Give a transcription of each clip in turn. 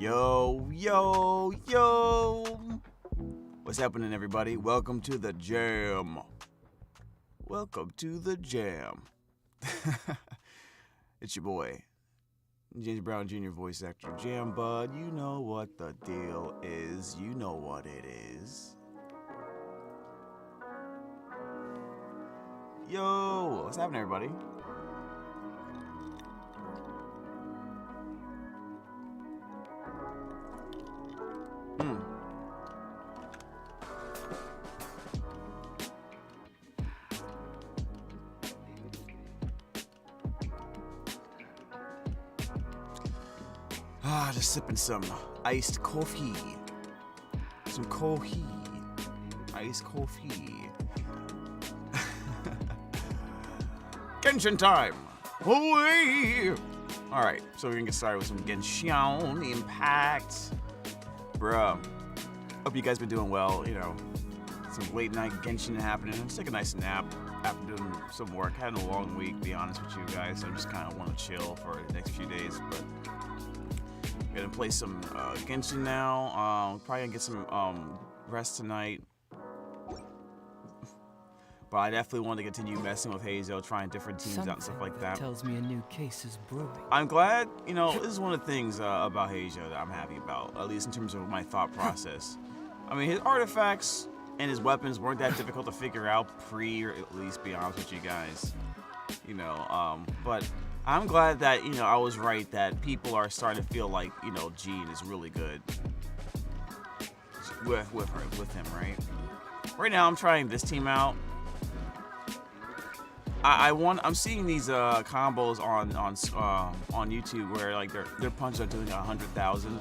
Yo, yo, yo! What's happening, everybody? Welcome to the jam. Welcome to the jam. It's your boy, James Brown Jr. voice actor Jam Bud. You know what the deal is. You know what it is. Yo, what's happening, everybody? Just sipping some iced coffee. Some coffee. Iced coffee. Genshin time! Away! Alright, so we're gonna get started with some Genshin Impact. Bruh. Hope you guys been doing well, you know. Some late night Genshin happening. Just take a nice nap after doing some work. Had a long week, to be honest with you guys. So I just kind of want to chill for the next few days, but gonna play some Genshin now. Probably gonna get some rest tonight. But I definitely want to continue messing with Heizo, trying different teams out and stuff like that. Tells me a new case is brewing. I'm glad, you know, this is one of the things about Heizo that I'm happy about, at least in terms of my thought process. I mean, his artifacts and his weapons weren't that difficult to figure out or at least be honest with you guys. You know, but I'm glad that, you know, I was right that people are starting to feel like, you know, Jean is really good with him, right? Right now, I'm trying this team out. I'm seeing these combos on YouTube where like their punches are doing 100,000,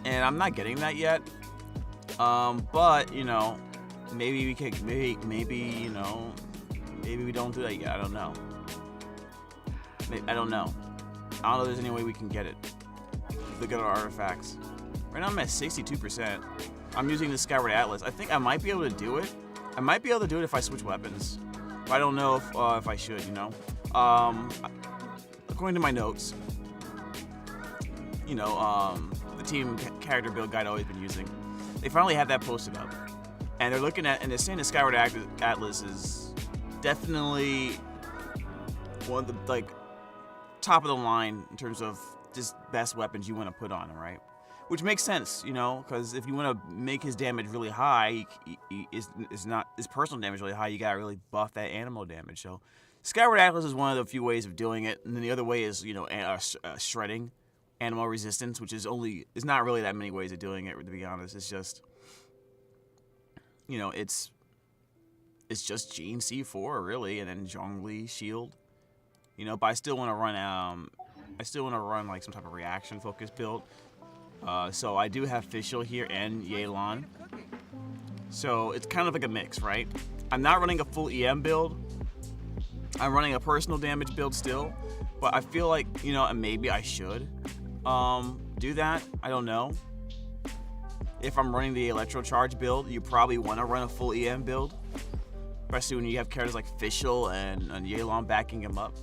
and I'm not getting that yet. But you know, maybe we could maybe you know maybe we don't do that yet. I don't know. I don't know if there's any way we can get it. Look at our artifacts. Right now I'm at 62%. I'm using the Skyward Atlas. I think I might be able to do it. I might be able to do it if I switch weapons. But I don't know if I should, you know. According to my notes, you know, the team character build guide I've always been using, they finally have that posted up. And they're looking at, and they're saying the Skyward Atlas is definitely one of the, like, top of the line in terms of just best weapons you want to put on him, right? Which makes sense, you know, because if you want to make his damage really high, his personal damage really high, you gotta really buff that animal damage. So, Skyward Atlas is one of the few ways of doing it, and then the other way is, you know, shredding animal resistance, which is not really that many ways of doing it. To be honest, it's just, you know, it's just Jean C4 really, and then Zhongli shield, you know. But I still want to run like some type of reaction focused build. So I do have Fischl here and Yelan. So it's kind of like a mix, right? I'm not running a full EM build. I'm running a personal damage build still. But I feel like, you know, maybe I should do that. I don't know. If I'm running the Electro Charge build, you probably want to run a full EM build. Especially when you have characters like Fischl and Yelan backing him up.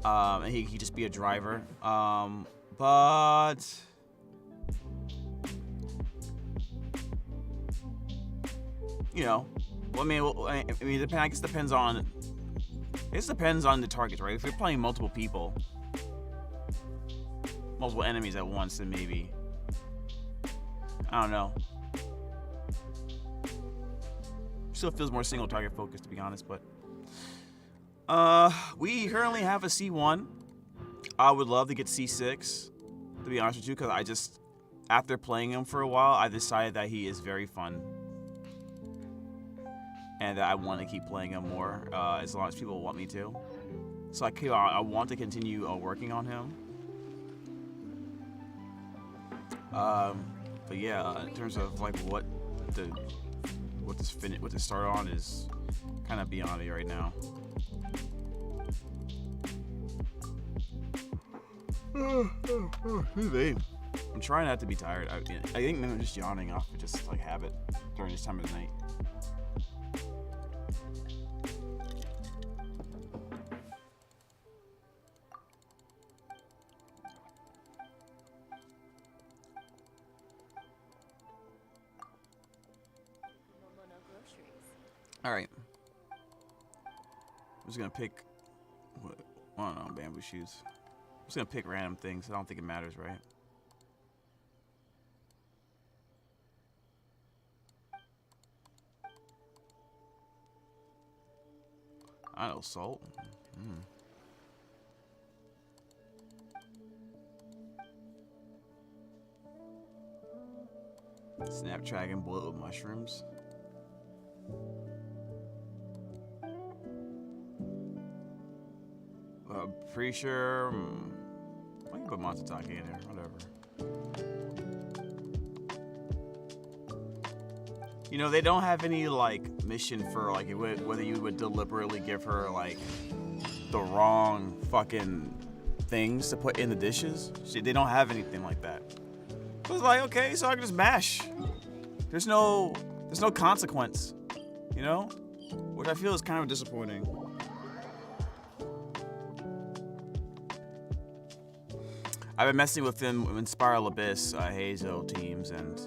And he could just be a driver. But you know, I guess it depends on the targets, right? If you're playing multiple enemies at once, then maybe, I don't know. Still feels more single target focused, to be honest, but we currently have a C1. I would love to get C6, to be honest with you, because after playing him for a while, I decided that he is very fun. And that I want to keep playing him more, as long as people want me to. So I want to continue working on him. But yeah, in terms of like what to start on is kind of beyond me right now. I'm trying not to be tired. I think maybe I'm just yawning off of just like habit during this time of the night. just gonna pick. What? I don't know, bamboo shoes. I'm just gonna pick random things. I don't think it matters, right? I know, salt. Snapdragon bullet with mushrooms. Pretty sure. I can put Matsutake in there. Whatever. You know, they don't have any like mission for like whether you would deliberately give her like the wrong fucking things to put in the dishes. They don't have anything like that. So it's like, okay, so I can just mash. There's no consequence, you know, which I feel is kind of disappointing. I've been messing with them in Spiral Abyss, Heizo teams, and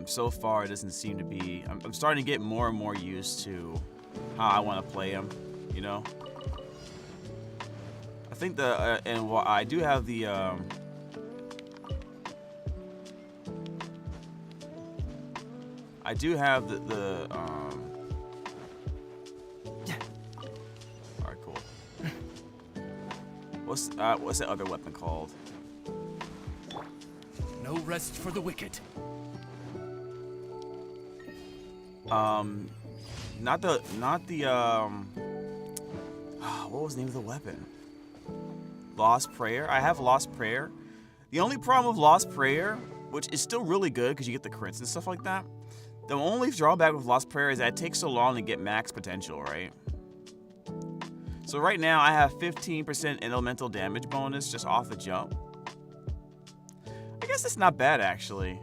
so far it doesn't seem to be. I'm starting to get more and more used to how I want to play them, you know. I think and while I do have the all right, cool. What's that other weapon called? No rest for the wicked. Not the what was the name of the weapon? Lost Prayer. I have Lost Prayer. The only problem with Lost Prayer, which is still really good because you get the crits and stuff like that. The only drawback with Lost Prayer is that it takes so long to get max potential, right? So right now I have 15% elemental damage bonus just off the jump. I guess that's not bad actually.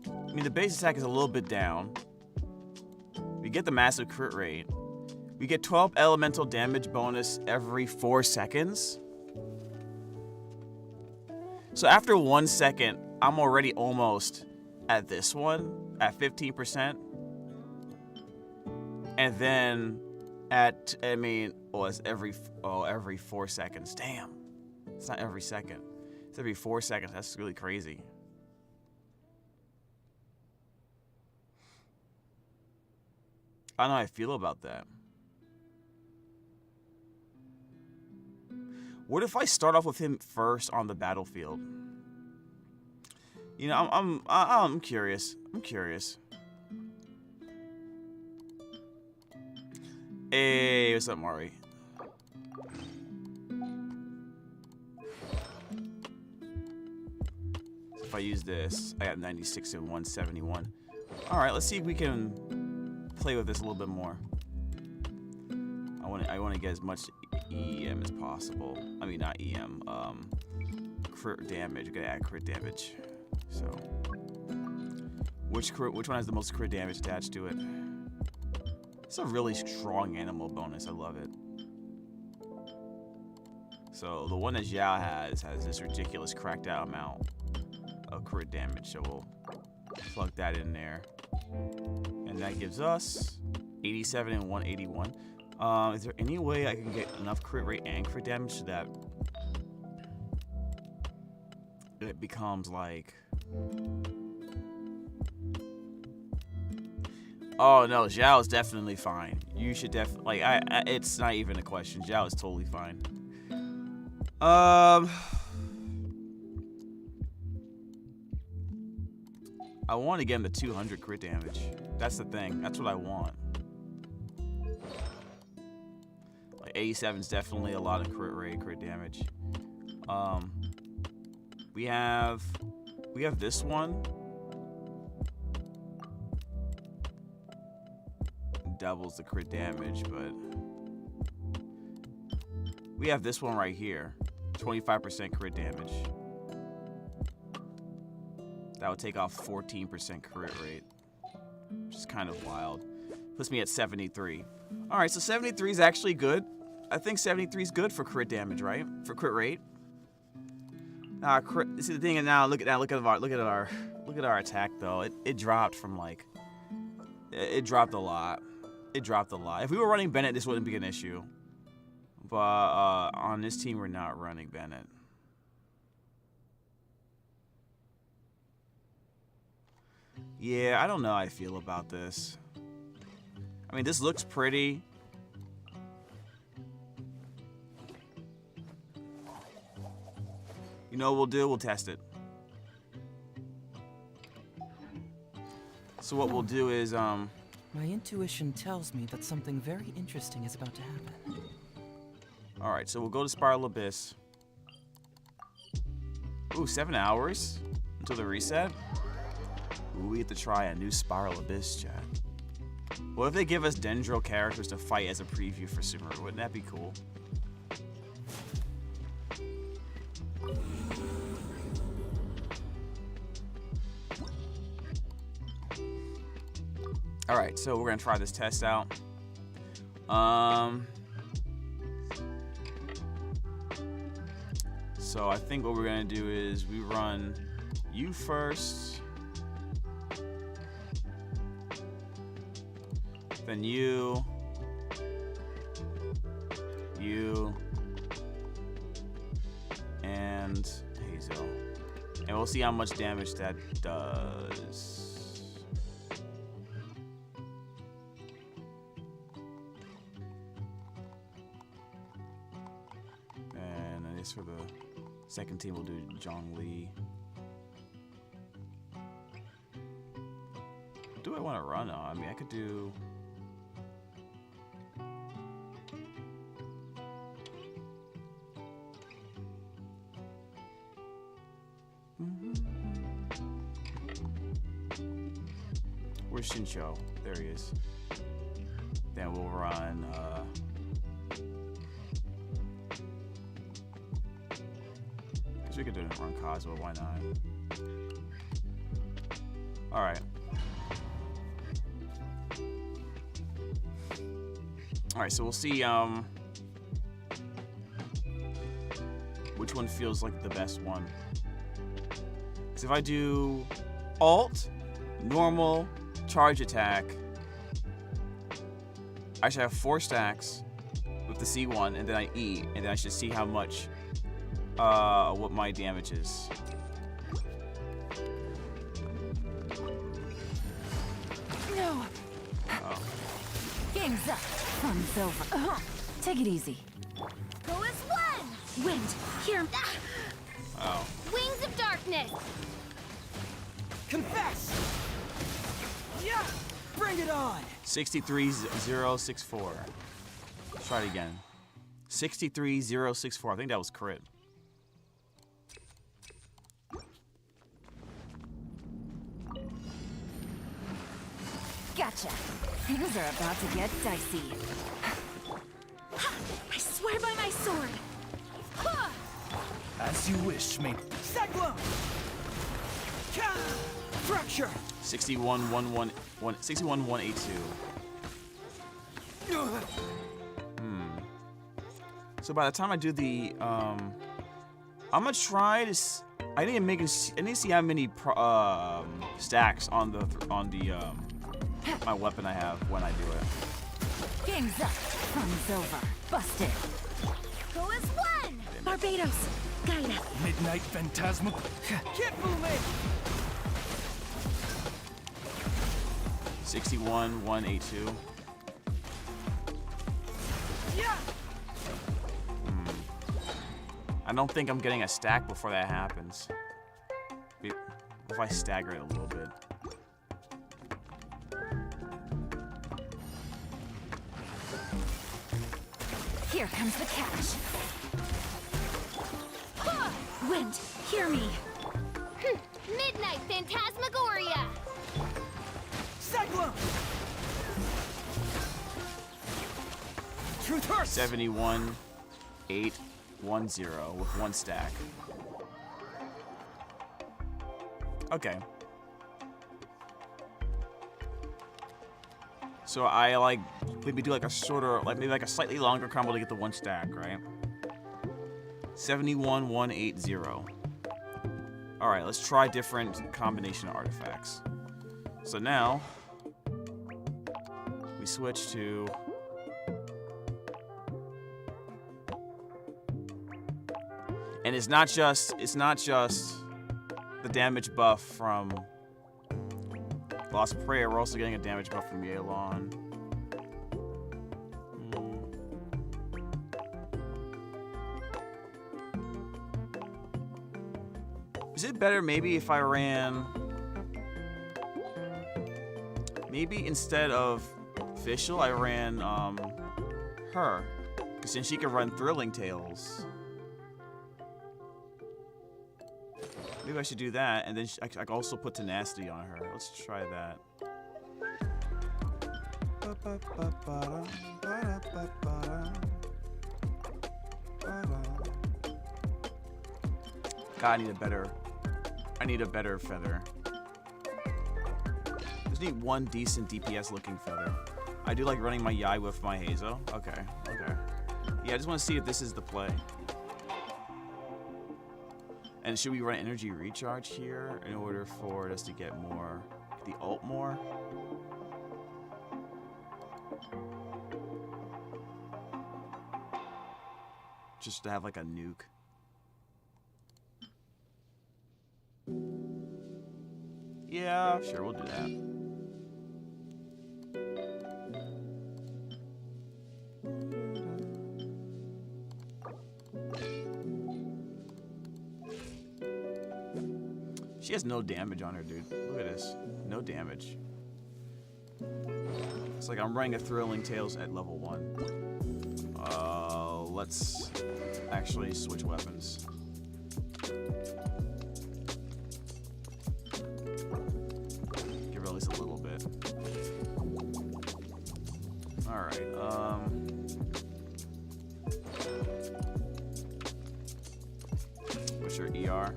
I mean, the base attack is a little bit down. We get the massive crit rate. We get 12 elemental damage bonus every 4 seconds. So after 1 second, I'm already almost at this one at 15%. And then it's every 4 seconds. Damn. It's not every second. It's every 4 seconds. That's really crazy. I don't know how I feel about that. What if I start off with him first on the battlefield? You know, I'm curious. I'm curious. Hey, what's up, Mari? If I use this, I got 96 and 171. All right, let's see if we can play with this a little bit more. I want to get as much EM as possible. I mean, not EM. Crit damage. We gotta add crit damage. So, which one has the most crit damage attached to it? It's a really strong animal bonus. I love it. So the one that Xiao has this ridiculous cracked out amount of crit damage. So we'll plug that in there, and that gives us 87 and 181. Is there any way I can get enough crit rate and crit damage so that it becomes like... Oh no, Xiao is definitely fine. You should definitely, like, it's not even a question. Xiao is totally fine. I want to get him to 200 crit damage. That's the thing. That's what I want. Like 87 is definitely a lot of crit rate, crit damage. We have this one. Doubles the crit damage, but we have this one right here. 25% crit damage. That would take off 14% crit rate, which is kind of wild. Puts me at 73. All right, so 73 is actually good. I think 73 is good for crit damage, right? For crit rate. Now, see the thing, and now look at our attack though. It dropped from like, it dropped a lot. it dropped a lot. If we were running Bennett, this wouldn't be an issue. But on this team, we're not running Bennett. Yeah, I don't know how I feel about this. I mean, this looks pretty. You know what we'll do? We'll test it. So what we'll do is, My intuition tells me that something very interesting is about to happen. Alright, so we'll go to Spiral Abyss. Ooh, 7 hours until the reset? Ooh, we get to try a new Spiral Abyss, chat. What if they give us Dendro characters to fight as a preview for Sumeru? Wouldn't that be cool? Alright, so we're gonna try this test out. So I think what we're gonna do is we run you first, then you, and Heizo. And we'll see how much damage that does. And I guess for the second team, we'll do Zhongli. What do I want to run on? I mean, I could do... Where's Shincho? There he is. Then we'll run, we could run Kazuo, why not? Alright. Alright, so we'll see, which one feels like the best one. Because if I do Alt, normal, charge attack, I should have 4 stacks with the C1, and then I E, and then I should see how much, what my damage is. No. Oh. Game's up. Fun's over. Take it easy. Go as one! Wind, here. Oh. Wings of darkness! Confess! Yeah! Bring it on! 63064. Let's try it again. 63064. I think that was crit. Gotcha. Things are about to get dicey. Ha! I swear by my sword! Ha! As you wish, mate. Cyclone! Fracture! 61182. So by the time I do the, I'm gonna try to. I need to see how many stacks on the my weapon I have when I do it. Game's up. Fun's over. Busted. Go as one! Barbados! Guide us! Midnight Phantasma. Kifume! 61182. Yeah! I don't think I'm getting a stack before that happens. If I stagger it a little bit. Here comes the catch. Ha! Wind, hear me. Midnight Phantasmagoria! Cyclone! Truth hurts! 71810 with 1 stack. Okay. So I like maybe do like a shorter, like maybe like a slightly longer combo to get the 1 stack, right? 71180. All right, let's try different combination of artifacts. So now we switch to... And it's not just the damage buff from Lost Prayer. We're also getting a damage buff from Yelan. Is it better maybe if I ran... Maybe instead of Fischl, I ran her. Because then she could run Thrilling Tales. Maybe I should do that, and then I can also put Tenacity on her. Let's try that. God, I need a better feather. I just need one decent DPS looking feather. I do like running my Yai with my Heizo. Okay. Yeah, I just want to see if this is the play. And should we run energy recharge here in order for us to get more, the ult more? Just to have like a nuke. Yeah, sure, we'll do that. She has no damage on her, dude. Look at this. No damage. It's like I'm running a Thrilling Tales at level 1. Let's actually switch weapons. Give her at least a little bit. Alright, what's your ER?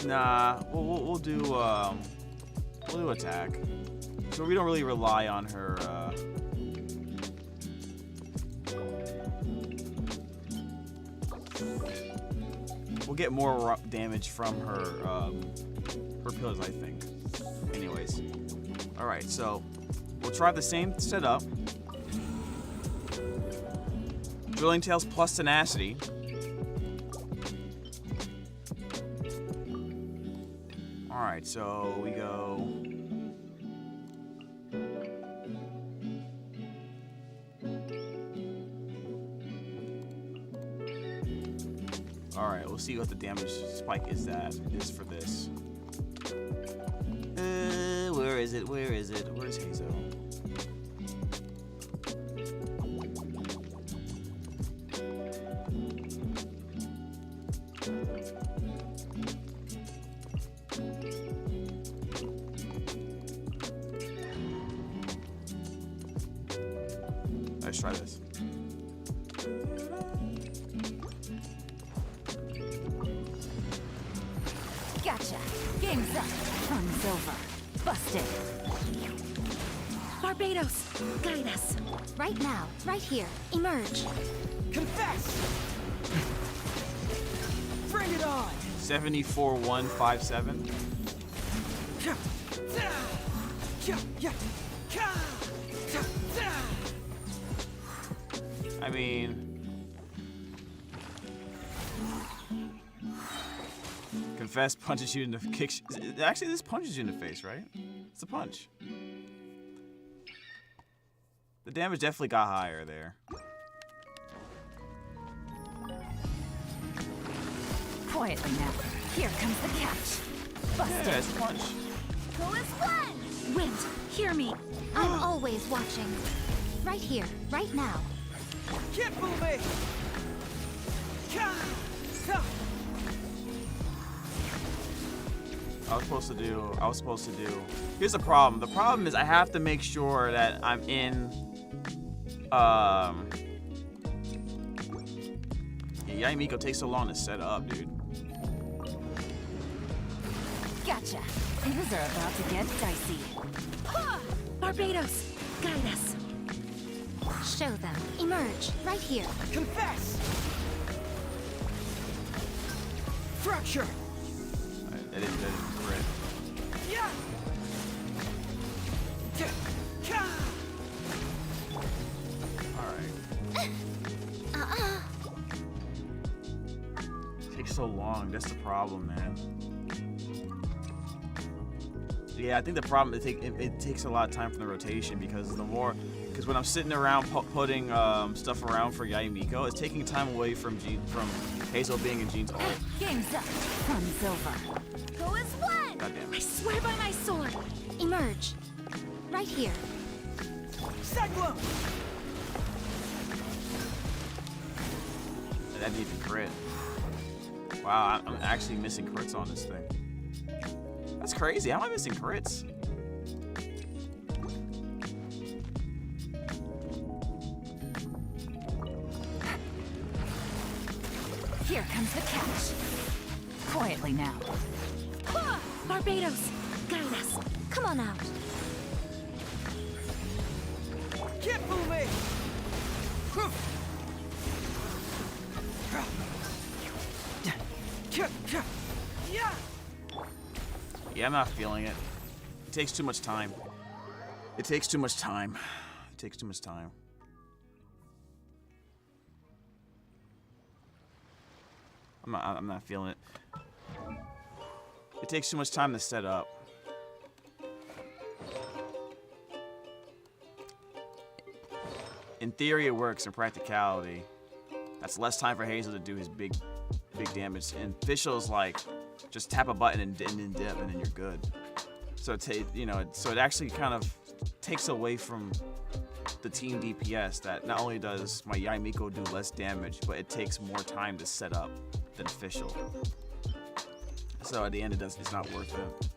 Nah, we'll do attack. So we don't really rely on her. We'll get more damage from her pillars, I think. Anyways, all right. So we'll try the same setup. Thrilling Tales plus Tenacity. Alright, so we go... Alright, we'll see what the damage spike is for this. Where is it? Where's Heizo? Let's try this. Gotcha. Game's up. Fun's over. Busted. Barbados, guide us. Right now. Right here. Emerge. Confess! Bring it on! 74157. I mean, Confess punches you in the kicks. Actually, this punches you in the face, right? It's a punch. The damage definitely got higher there. Quietly now. Here comes the catch. Busted. Yeah, it's a punch. Go as one! Wind, hear me. I'm always watching. Right here, right now. Can't fool me! I was supposed to do. Here's the problem. The problem is I have to make sure that I'm in. Yaimiko takes so long to set up, dude. Gotcha. Things are about to get dicey. Barbados, guide us. Show them. Emerge. Right here. Confess! Fracture! That didn't crit. Uh-uh. It takes so long. That's the problem, man. Yeah, I think the problem it takes a lot of time from the rotation because when I'm sitting around putting stuff around for Yaimiko, it's taking time away from Heizo being in Jean's ult. Game's up. Fun's over. Go as one! Goddamn I it. swear by my sword. Emerge. Right here. Cyclone! That didn't even crit. Wow, I'm actually missing crits on this thing. That's crazy. How am I missing crits? Here comes the catch. Quietly now. Barbados, guide us. Come on out. Can't fool me! Yeah, I'm not feeling it. It takes too much time. It takes too much time. It takes too much time. I'm not feeling it. It takes too much time to set up. In theory, it works. In practicality, that's less time for Heizo to do his big damage. And Official's like, just tap a button and then dip, and then you're good. So so it actually kind of takes away from the team DPS that not only does my Yaimiko do less damage, but it takes more time to set up than Official. So at the end, it's not worth it.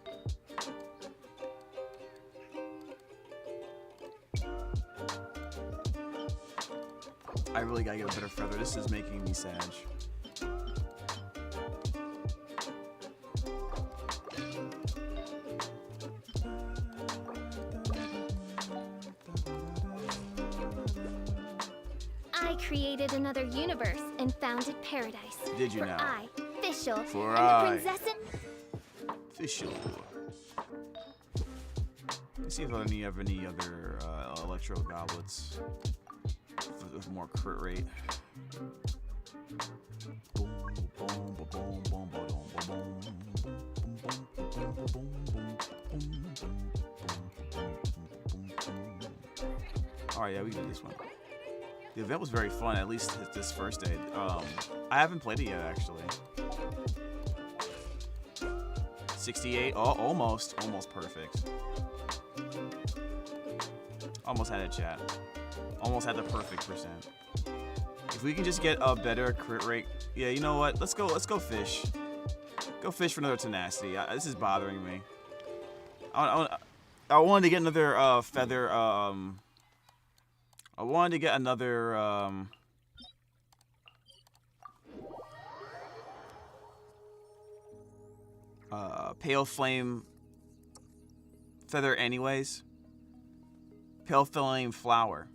I really gotta get a better feather. This is making me sad. I created another universe and founded paradise. Did you for now? I, Official, For and I. the princess. Official. Let's see if I have any other electro goblets with more crit rate. Alright, yeah, we can do this one. The event was very fun, at least this first day. I haven't played it yet, actually. 68, oh, almost perfect. Almost had it, chat. Almost had the perfect percent. If we can just get a better crit rate, yeah, you know what? Let's go fish. Go fish for another tenacity. This is bothering me. I wanted to get another feather. I wanted to get another pale flame feather anyways. Pale flame flower.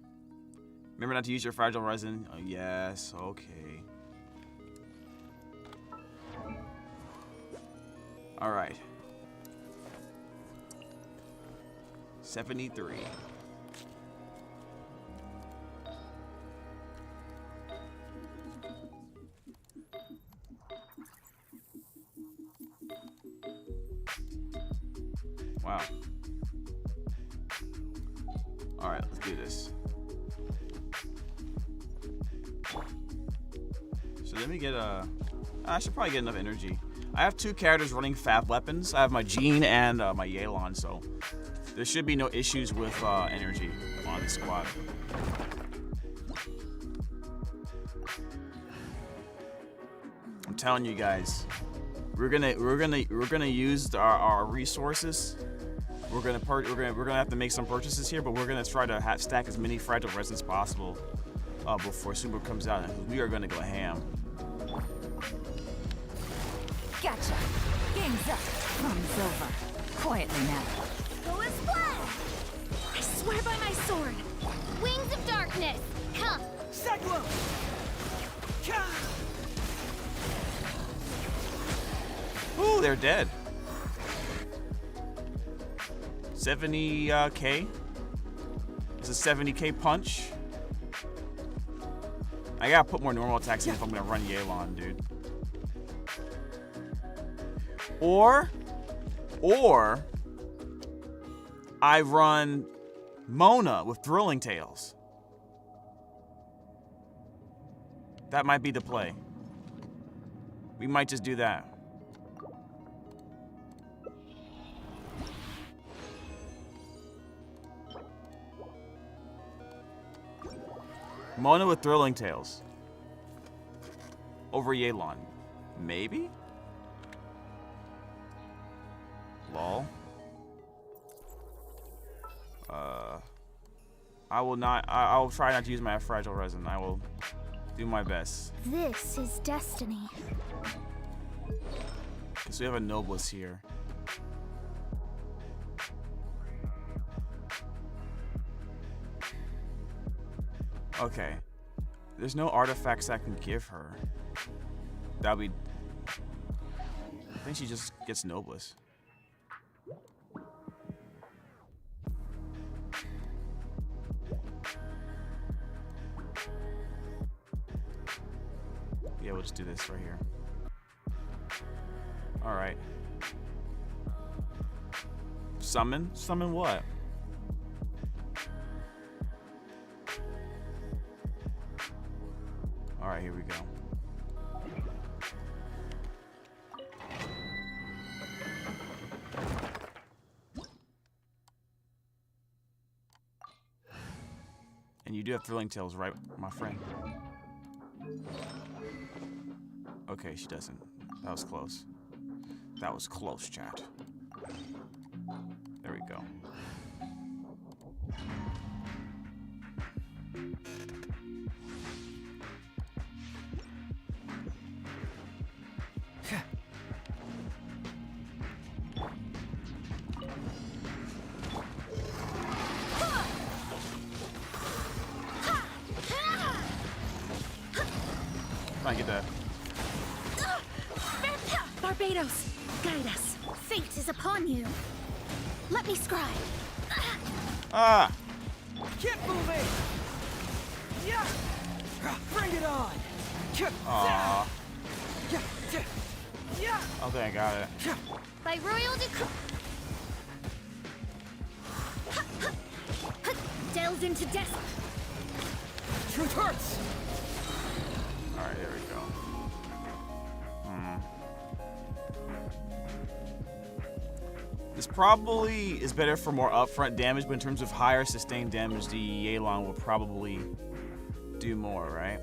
Remember not to use your fragile resin. Oh, yes, okay. All right. 73. Wow. All right, let's do this. So let me get I should probably get enough energy. I have two characters running fab weapons. I have my Jean and my Yelan, so there should be no issues with energy on the squad. I'm telling you guys, we're gonna use our resources. We're gonna have to make some purchases here, but we're gonna try to stack as many fragile resins as possible before Sumeru comes out, and we are gonna go ham. Gotcha. Game's up. Fun's over. Quietly now. Go as one! I swear by my sword. Wings of darkness, come! Cyclone! Ooh, they're dead. 70K. It's a 70K punch. I gotta put more normal attacks in if I'm gonna run Yelan, dude. Or I run Mona with Thrilling Tales. That might be the play. We might just do that. Mona with Thrilling Tales. Over Yelan. Maybe? Lol. I will not. I'll try not to use my fragile resin. I will do my best. This is destiny. So we have a Noblesse here. Okay. There's no artifacts I can give her. That'll be. I think she just gets Noblesse. Yeah, we'll just do this right here. Alright. Summon? Summon what? Alright, here we go. And you do have Thrilling Tales, right, my friend? Okay, she doesn't. That was close. That was close, chat. There we go. Try and get that. Barbados, guide us. Fate is upon you. Let me scribe. Ah! Keep moving! Yeah! Bring it on! Aww. Yeah! Okay, I got it. By royal decree. Delves into death. Truth hurts! Alright, there we go. This probably is better for more upfront damage, but in terms of higher sustained damage, the Yelan will probably do more, right?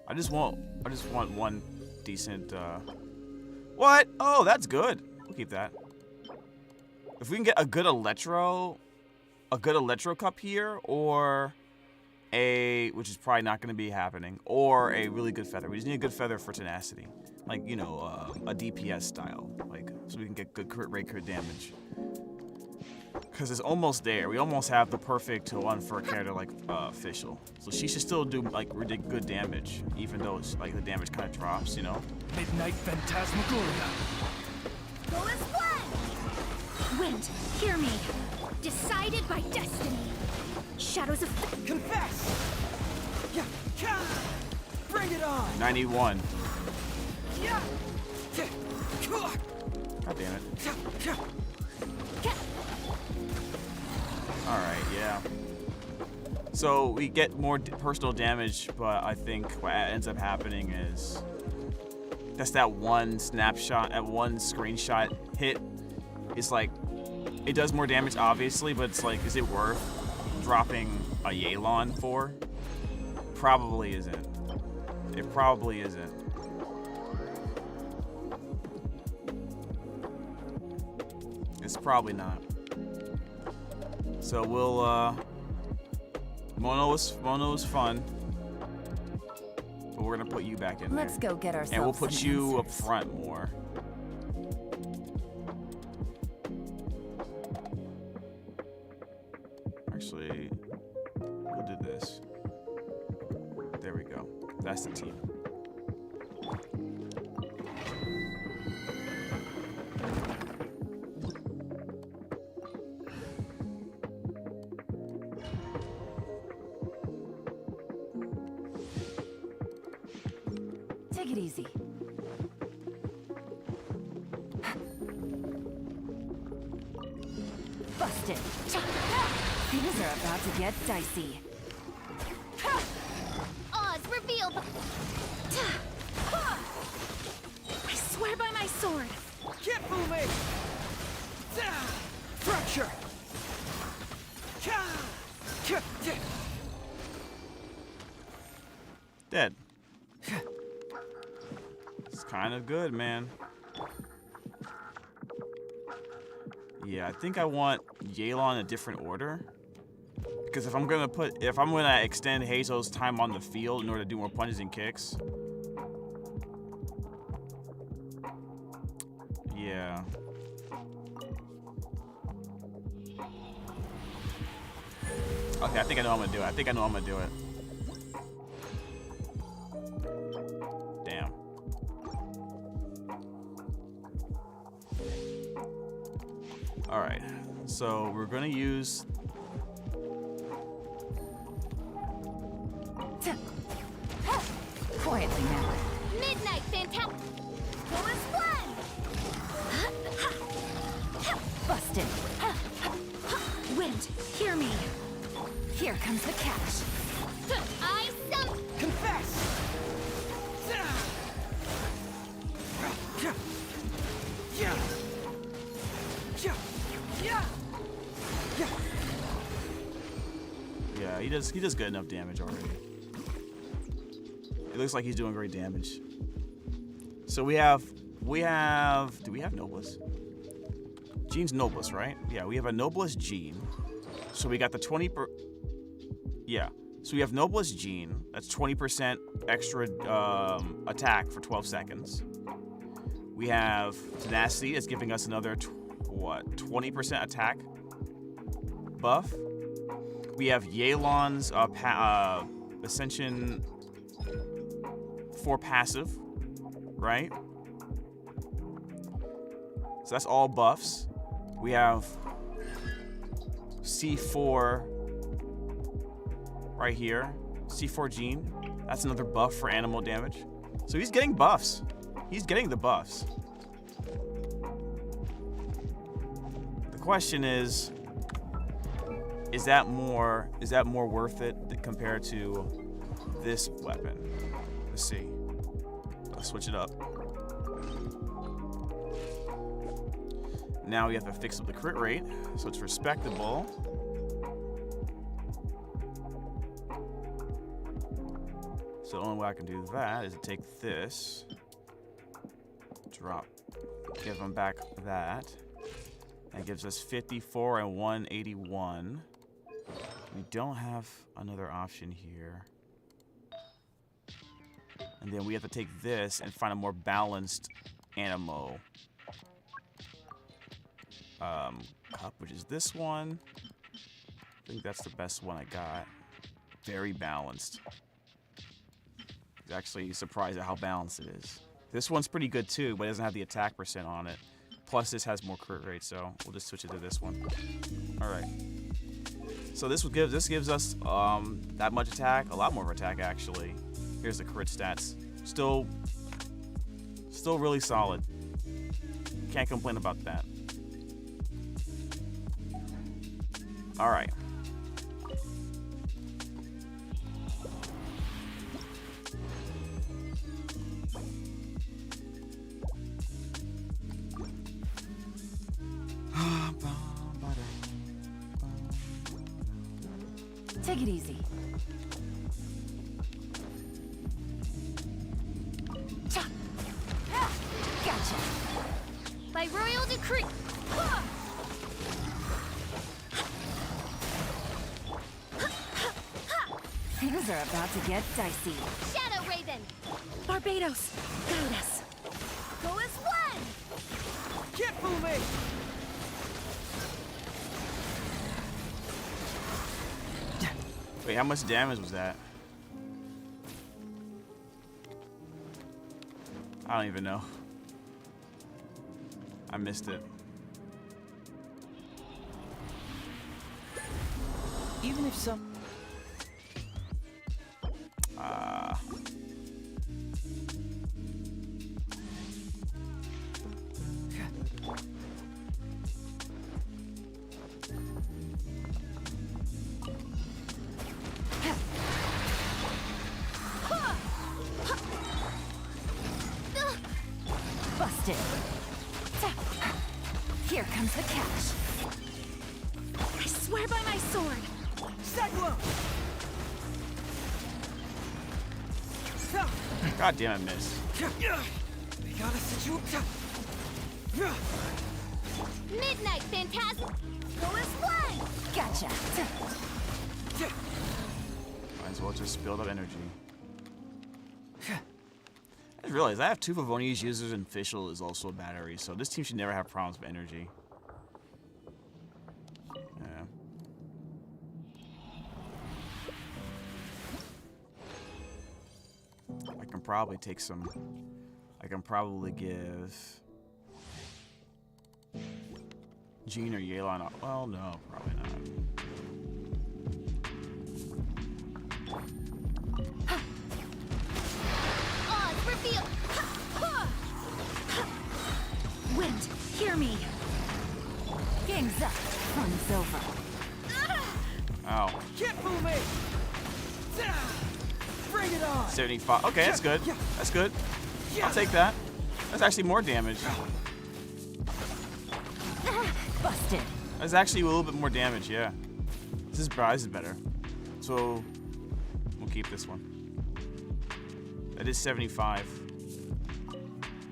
I just want one decent, What? Oh, that's good. We'll keep that. If we can get a good Electro Cup here, or which is probably not going to be happening, or a really good feather. We just need a good feather for tenacity, like, you know, a DPS style, like, so we can get good crit rate, crit damage. Because it's almost there. We almost have the perfect one for a character like Fischl. So she should still do like ridiculous good damage, even though it's like the damage kind of drops, you know. Midnight Phantasmagoria. Go as planned. Wind, hear me. Decided by destiny. Shadows of Confess! Yeah! Bring it on! 91. Yeah! God damn it. Alright, yeah. So we get more personal damage, but I think what ends up happening is that's that one snapshot, that one screenshot hit. It's like, it does more damage, obviously, but it's like, is it worth dropping a Yelan for? Probably isn't. It probably isn't. It's probably not. So we'll, Mono was fun. But we're gonna put you back in there. Let's go get ourselves and we'll put some you up answers. front more. Actually, we'll do this. There we go. That's the team. it easy. Busted. Things are about to get dicey. Oz revealed. I swear by my sword. Can't fool me! Fracture! Dead. It's kind of good, man. Yeah, I think I want Yelan in a different order. Because if I'm gonna extend Heizo's time on the field in order to do more punches and kicks. Yeah. Okay, I think I know how I'm gonna do it. Damn. Alright, so we're gonna use... Quietly now. Midnight Fantastic. Bonus one. Busted. Wind, hear me. Here comes the catch. I summon. Confess! Yeah, he does good enough damage already. It looks like he's doing great damage. So we have do we have Noblest? Gene's Noblest, right? Yeah, we have a Noblest Gene. So we got the 20 per... Yeah. So we have Noblest Gene. That's 20% extra attack for 12 seconds. We have Tenacity. That's giving us another, 20% attack buff. We have Yelan's Ascension 4 passive, right? So that's all buffs. We have C4 right here. C4 Gene. That's another buff for animal damage. So he's getting buffs. He's getting the buffs. The question is that more worth it compared to this weapon? Let's see. Let's switch it up. Now we have to fix up the crit rate, so it's respectable. So the only way I can do that is to take this, drop, give him back that. That gives us 54 and 181. We don't have another option here. And then we have to take this and find a more balanced Animo cup, which is this one. I think that's the best one I got. Very balanced. Actually surprised at how balanced it is. This one's pretty good too, but it doesn't have the attack percent on it. Plus this has more crit rate, so we'll just switch it to this one. Alright. So this gives us that much attack, a lot more attack actually. Here's the crit stats. Still really solid. Can't complain about that. Alright. Take it easy. Gotcha. By royal decree. Things are about to get dicey. Shadow Raven. Barbados, guide us. Go as one. Can't fool me! Wait, how much damage was that? I don't even know. I missed it. Even if some... Here comes the catch. I swear by my sword. Cyclone! God damn it, miss. We gotta situation. Midnight Phantasm. Go as one. Gotcha. Might as well just build up energy. I just realized I have 2 Favonius users and Fischl is also a battery, so this team should never have problems with energy. Yeah. I can probably take some. I can probably give Jean or Yelan. Well, no, probably not. Odds reveal. Wind, hear me. Game's up. Fun's over. Ow. Can't fool me! Bring it on! 75. Okay, that's good. That's good. I'll take that. That's actually more damage. Busted. That's actually a little bit more damage, yeah. This is better. So, we'll keep this one. That is 75.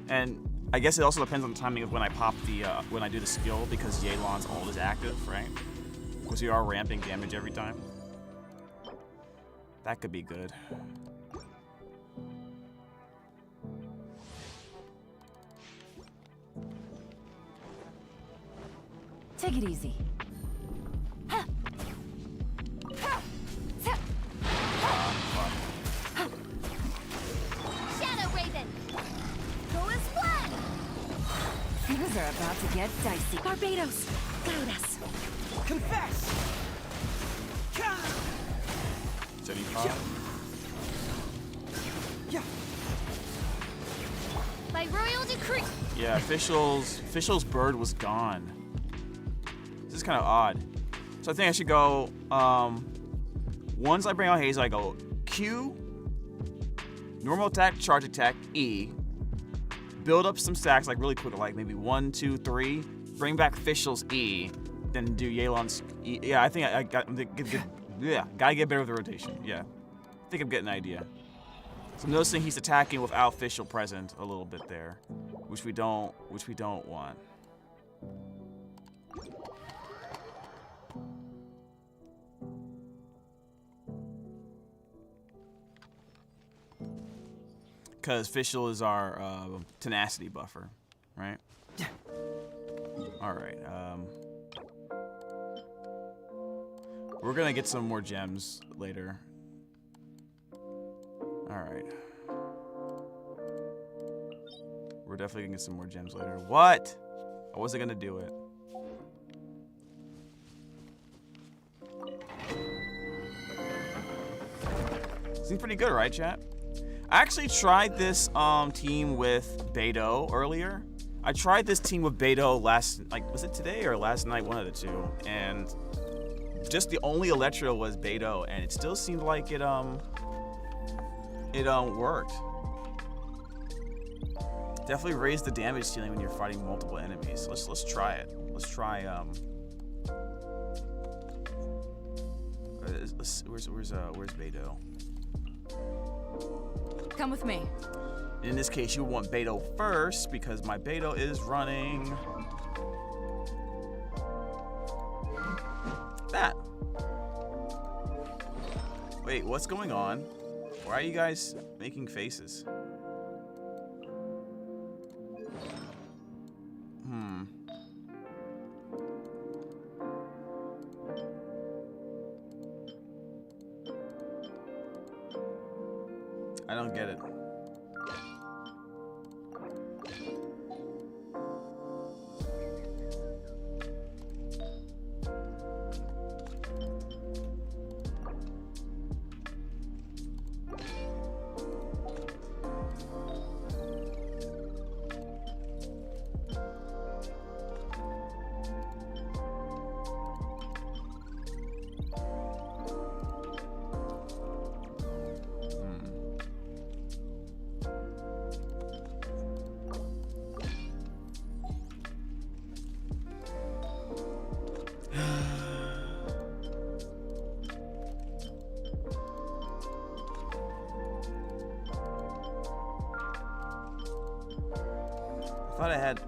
And I guess it also depends on the timing of when I pop the, when I do the skill, because Yelan's ult is active, right? Because we are ramping damage every time. That could be good. Take it easy. Shadow Raven. Go as one. Things are about to get dicey. Barbados. Guide us. Confess! 75. Yeah. By royal decree. Yeah, Fischl's bird was gone. This is kind of odd. So I think I should go, once I bring out Heizo, I go Q, normal attack, charge attack, E, build up some stacks like really quick, like maybe 1, 2, 3, bring back Fischl's E, then do Yelan's E. Yeah, I think I got, yeah, gotta get better with the rotation, yeah. I think I'm getting an idea. So I'm noticing he's attacking without Fischl present a little bit there, which we don't want. Because Fischl is our tenacity buffer, right? Alright, we're gonna get some more gems later. Alright. We're definitely gonna get some more gems later. What? I wasn't gonna do it. Seems pretty good, right, chat? I actually tried this team with Beidou earlier. I tried this team with Beidou was it today or last night? One of the two. And just the only Electro was Beidou, and it still seemed like it worked. Definitely raised the damage ceiling when you're fighting multiple enemies. Let's try it. Let's try where's Beidou? Come with me. In this case, you want Beidou first because my Beidou is running that. Wait, what's going on? Why are you guys making faces? I don't get it. thought I had,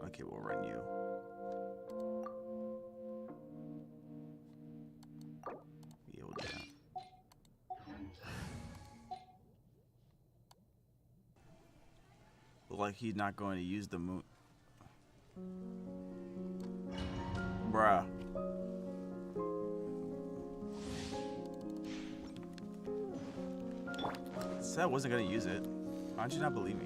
okay, we'll run you. Yeah, we'll do that. Look like he's not going to use the moon. Bruh. Said I wasn't gonna use it. Why don't you not believe me?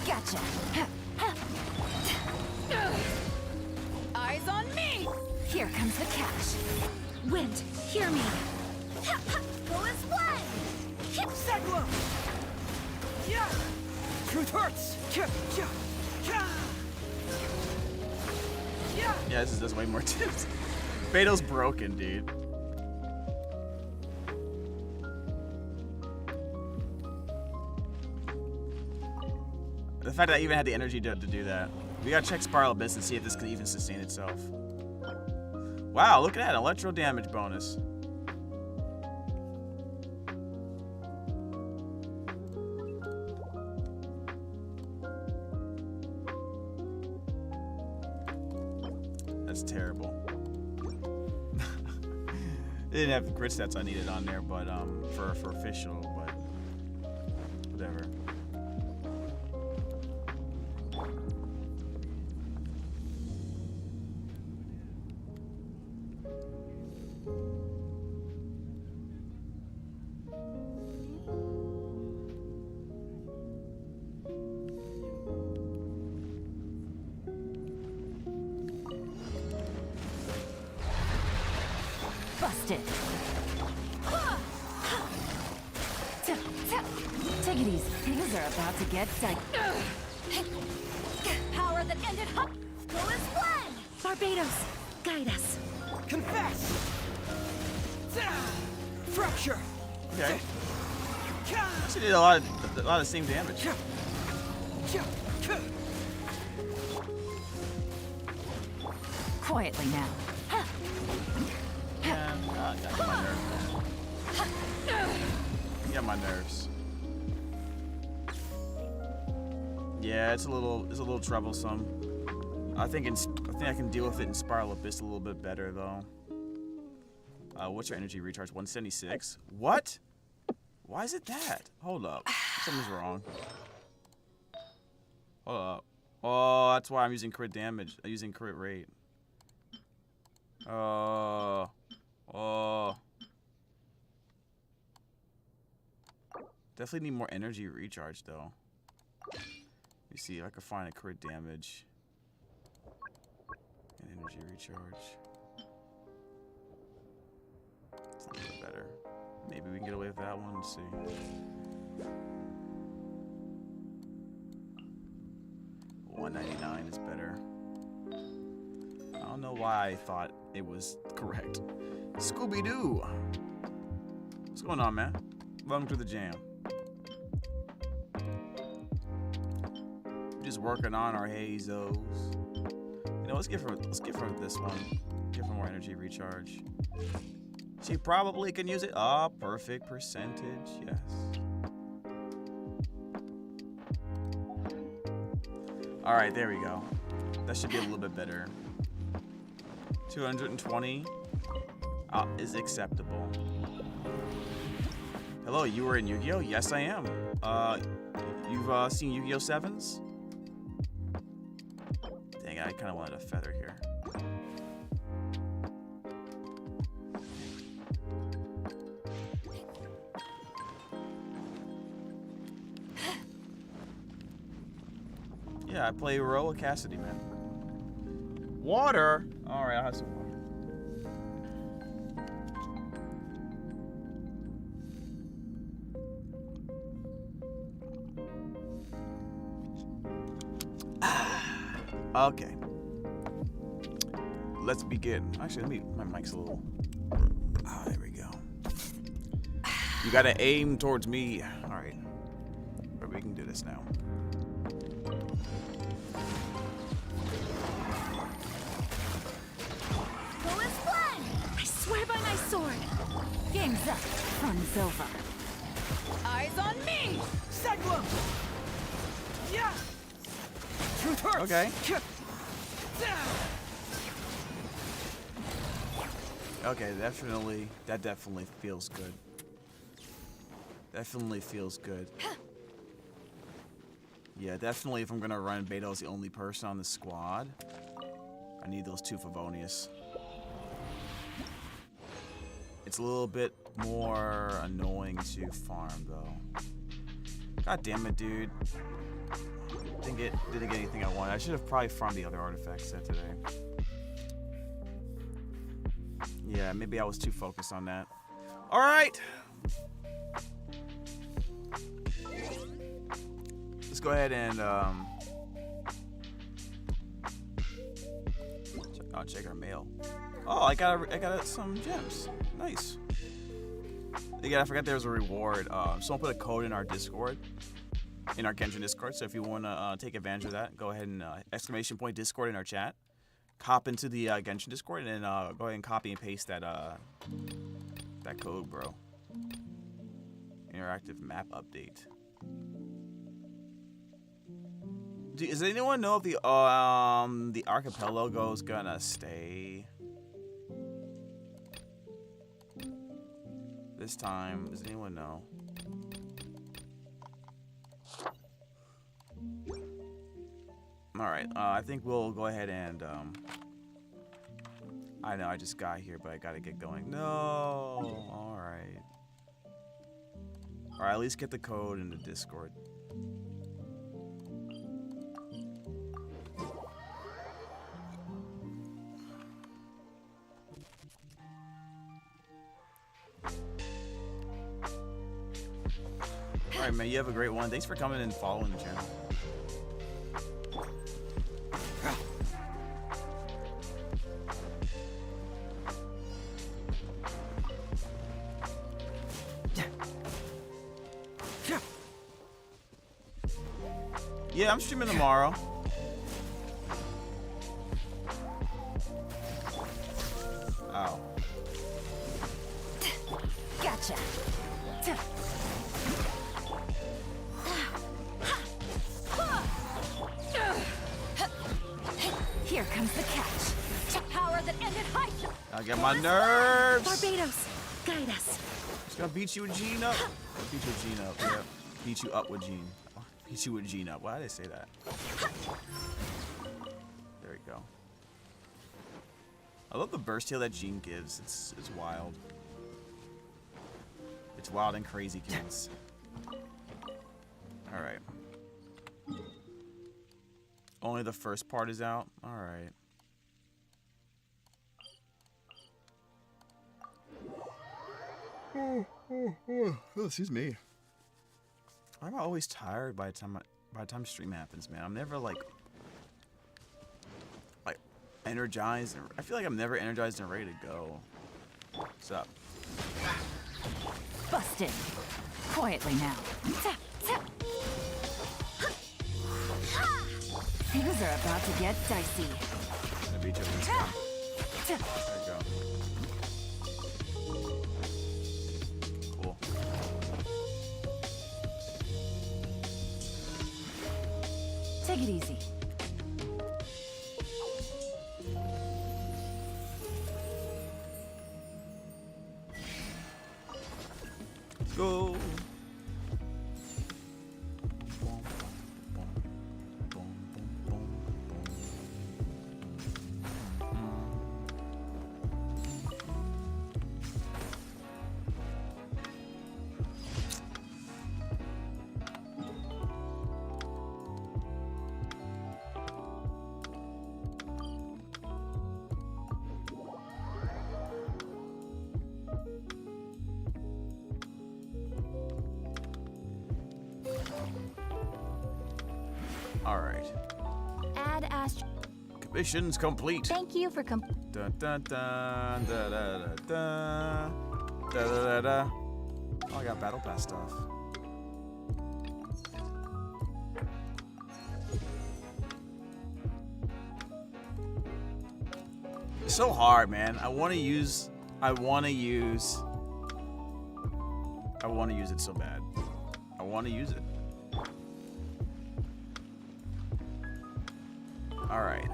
Gotcha. Eyes on me. Here comes the cash. Wind, hear me. Go as one! Seglo! Yeah! Truth hurts! Yeah! Yeah, this does way more tips. Beto's broken, dude. The fact that I even had the energy to do that. We gotta check Spiral Abyss and see if this can even sustain itself. Wow, look at that, electro damage bonus. That's terrible. They didn't have the grit stats I needed on there, but for official, but whatever. Busted. Take it easy. Things are about to get tight. Power that ended Go as one! Barbados, guide us. Confess! Fracture! Okay. She did a lot of same damage. Quietly now. Yeah, I got my nerves. You got my nerves. Yeah, it's a little troublesome. I think I can deal with it in Spiral Abyss a little bit better though. What's your energy recharge? 176. What? Why is it that? Hold up. Something's wrong. Hold up. Oh, that's why I'm using crit damage. I'm using crit rate. Oh. Definitely need more energy recharge though. Let me see if I can find a crit damage and energy recharge. It's a little bit better. Maybe we can get away with that one. Let's see. 199 is better. I don't know why I thought it was correct. Scooby-Doo! What's going on, man? Welcome to the jam. We're just working on our Heizos. You know, let's give her this one. Give her more energy recharge. She probably can use it. Oh, perfect percentage. Yes. All right, there we go. That should be a little bit better. 220 is acceptable. Hello, you were in Yu-Gi-Oh? Yes, I am. You've seen Yu-Gi-Oh 7s? Dang it, I kind of wanted a feather here. Yeah, I play Roa Kassidy, man. Water? Alright, I'll have some water. Okay. Let's begin. Actually, my mic's a little... You gotta aim towards me. Alright. But we can do this now. Go as planned! I swear by my sword! Game's up. Fun's over. Eyes on me! Seglum! Yeah! Truth hurts! Okay. Kip. Okay, that definitely feels good. Definitely feels good. Yeah, definitely if I'm gonna run Beto as the only person on the squad, I need those 2 Favonius. It's a little bit more annoying to farm though. God damn it, dude. Didn't get anything I wanted. I should have probably farmed the other artifact set today. Yeah, maybe I was too focused on that. Alright! Let's go ahead and check our mail. Oh, I got some gems. Nice. Yeah, I forgot there was a reward. Someone put a code in our Discord, in our Genshin Discord. So if you want to take advantage of that, go ahead and ! Discord in our chat. Hop into the Genshin Discord and then go ahead and copy and paste that code, bro. Interactive map update. Does anyone know if the archipelago is gonna stay this time? Does anyone know? All right, I think we'll go ahead and I know I just got here, but I gotta get going. No, all right. All right, at least get the code in the Discord. All right, man, you have a great one. Thanks for coming and following the channel. Yeah, I'm streaming tomorrow. Ow. Gotcha. Here comes the catch. Power that ended Heizo. I get my nerves. Barbados, guide us. Just gonna beat you with Gene up. Beat you with Gene up. Yeah. Beat you up with Gene. Beat you with Gene up. Why did I say that? There we go. I love the burst heal that Gene gives. It's wild. It's wild and crazy, kids. All right. Only the first part is out. All right. Oh, excuse me. I'm always tired by the time stream happens, man. I'm never like energized. I feel like I'm never energized and ready to go. What's up? Busted. Quietly now. Things are about to get dicey. I'm gonna beat you with this one. There you go. Cool. Take it easy. Let's go. All right. Add Astro. Mission's complete. Thank you for Dun dun dun da da da da da da da da. Oh, I got battle pass stuff. It's so hard, man. I want to use it so bad. I want to use it. All right.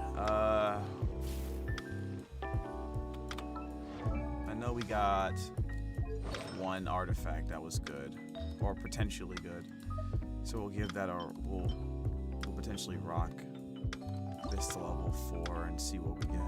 I know we got one artifact that was good, or potentially good. So we'll give that our. We'll potentially rock this to level 4 and see what we get.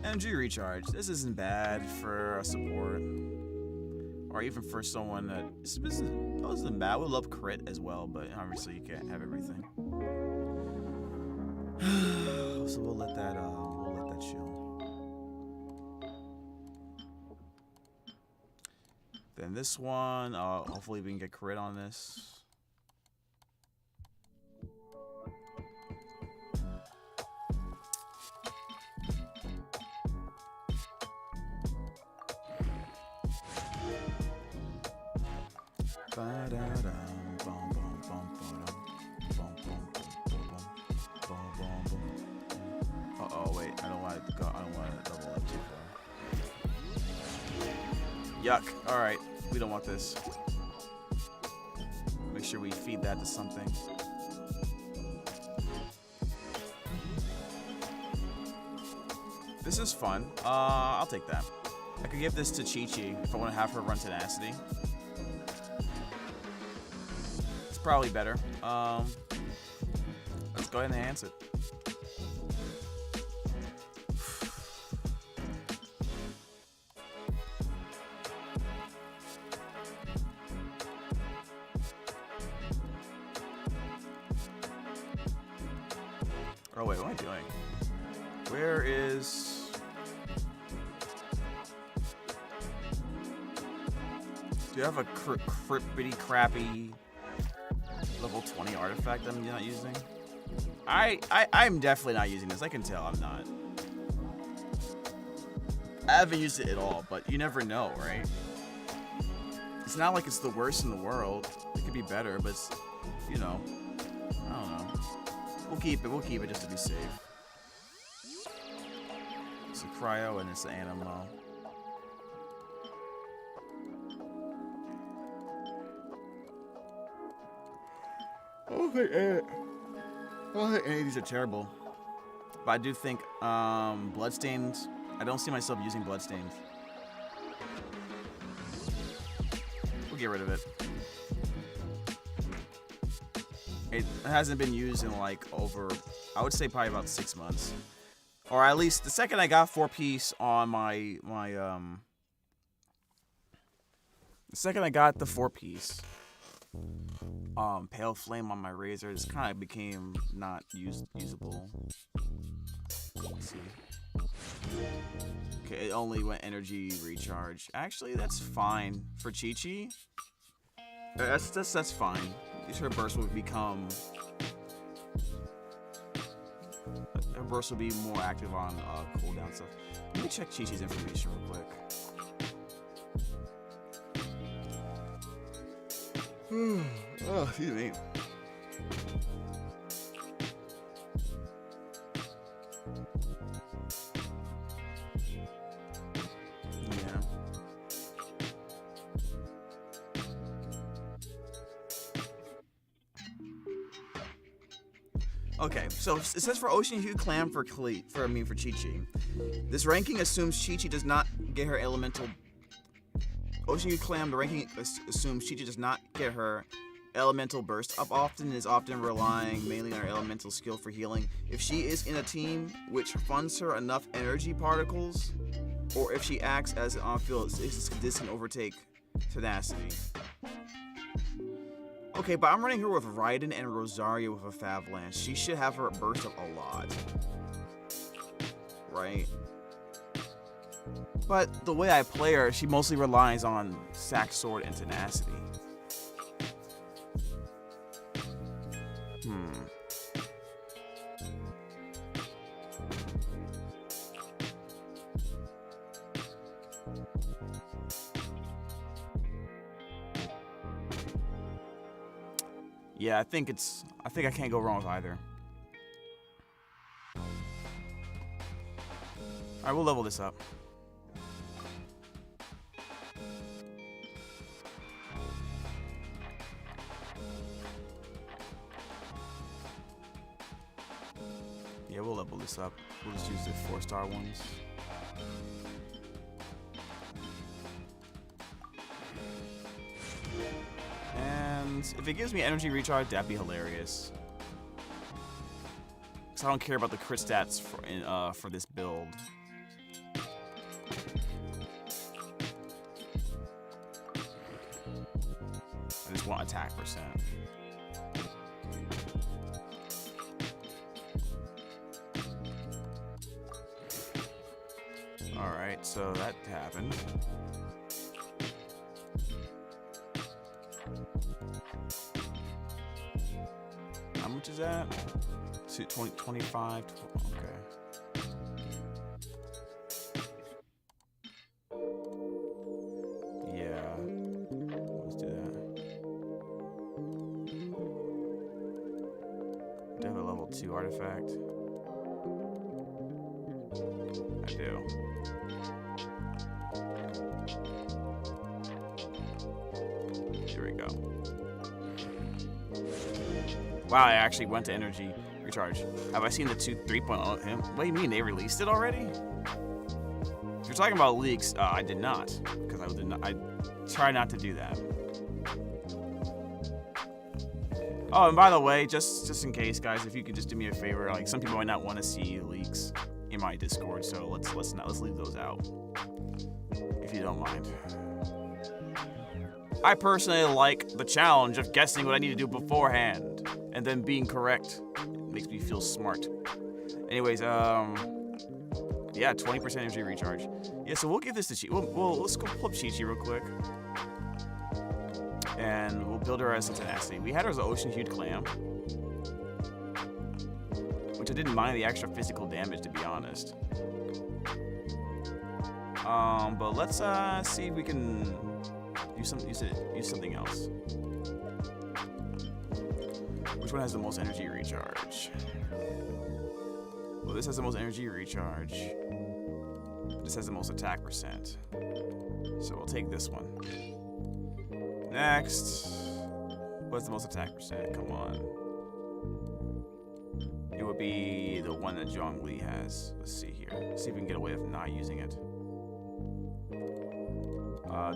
Energy recharge. This isn't bad for a support, or even for someone that isn't bad. We love crit as well, but obviously you can't have everything. So we'll let that chill. Then this one, hopefully we can get crit on this. Uh-oh, wait, I don't want to double up too far. Yuck. Alright, we don't want this. Make sure we feed that to something. This is fun. I'll take that. I could give this to Chi-Chi if I want to have her run tenacity. Probably better. Let's go ahead and enhance it. Oh wait, what am I doing? Where is... Do you have a crippity crappy level 20 artifact I'm not using? I'm definitely not using this. I can tell I'm not. I haven't used it at all, but you never know, right? It's not like it's the worst in the world. It could be better, but it's, you know, I don't know. We'll keep it just to be safe. It's a cryo and it's an animal. I don't think any of these are terrible. But I do think Bloodstains, I don't see myself using Bloodstains. We'll get rid of it. It hasn't been used in like over, I would say probably about 6 months. Or at least the second I got 4-piece on the second I got the 4-piece, Pale Flame on my razor just kind of became not usable. Let's see. Okay, it only went energy recharge. Actually, that's fine for Chi-Chi. That's fine. Her burst will become. Her burst will be more active on cooldown stuff. Let me check Chi-Chi's information real quick. Oh, excuse me. Yeah. Okay, so it says for Ocean Hue Clam for Chi-Chi. This ranking assumes Chi-Chi does not get her elemental. Ocean Hue Clam, the ranking assumes Chi-Chi does not get her elemental burst up often and is often relying mainly on her elemental skill for healing. If she is in a team which funds her enough energy particles, or if she acts as an on-field, this can overtake tenacity. Okay, but I'm running her with Raiden and Rosario with a Fav Lance. She should have her burst up a lot. right? But the way I play her, she mostly relies on Sack Sword and Tenacity. Yeah, I think I can't go wrong with either. Alright, we'll level this up. Yeah, we'll level this up. We'll just use the 4-star ones. And if it gives me energy recharge, that'd be hilarious. Because I don't care about the crit stats for this build. I just want attack percent. Alright, so that happened. How much is that? 25. Okay. Yeah. Let's do that. Do I have a level 2 artifact? I do. Here we go. Wow, I actually went to energy recharge. Have I seen the 3.0 him? What do you mean, they released it already? If you're talking about leaks, I did not. Because I try not to do that. Oh, and by the way, just in case, guys, if you could just do me a favor, like some people might not want to see leaks in my Discord, so let's leave those out. If you don't mind. I personally like the challenge of guessing what I need to do beforehand and then being correct. It makes me feel smart. Anyways, yeah, 20% energy recharge. Yeah, so we'll give this to Chi. Let's go pull up Chi-Chi real quick. And we'll build her as a tenacity. We had her as an ocean-hued clam, which I didn't mind the extra physical damage, to be honest. But let's see if we can use something else. Which one has the most energy recharge? Well, this has the most energy recharge. This has the most attack percent. So we'll take this one. Next. What's the most attack percent? Come on. It would be the one that Zhongli has. Let's see here. Let's see if we can get away with not using it.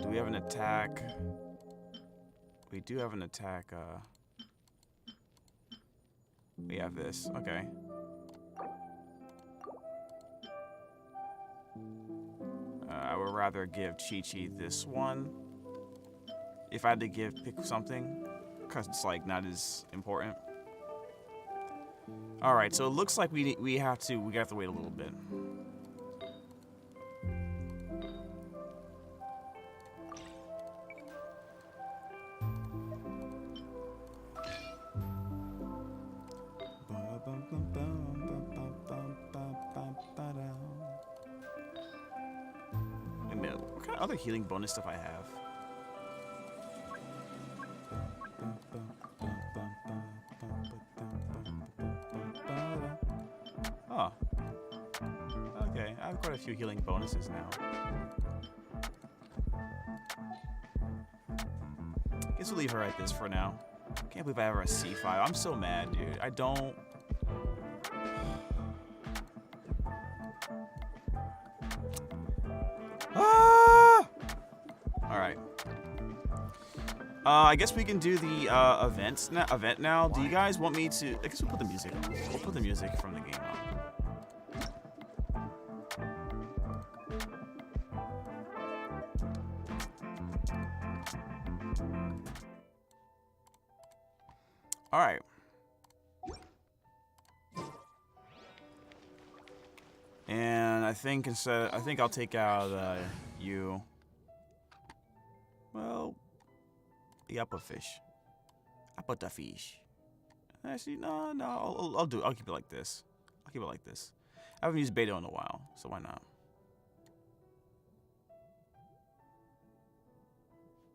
Do we have an attack? We do have an attack. We have this. Okay. I would rather give Chi-Chi this one. If I had to pick something, because it's like not as important. All right, so it looks like we have to wait a little bit. Wait a minute, what kind of other healing bonus stuff I have? Oh. Okay, I have quite a few healing bonuses now. Guess we'll leave her at this for now. Can't believe I have her at C5. I'm so mad, dude. I don't... Ah! Alright. I guess we can do the event now. Do you guys want me to... I guess we'll put the music on. We'll put the music from the game on. Alright. And I think I'll take out you. Well, yeah, I'll put fish. I put the fish. Actually, no, I'll do. I'll keep it like this. I'll keep it like this. I haven't used beta in a while, so why not?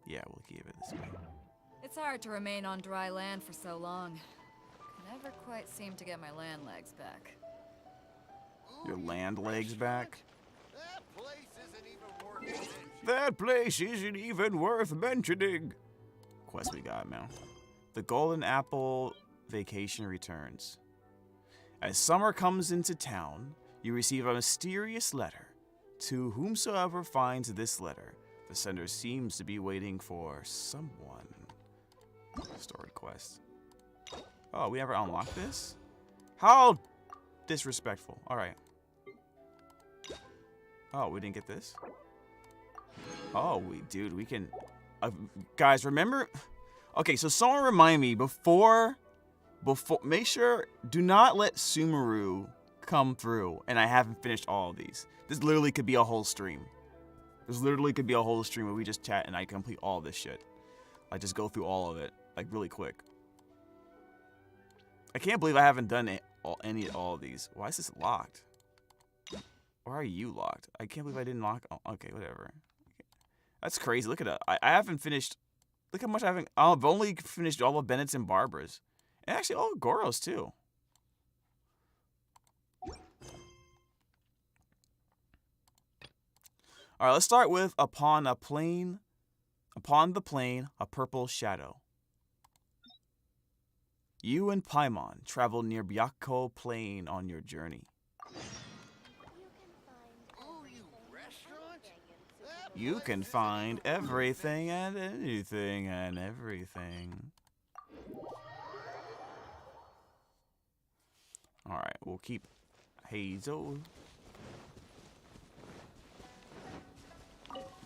Yeah, we'll keep it this way. It's hard to remain on dry land for so long. Never quite seem to get my land legs back. Your land legs back? That place isn't even worth mentioning. That place isn't even worth mentioning. Quest we got, man. The Golden Apple Vacation returns. As summer comes into town, you receive a mysterious letter. To whomsoever finds this letter, the sender seems to be waiting for someone. Story quest. Oh, we never unlocked this? How disrespectful. Alright. Oh, we didn't get this? Oh, dude, we can... guys, remember... Okay, so someone remind me, before... Make sure... Do not let Sumeru come through, and I haven't finished all of these. This literally could be a whole stream. This literally could be a whole stream where we just chat and I complete all this shit. Like, just go through all of it, like, really quick. I can't believe I haven't done any of all of these. Why is this locked? Why are you locked? I can't believe I didn't lock. Oh, okay, whatever. That's crazy. Look at that. I haven't finished. Look how much I haven't. I've only finished all of Bennett's and Barbara's. And actually, all of Goro's, too. All right, let's start with upon the plain, a purple shadow. You and Paimon travel near Byakko Plain on your journey. Ooh, you restaurant? That You place can isn't find even worth everything and anything and everything. All right, we'll keep Heizo.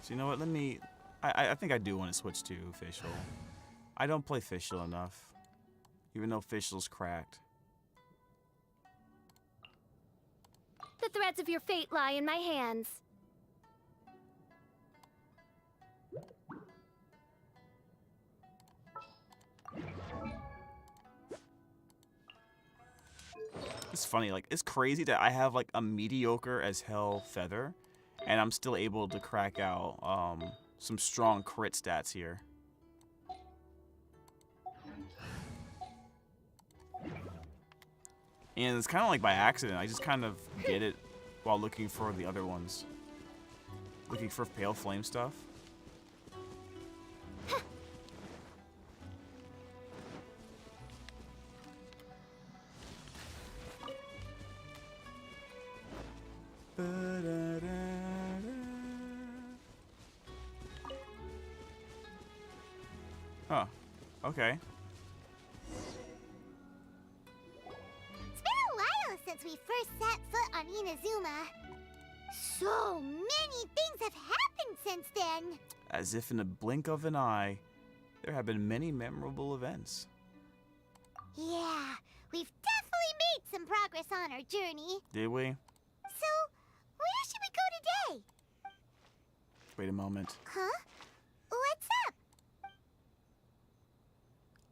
So you know what? Let me. I think I do want to switch to official. I don't play official enough, even though official's cracked. The threads of your fate lie in my hands. It's funny, like, it's crazy that I have, like, a mediocre as hell feather, and I'm still able to crack out, some strong crit stats here. And it's kind of like by accident. I just kind of get it while looking for the other ones. Looking for pale flame stuff. Huh. Okay. It's been a while since we first set foot on Inazuma. So many things have happened since then. As if in a blink of an eye, there have been many memorable events. Yeah, we've definitely made some progress on our journey. Did we? So, where should we go today? Wait a moment. Huh? What's up?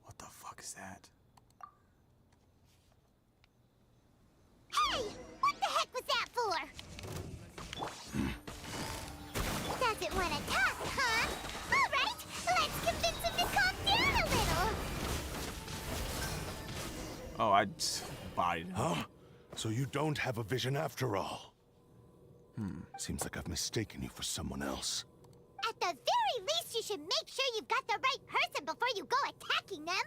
What the fuck is that? Hey! What the heck was that for? Doesn't want to talk, huh? Alright, let's convince him to calm down a little. Oh, I just bodied him. Huh? So you don't have a vision after all? Seems like I've mistaken you for someone else. At the very least, you should make sure you've got the right person before you go attacking them.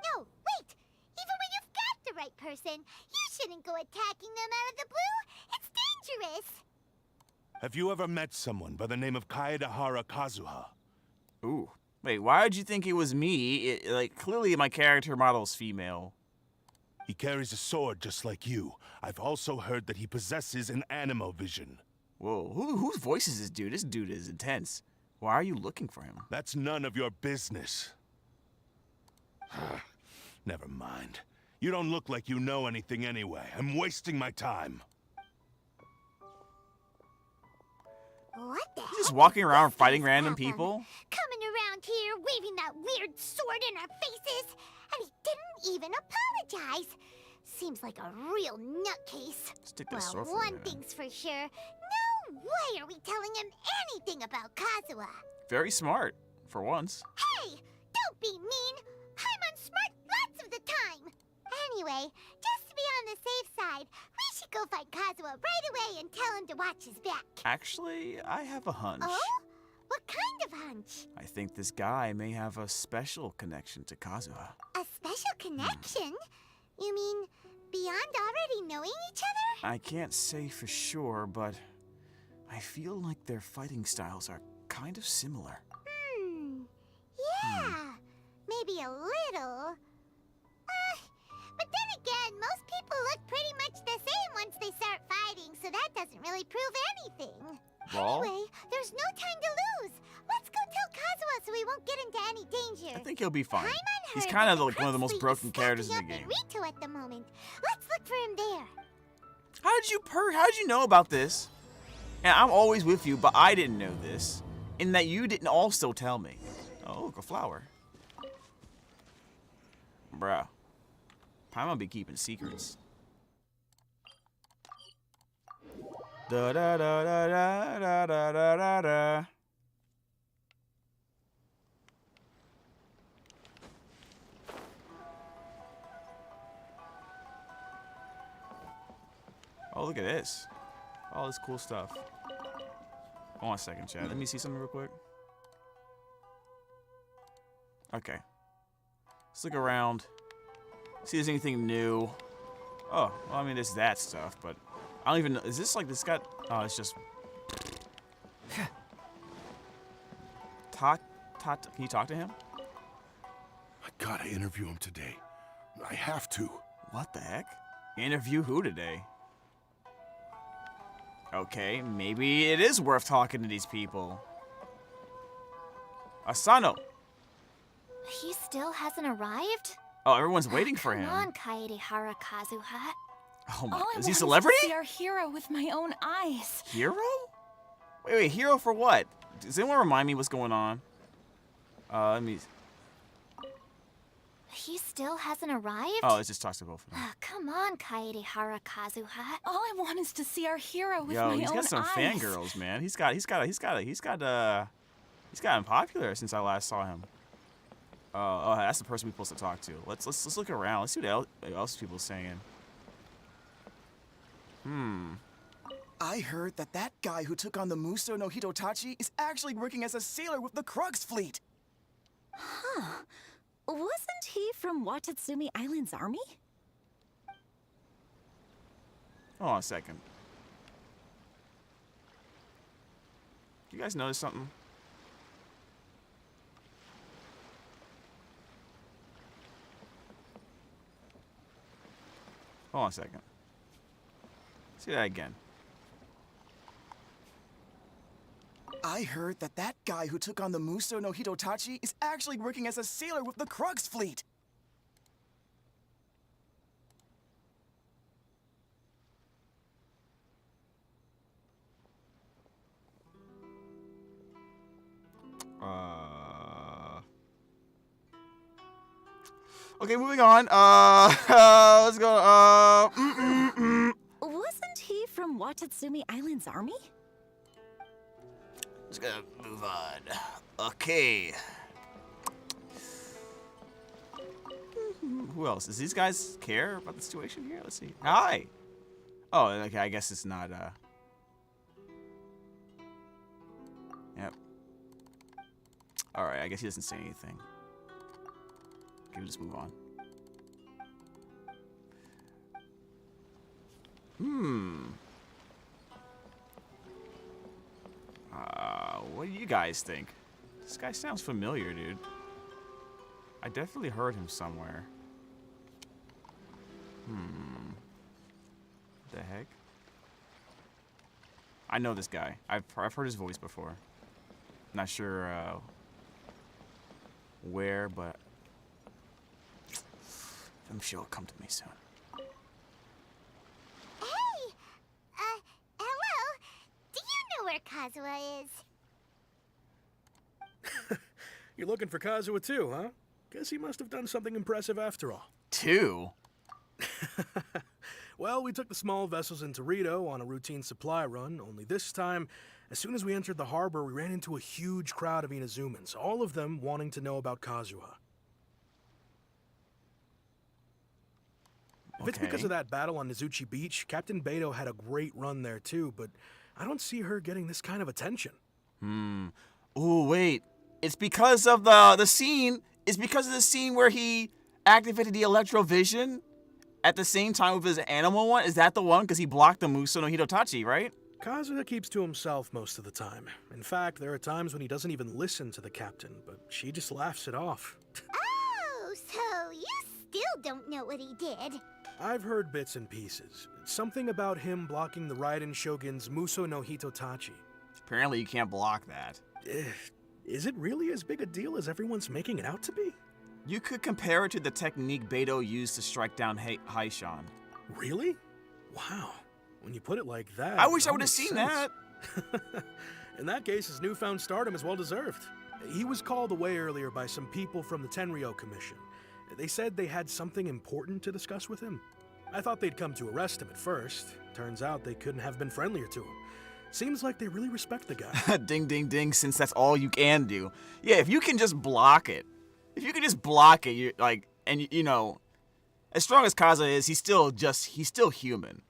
No, wait. Even when you've got the right person, you shouldn't go attacking them out of the blue. It's dangerous. Have you ever met someone by the name of Kaedahara Kazuha? Ooh. Wait, why did you think it was me? Like, clearly my character model is female. He carries a sword just like you. I've also heard that he possesses an animo vision. Whoa, whose voice is this dude? This dude is intense. Why are you looking for him? That's none of your business. Never mind. You don't look like you know anything anyway. I'm wasting my time. What the heck? Just walking is around this fighting guy's random problem? people? Coming around here, waving that weird sword in our faces, and he didn't even apologize. Seems like a real nutcase. Stick that Well, sword for one you. thing's for sure. No way are we telling him anything about Kazuha. Very smart, for once. Hey, don't be mean. I'm unsmart lots of the time. Anyway, just to be on the safe side, we should go find Kazuha right away and tell him to watch his back. Actually, I have a hunch. Oh? What kind of hunch? I think this guy may have a special connection to Kazuha. A special connection? You mean beyond already knowing each other? I can't say for sure, but I feel like their fighting styles are kind of similar. Yeah, maybe a little. But then again, most people look pretty much the same once they start fighting, so that doesn't really prove anything. Well, Anyway, there's no time to lose. Let's go tell Kazuha so we won't get into any danger. I think he'll be fine. I'm He's unheard kind of that like one of the most Crux broken Fleet is characters in the stacking game. up in Rito at the moment. Let's look for him there. How did you know about this? And I'm always with you, but I didn't know this. In that you didn't also tell me. Oh, look, a flower. Bruh. Paimon be keeping secrets. Da da da da da da da da da da. Oh, look at this. All this cool stuff. Hold on a second, Chad. Let me see something real quick. Okay. Let's look around. See if there's anything new. Oh, well, I mean, there's that stuff, but I don't even know. Is this like this got? Oh, it's just. Can you talk to him? I gotta interview him today. I have to. What the heck? Interview who today? Okay, maybe it is worth talking to these people. Asano. He still hasn't arrived? Oh, everyone's waiting for him. Come on, Kaedehara Kazuha. Oh my, All I is he want celebrity? to see our hero with my own eyes. Hero? Wait, hero for what? Does anyone remind me what's going on? Let me. He still hasn't arrived? Oh, let's just talk to both of them. Come on, Kaedehara Kazuha. All I want is to see our hero with Yo, my he's own got some eyes. fangirls, man. He's gotten popular since I last saw him. Oh, that's the person we're supposed to talk to. Let's look around. Let's see what else people are saying. I heard that guy who took on the Muso no Hitotachi is actually working as a sailor with the Crux Fleet. Wasn't he from Watatsumi Island's army? Hold on a second. You guys notice something? Hold on a second. See that again. I heard that guy who took on the Muso no Hitotachi is actually working as a sailor with the Crux Fleet. Okay, moving on. Let's go. Wasn't he from Watatsumi Island's army? Just gonna move on. Okay. Who else? Does these guys care about the situation here? Let's see. Hi. Oh, okay. I guess it's not. Yep. All right. I guess he doesn't say anything. Okay, we'll just move on. What do you guys think? This guy sounds familiar, dude. I definitely heard him somewhere. The heck? I know this guy. I've heard his voice before. Not sure where, but I'm sure it'll come to me soon. Hey! Hello? Do you know where where Kazuha is. You're looking for Kazuha too, huh? Guess he must have done something impressive after all. 2? Well, we took the small vessels into Rito on a routine supply run, only this time, as soon as we entered the harbor, we ran into a huge crowd of Inazumans, all of them wanting to know about Kazuha. If it's because of that battle on Nizuchi Beach, Captain Beto had a great run there too, but I don't see her getting this kind of attention. Ooh, wait. It's because of the scene. It's because of the scene where he activated the Electrovision at the same time with his animal one. Is that the one? Because he blocked the Muso no Hitotachi, right? Kazuha keeps to himself most of the time. In fact, there are times when he doesn't even listen to the captain, but she just laughs it off. Oh, so you still don't know what he did. I've heard bits and pieces. Something about him blocking the Raiden Shogun's Muso no Hitotachi. Apparently you can't block that. Is it really as big a deal as everyone's making it out to be? You could compare it to the technique Beto used to strike down Haishan. Really? Wow. When you put it like that... I wish I would have seen that. In that case, his newfound stardom is well deserved. He was called away earlier by some people from the Tenryo Commission. They said they had something important to discuss with him. I thought they'd come to arrest him at first. Turns out they couldn't have been friendlier to him. Seems like they really respect the guy. Ding, ding, ding, since that's all you can do. Yeah, if you can just block it. If you can just block it, you're like, and you know, as strong as Kazuha is, he's still human.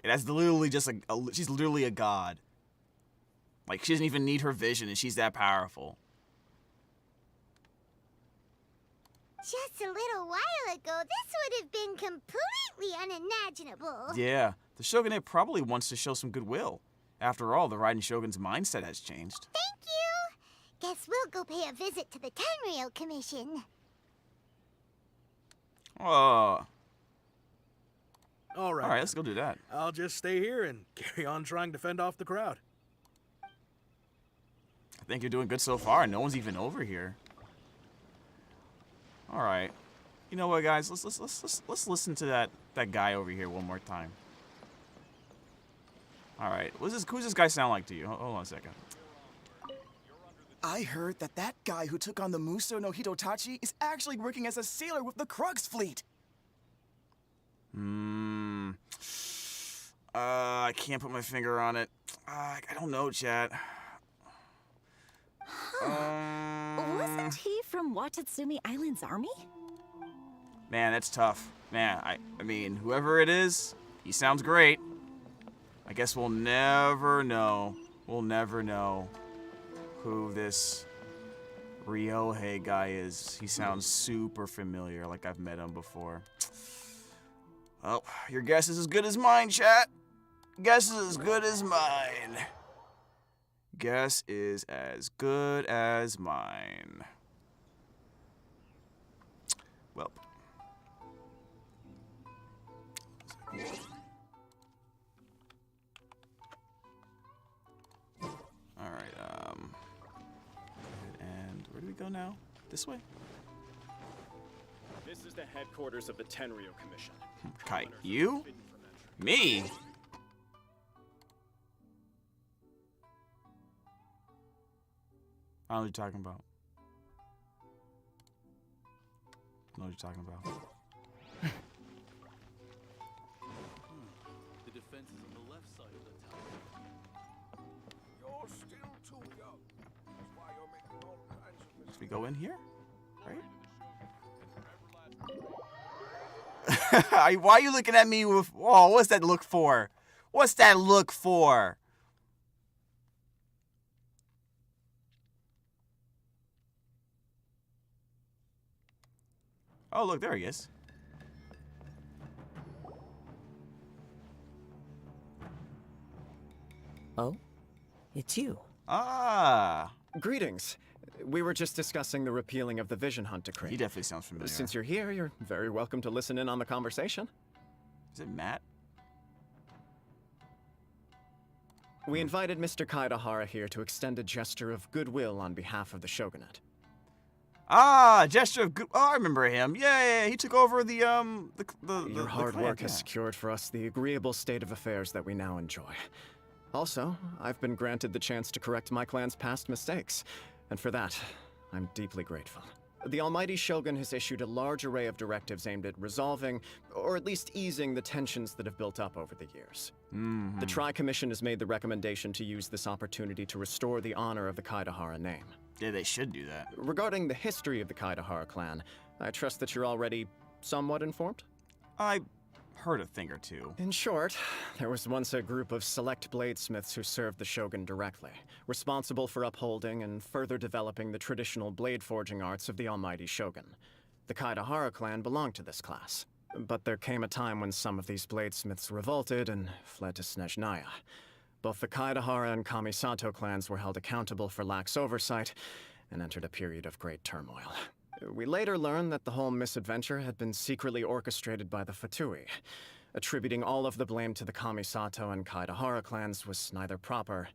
And that's literally just she's literally a god. Like, she doesn't even need her vision, and she's that powerful. Just a little while ago, this would have been completely unimaginable. Yeah, the Shogunate probably wants to show some goodwill. After all, the Raiden Shogun's mindset has changed. Thank you. Guess we'll go pay a visit to the Tenryo Commission. Oh. All right, let's go do that. I'll just stay here and carry on trying to fend off the crowd. I think you're doing good so far. No one's even over here. All right. You know what, guys? Let's listen to that guy over here one more time. All right. Who's this guy sound like to you? Hold on a second. I heard that guy who took on the Muso no Hitotachi is actually working as a sailor with the Krugs fleet. I can't put my finger on it. I don't know, chat. Wasn't he from Watatsumi Island's army? Man, that's tough. Man, I mean, whoever it is, he sounds great. I guess we'll never know. We'll never know who this Ryohei guy is. He sounds super familiar, like I've met him before. Well, your guess is as good as mine, chat. Guess is as good as mine. Guess is as good as mine. Well. Alright, and where do we go now? This way? This is the headquarters of the Tenryo Commission. Kai, you? Me? I don't know what you're talking about. I know what you're talking about. The defense is on the left side of the tower. You're still too young. That's why you're making all kinds of mistakes. Should we go in here? Right? Why are you looking at me with... Oh, what's that look for? What's that look for? Oh, look, there he is. Oh? It's you. Ah. Greetings. We were just discussing the repealing of the Vision Hunt Decree. He definitely sounds familiar. Since you're here, you're very welcome to listen in on the conversation. Is it Matt? We invited Mr. Kaidahara here to extend a gesture of goodwill on behalf of the Shogunate. Ah, gesture of good. Oh, I remember him. Yeah, he took over the Your hard clan, work has secured for us the agreeable state of affairs that we now enjoy. Also, I've been granted the chance to correct my clan's past mistakes, and for that, I'm deeply grateful. The Almighty Shogun has issued a large array of directives aimed at resolving, or at least easing, the tensions that have built up over the years. The Tri-Commission has made the recommendation to use this opportunity to restore the honor of the Kaidahara name. Yeah, they should do that. Regarding the history of the Kaidahara clan, I trust that you're already somewhat informed? I heard a thing or two. In short, there was once a group of select bladesmiths who served the Shogun directly, responsible for upholding and further developing the traditional blade forging arts of the Almighty Shogun. The Kaidahara clan belonged to this class. But there came a time when some of these bladesmiths revolted and fled to Snezhnaya. Both the Kaidahara and Kamisato clans were held accountable for lax oversight and entered a period of great turmoil. We later learned that the whole misadventure had been secretly orchestrated by the Fatui. Attributing all of the blame to the Kamisato and Kaidahara clans was neither proper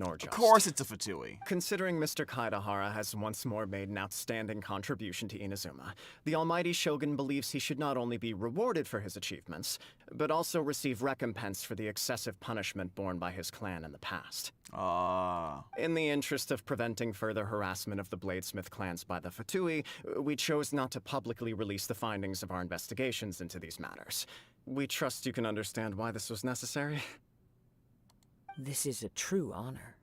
nor just. Of course it's a Fatui. Considering Mr. Kaidahara has once more made an outstanding contribution to Inazuma, the Almighty Shogun believes he should not only be rewarded for his achievements, but also receive recompense for the excessive punishment borne by his clan in the past. In the interest of preventing further harassment of the Bladesmith clans by the Fatui, we chose not to publicly release the findings of our investigations into these matters. We trust you can understand why this was necessary. This is a true honor.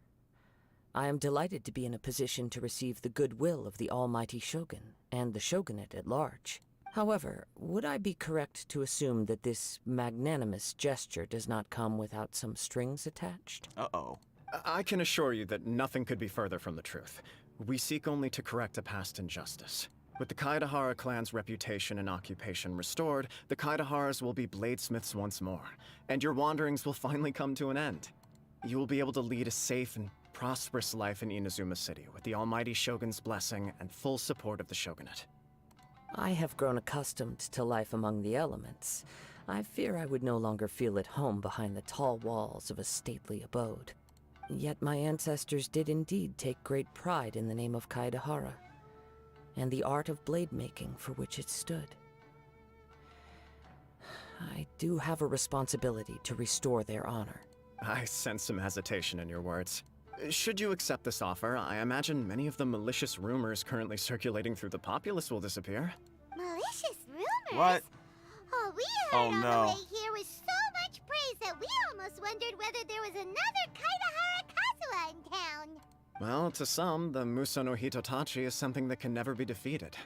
I am delighted to be in a position to receive the goodwill of the Almighty Shogun and the Shogunate at large. However, would I be correct to assume that this magnanimous gesture does not come without some strings attached? Uh-oh. I can assure you that nothing could be further from the truth. We seek only to correct a past injustice. With the Kaidahara clan's reputation and occupation restored, the Kaidaharas will be bladesmiths once more, and your wanderings will finally come to an end. You will be able to lead a safe and prosperous life in Inazuma City with the Almighty Shogun's blessing and full support of the Shogunate. I have grown accustomed to life among the elements. I fear I would no longer feel at home behind the tall walls of a stately abode. Yet my ancestors did indeed take great pride in the name of Kaidahara, and the art of blade making for which it stood. I do have a responsibility to restore their honor. I sense some hesitation in your words. Should you accept this offer, I imagine many of the malicious rumors currently circulating through the populace will disappear. Malicious rumors? What? Oh, we heard on no. the way here with so much praise that we almost wondered whether there was another Kaidahara Kazuha in town. Well, to some, the Muso no Hitotachi is something that can never be defeated.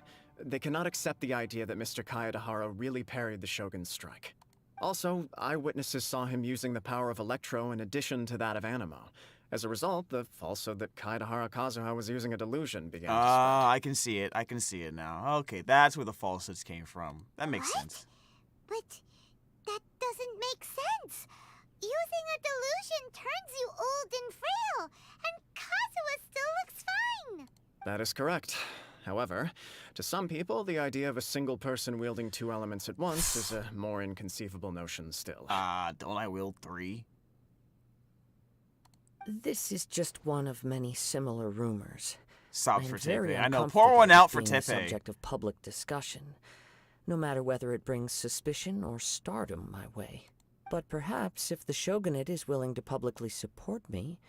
They cannot accept the idea that Mr. Kaidahara really parried the Shogun's strike. Also, eyewitnesses saw him using the power of Electro in addition to that of Animo. As a result, the falsehood that Kaidahara Kazuha was using a delusion began to spread. I can see it. I can see it now. Okay, that's where the falsehoods came from. That makes sense. But that doesn't make sense. Using a delusion turns you old and frail, and Kazuha still looks fine. That is correct. However, to some people, the idea of a single person wielding two elements at once is a more inconceivable notion still. Don't I wield three? This is just one of many similar rumors. Sobs I'm for very Tepe. I know. uncomfortable Pour one out for being the Tepe. subject of public discussion, no matter whether it brings suspicion or stardom my way. But perhaps if the Shogunate is willing to publicly support me,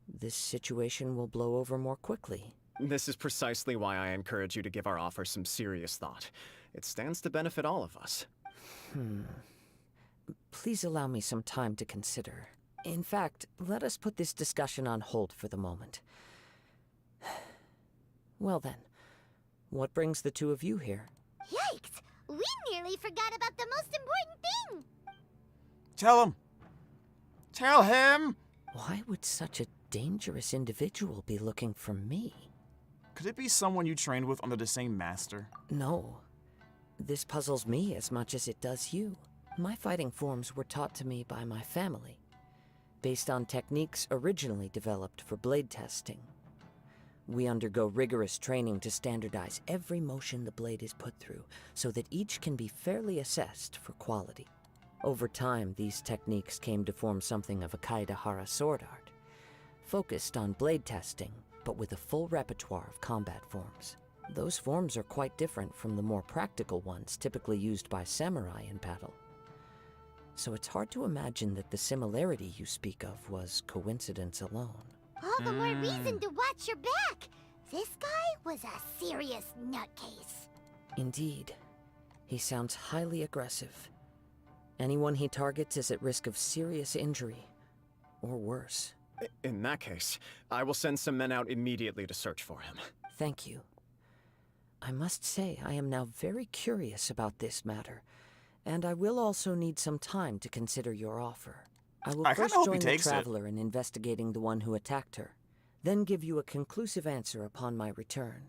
this situation will blow over more quickly. This is precisely why I encourage you to give our offer some serious thought. It stands to benefit all of us. Please allow me some time to consider. In fact, let us put this discussion on hold for the moment. Well then, what brings the two of you here? Yikes! We nearly forgot about the most important thing! Tell him. Tell him! Why would such a dangerous individual be looking for me? Could it be someone you trained with under the same master? No. This puzzles me as much as it does you. My fighting forms were taught to me by my family, based on techniques originally developed for blade testing. We undergo rigorous training to standardize every motion the blade is put through, so that each can be fairly assessed for quality. Over time, these techniques came to form something of a Kaidahara sword art, focused on blade testing, but with a full repertoire of combat forms. Those forms are quite different from the more practical ones typically used by samurai in battle. so it's hard to imagine that the similarity you speak of was coincidence alone. All the more reason to watch your back. This guy was a serious nutcase. Indeed. He sounds highly aggressive. Anyone he targets is at risk of serious injury, or worse. In that case, I will send some men out immediately to search for him. Thank you. I must say I am now very curious about this matter, and I will also need some time to consider your offer. I will first join the Traveler in investigating the one who attacked her, then give you a conclusive answer upon my return.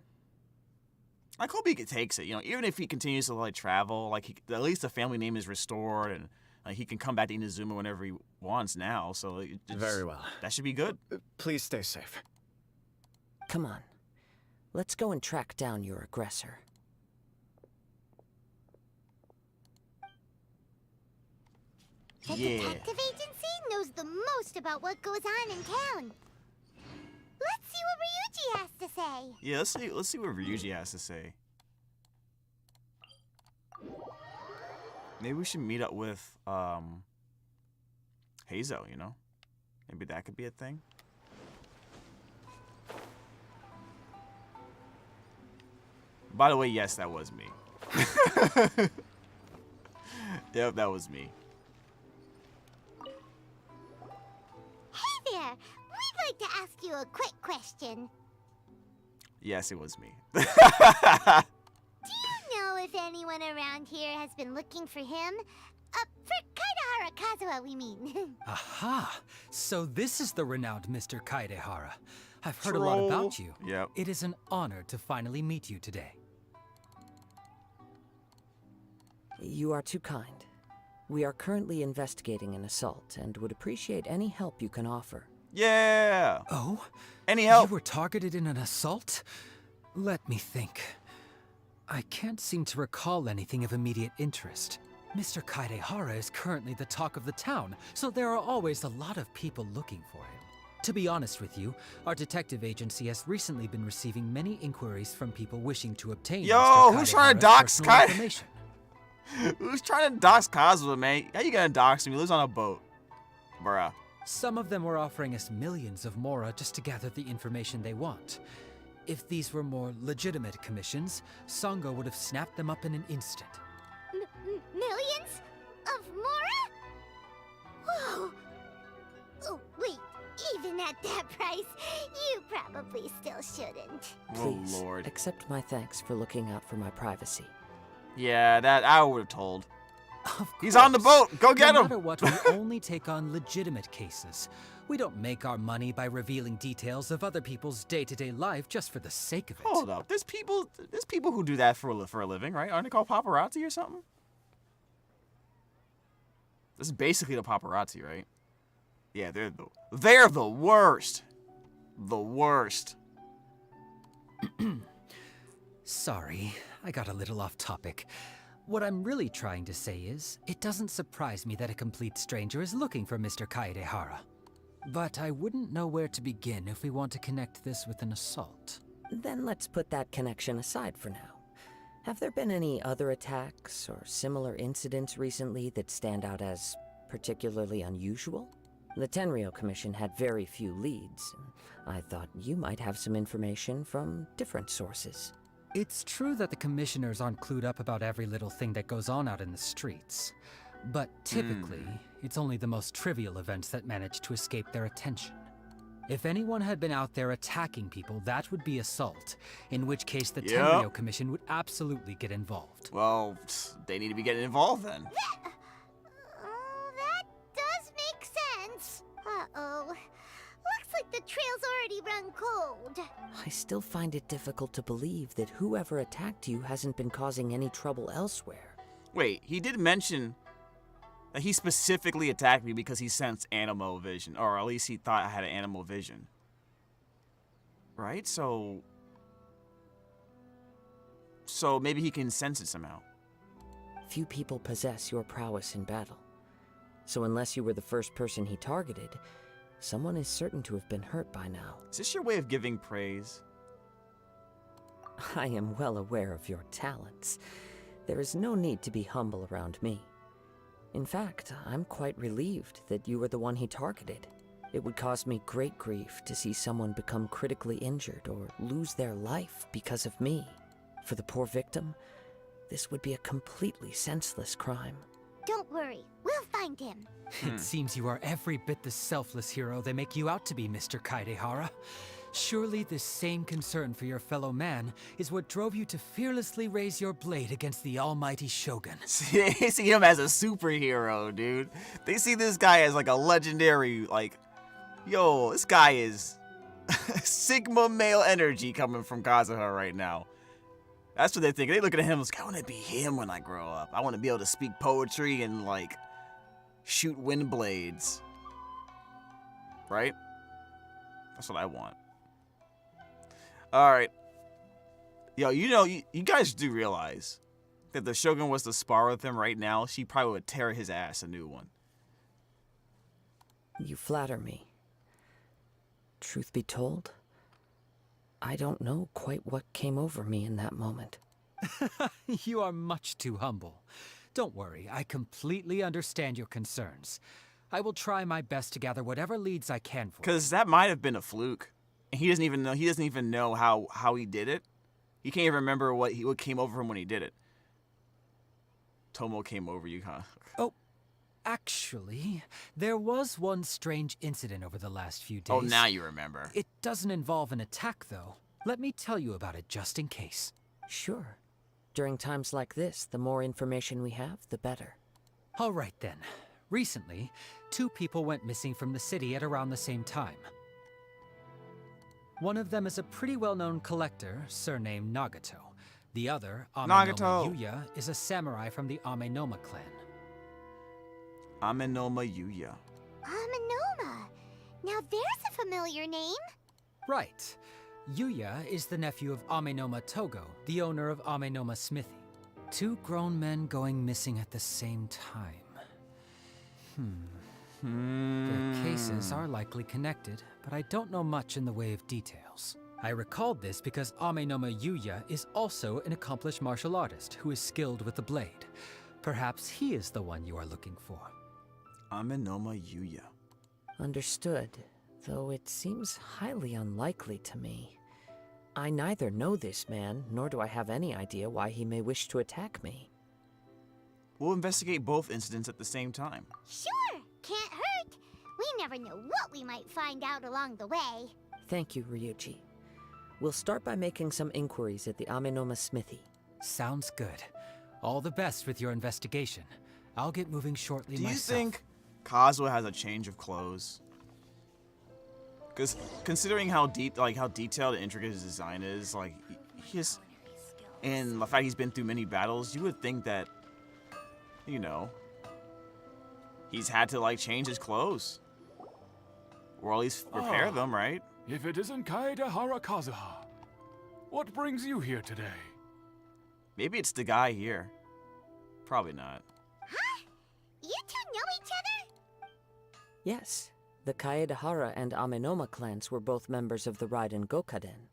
I hope he takes it. You know, even if he continues to like travel, like at least the family name is restored, and he can come back to Inazuma whenever he wants now. So very well. That should be good. Please stay safe. Come on, let's go and track down your aggressor. The detective agency knows the most about what goes on in town. Let's see what Ryuji has to say. Yeah, let's see what Ryuji has to say. Maybe we should meet up with Heizo, you know? Maybe that could be a thing. By the way, yes, that was me. Yep, that was me. Hey there! We'd like to ask you a quick question. Yes, it was me. Do you know if anyone around here has been looking for him? For Kaidehara Kazuha, we mean. Aha! So this is the renowned Mr. Kaidehara. I've heard a lot about you. Yep. It is an honor to finally meet you today. You are too kind. We are currently investigating an assault and would appreciate any help you can offer. Yeah! Oh? Any help? You were targeted in an assault? Let me think. I can't seem to recall anything of immediate interest. Mr. Kaidehara is currently the talk of the town, so there are always a lot of people looking for him. To be honest with you, our detective agency has recently been receiving many inquiries from people wishing to obtain Yo, who's trying to dox information. Who's trying to dox Kazuha, man? How you gonna dox him? He lives on a boat. Bruh. Some of them were offering us millions of mora just to gather the information they want. If these were more legitimate commissions, Sango would have snapped them up in an instant. Millions? Of mora? Whoa! Oh, wait. Even at that price, you probably still shouldn't. Please, Oh, Lord. accept my thanks for looking out for my privacy. Yeah, that I would have told. He's on the boat! Go get him! No matter what, we only take on legitimate cases. We don't make our money by revealing details of other people's day-to-day life just for the sake of it. Hold up. There's people who do that for a living, right? Aren't they called paparazzi or something? This is basically the paparazzi, right? Yeah, they're the worst. The worst. Sorry, I got a little off topic. What I'm really trying to say is, it doesn't surprise me that a complete stranger is looking for Mr. Kaidehara. But I wouldn't know where to begin if we want to connect this with an assault. Then let's put that connection aside for now. Have there been any other attacks or similar incidents recently that stand out as particularly unusual? The Tenryou Commission had very few leads, and I thought you might have some information from different sources. It's true that the commissioners aren't clued up about every little thing that goes on out in the streets. But typically, it's only the most trivial events that manage to escape their attention. If anyone had been out there attacking people, that would be assault, in which case the Tenryou Commission would absolutely get involved. Well, they need to be getting involved then. That does make sense. Uh-oh. Looks like the trail's already run cold. I still find it difficult to believe that whoever attacked you hasn't been causing any trouble elsewhere. Wait, he did mention that he specifically attacked me because he sensed animal vision, or at least he thought I had an animal vision. Right? So maybe he can sense it somehow. Few people possess your prowess in battle. So unless you were the first person he targeted, someone is certain to have been hurt by now. Is this your way of giving praise? I am well aware of your talents. There is no need to be humble around me. In fact, I'm quite relieved that you were the one he targeted. It would cause me great grief to see someone become critically injured or lose their life because of me. For the poor victim, this would be a completely senseless crime. Don't worry, we'll find him. It seems you are every bit the selfless hero they make you out to be, Mr. Kaidehara. Surely this same concern for your fellow man is what drove you to fearlessly raise your blade against the almighty Shogun. They see him as a superhero, dude. They see this guy as like a legendary, like, yo, this guy is Sigma male energy coming from Kazuha right now. That's what they think. They look at him like, I want to be him when I grow up. I want to be able to speak poetry and, like, shoot wind blades. Right? That's what I want. Alright. Yo, you know, you guys do realize that if the Shogun was to spar with him right now, she probably would tear his ass a new one. You flatter me. Truth be told, I don't know quite what came over me in that moment. You are much too humble. Don't worry, I completely understand your concerns. I will try my best to gather whatever leads I can for you. Because that might have been a fluke. And he doesn't even know how he did it. He can't even remember what came over him when he did it. Tomo came over you, huh? Oh, actually, there was one strange incident over the last few days. Oh, now you remember. It doesn't involve an attack, though. Let me tell you about it just in case. Sure. During times like this, the more information we have, the better. All right, then. Recently, 2 people went missing from the city at around the same time. One of them is a pretty well-known collector, surnamed Nagato. The other, Amenoma Yuya, is a samurai from the Amenoma clan. Amenoma Yuya. Amenoma. Now there's a familiar name. Right. Yuya is the nephew of Amenoma Togo, the owner of Amenoma Smithy. 2 grown men going missing at the same time. Their cases are likely connected, but I don't know much in the way of details. I recalled this because Amenoma Yuya is also an accomplished martial artist who is skilled with the blade. Perhaps he is the one you are looking for. Amenoma Yuya. Understood, though it seems highly unlikely to me. I neither know this man, nor do I have any idea why he may wish to attack me. We'll investigate both incidents at the same time. Sure, can't hurt. We never know what we might find out along the way. Thank you, Ryuji. We'll start by making some inquiries at the Amenoma Smithy. Sounds good. All the best with your investigation. I'll get moving shortly myself. Do you think Kazuha has a change of clothes? Because considering how detailed and intricate his design is, like, and the fact he's been through many battles, you would think that, you know, he's had to, like, change his clothes. Or at least repair them, right? If it isn't Kaidehara Kazuha, what brings you here today? Maybe it's the guy here. Probably not. Huh? You two know each other? Yes, the Kaedehara and Amenoma clans were both members of the Raiden Gokaden.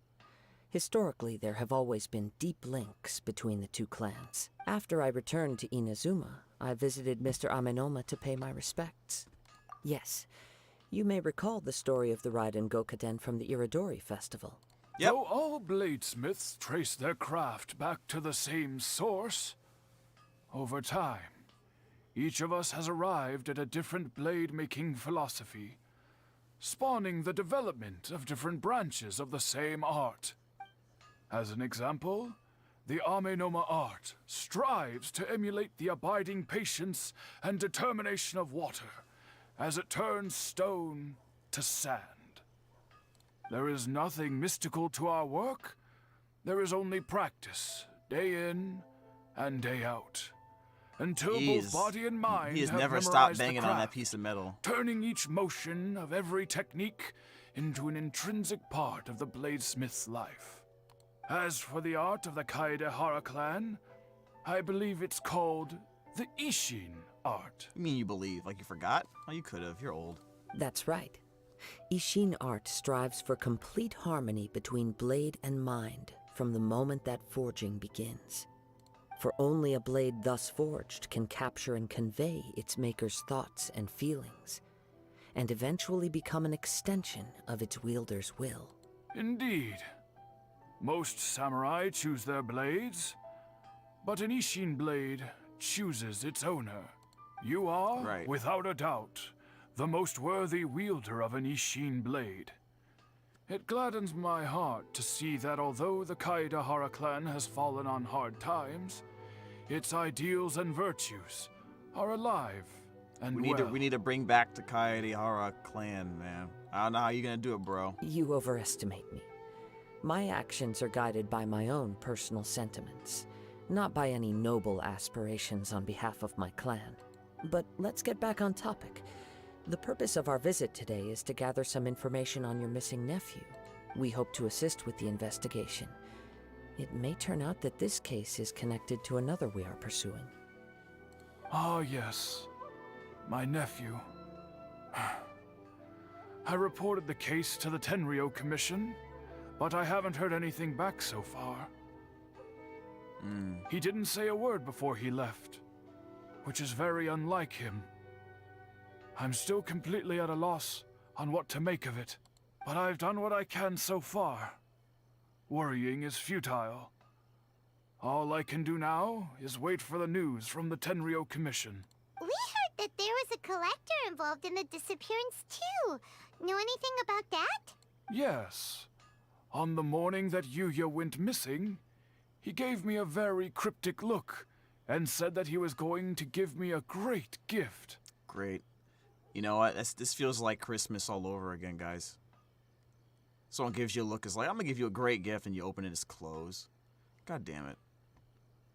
Historically, there have always been deep links between the 2 clans. After I returned to Inazuma, I visited Mr. Amenoma to pay my respects. Yes, you may recall the story of the Raiden Gokaden from the Iridori Festival. Yep. Though all bladesmiths trace their craft back to the same source, over time, each of us has arrived at a different blade-making philosophy, spawning the development of different branches of the same art. As an example, the Amenoma art strives to emulate the abiding patience and determination of water as it turns stone to sand. There is nothing mystical to our work. There is only practice, day in and day out, until both body and mind he has have never memorized stopped the banging craft, on that piece of metal. turning each motion of every technique into an intrinsic part of the bladesmith's life. As for the art of the Kaedehara clan, I believe it's called the Ishin art. You mean you believe? Like you forgot? Oh, you could have. You're old. That's right. Ishin art strives for complete harmony between blade and mind from the moment that forging begins. For only a blade thus forged can capture and convey its maker's thoughts and feelings, and eventually become an extension of its wielder's will. Indeed. Most samurai choose their blades, but an Ishin blade chooses its owner. You are, Right. without a doubt, the most worthy wielder of an Ishin blade. It gladdens my heart to see that although the Kaidahara clan has fallen on hard times, its ideals and virtues are alive and We need to bring back the Kaidahara clan, man. I don't know how you're gonna do it, bro. You overestimate me. My actions are guided by my own personal sentiments, not by any noble aspirations on behalf of my clan. But let's get back on topic. The purpose of our visit today is to gather some information on your missing nephew. We hope to assist with the investigation. It may turn out that this case is connected to another we are pursuing. Ah, yes. My nephew. I reported the case to the Tenryou Commission, but I haven't heard anything back so far. He didn't say a word before he left, which is very unlike him. I'm still completely at a loss on what to make of it, but I've done what I can so far. Worrying is futile. All I can do now is wait for the news from the Tenryou Commission. We heard that there was a collector involved in the disappearance, too. Know anything about that? Yes. On the morning that Yuya went missing, he gave me a very cryptic look and said that he was going to give me a great gift. Great. You know what? This feels like Christmas all over again, guys. Someone gives you a look, is like, I'm gonna give you a great gift, and you open it, it's clothes. God damn it.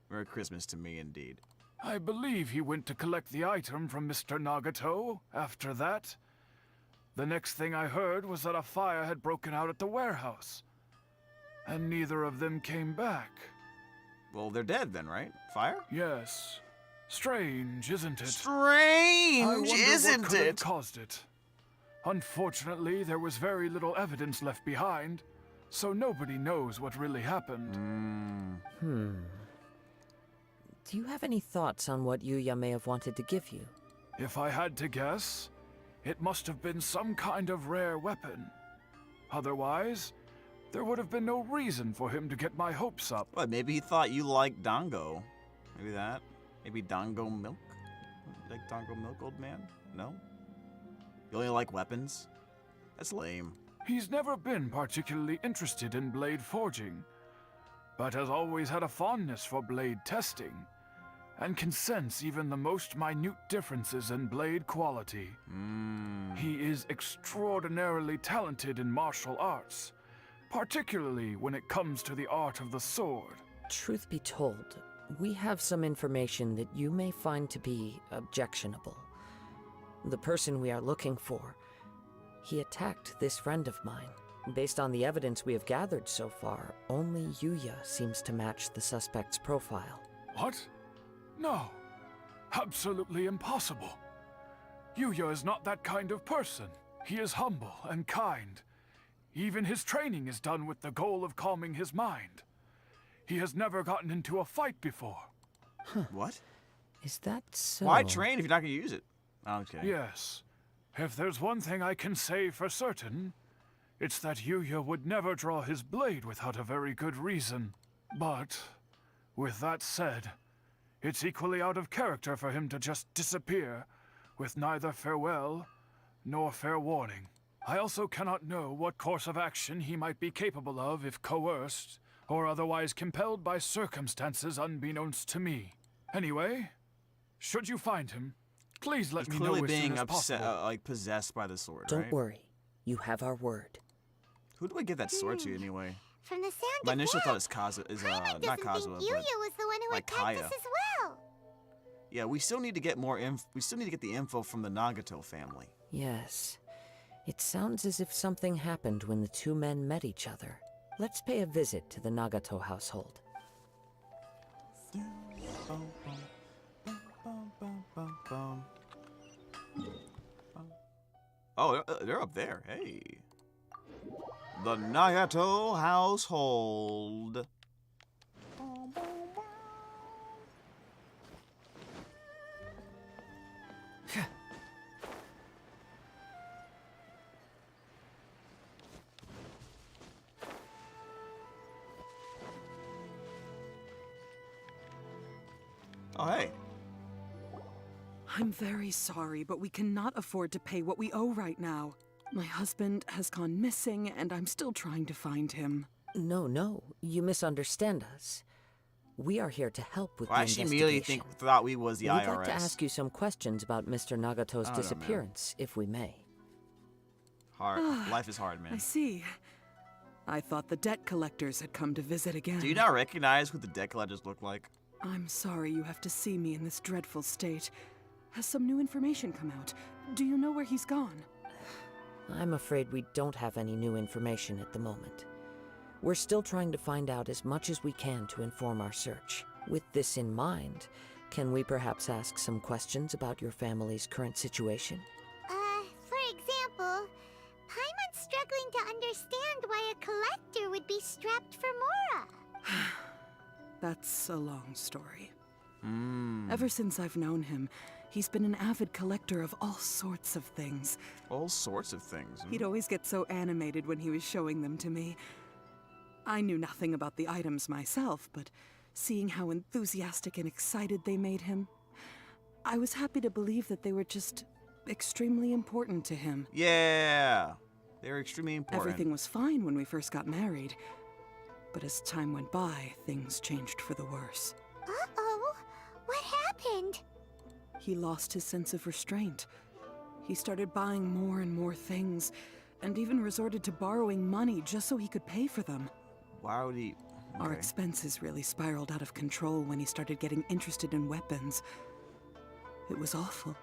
Merry Christmas to me, indeed. I believe he went to collect the item from Mr. Nagato after that. The next thing I heard was that a fire had broken out at the warehouse, and neither of them came back. Well, they're dead then, right? Fire? Yes. Strange, isn't it? Strange, I wonder isn't what could have it? caused it. Unfortunately, there was very little evidence left behind, so nobody knows what really happened. Do you have any thoughts on what Yuya may have wanted to give you? If I had to guess, it must have been some kind of rare weapon. Otherwise, there would have been no reason for him to get my hopes up. What, maybe he thought you liked Dango. Maybe that? Maybe Dango milk? You like Dango milk, old man? No? You only like weapons? That's lame. He's never been particularly interested in blade forging, but has always had a fondness for blade testing, and can sense even the most minute differences in blade quality. He is extraordinarily talented in martial arts, particularly when it comes to the art of the sword. Truth be told, we have some information that you may find to be objectionable. The person we are looking for, he attacked this friend of mine. Based on the evidence we have gathered so far, only Yuya seems to match the suspect's profile. What? No. Absolutely impossible. Yuya is not that kind of person. He is humble and kind. Even his training is done with the goal of calming his mind. He has never gotten into a fight before. What? Is that so? Why train if you're not going to use it? Okay. Yes. If there's one thing I can say for certain, it's that Yuya would never draw his blade without a very good reason. But, with that said, it's equally out of character for him to just disappear, with neither farewell nor fair warning. I also cannot know what course of action he might be capable of if coerced, or otherwise compelled by circumstances unbeknownst to me. Anyway, should you find him, please let me know Clearly as soon being as upset, possible. like possessed by the sword, Don't right? worry. You have our word. Who do I give that sword to anyway? From the sound My of initial that, thought is Kazuha, Paimon not doesn't Kazuha, think Yuya but was the one who like attacked Kaya. us as well. Yeah, we still need to get more we still need to get the info from the Nagato family. Yes. It sounds as if something happened when the two men met each other. Let's pay a visit to the Nagato household. Oh, they're up there. Hey. The Nagato household. Oh, hey. I'm very sorry, but we cannot afford to pay what we owe right now. My husband has gone missing, and I'm still trying to find him. No, you misunderstand us. We are here to help with Well, I the actually investigation. immediately thought we was the IRS. We'd like to ask you some questions about Mr. Nagato's I don't know, disappearance, if we may. Hard. Life is hard, man. I see. I thought the debt collectors had come to visit again. Do you not recognize who the debt collectors look like? I'm sorry you have to see me in this dreadful state. Has some new information come out? Do you know where he's gone? I'm afraid we don't have any new information at the moment. We're still trying to find out as much as we can to inform our search. With this in mind, can we perhaps ask some questions about your family's current situation? For example, Paimon's struggling to understand why a collector would be strapped for Mora. That's a long story. Ever since I've known him, he's been an avid collector of all sorts of things. All sorts of things? He'd always get so animated when he was showing them to me. I knew nothing about the items myself, but seeing how enthusiastic and excited they made him, I was happy to believe that they were just extremely important to him. Yeah, they were extremely important. Everything was fine when we first got married, but as time went by, things changed for the worse. Uh-oh, what happened? He lost his sense of restraint. He started buying more and more things, and even resorted to borrowing money just so he could pay for them. Why would he? Okay. Our expenses really spiraled out of control when he started getting interested in weapons. It was awful.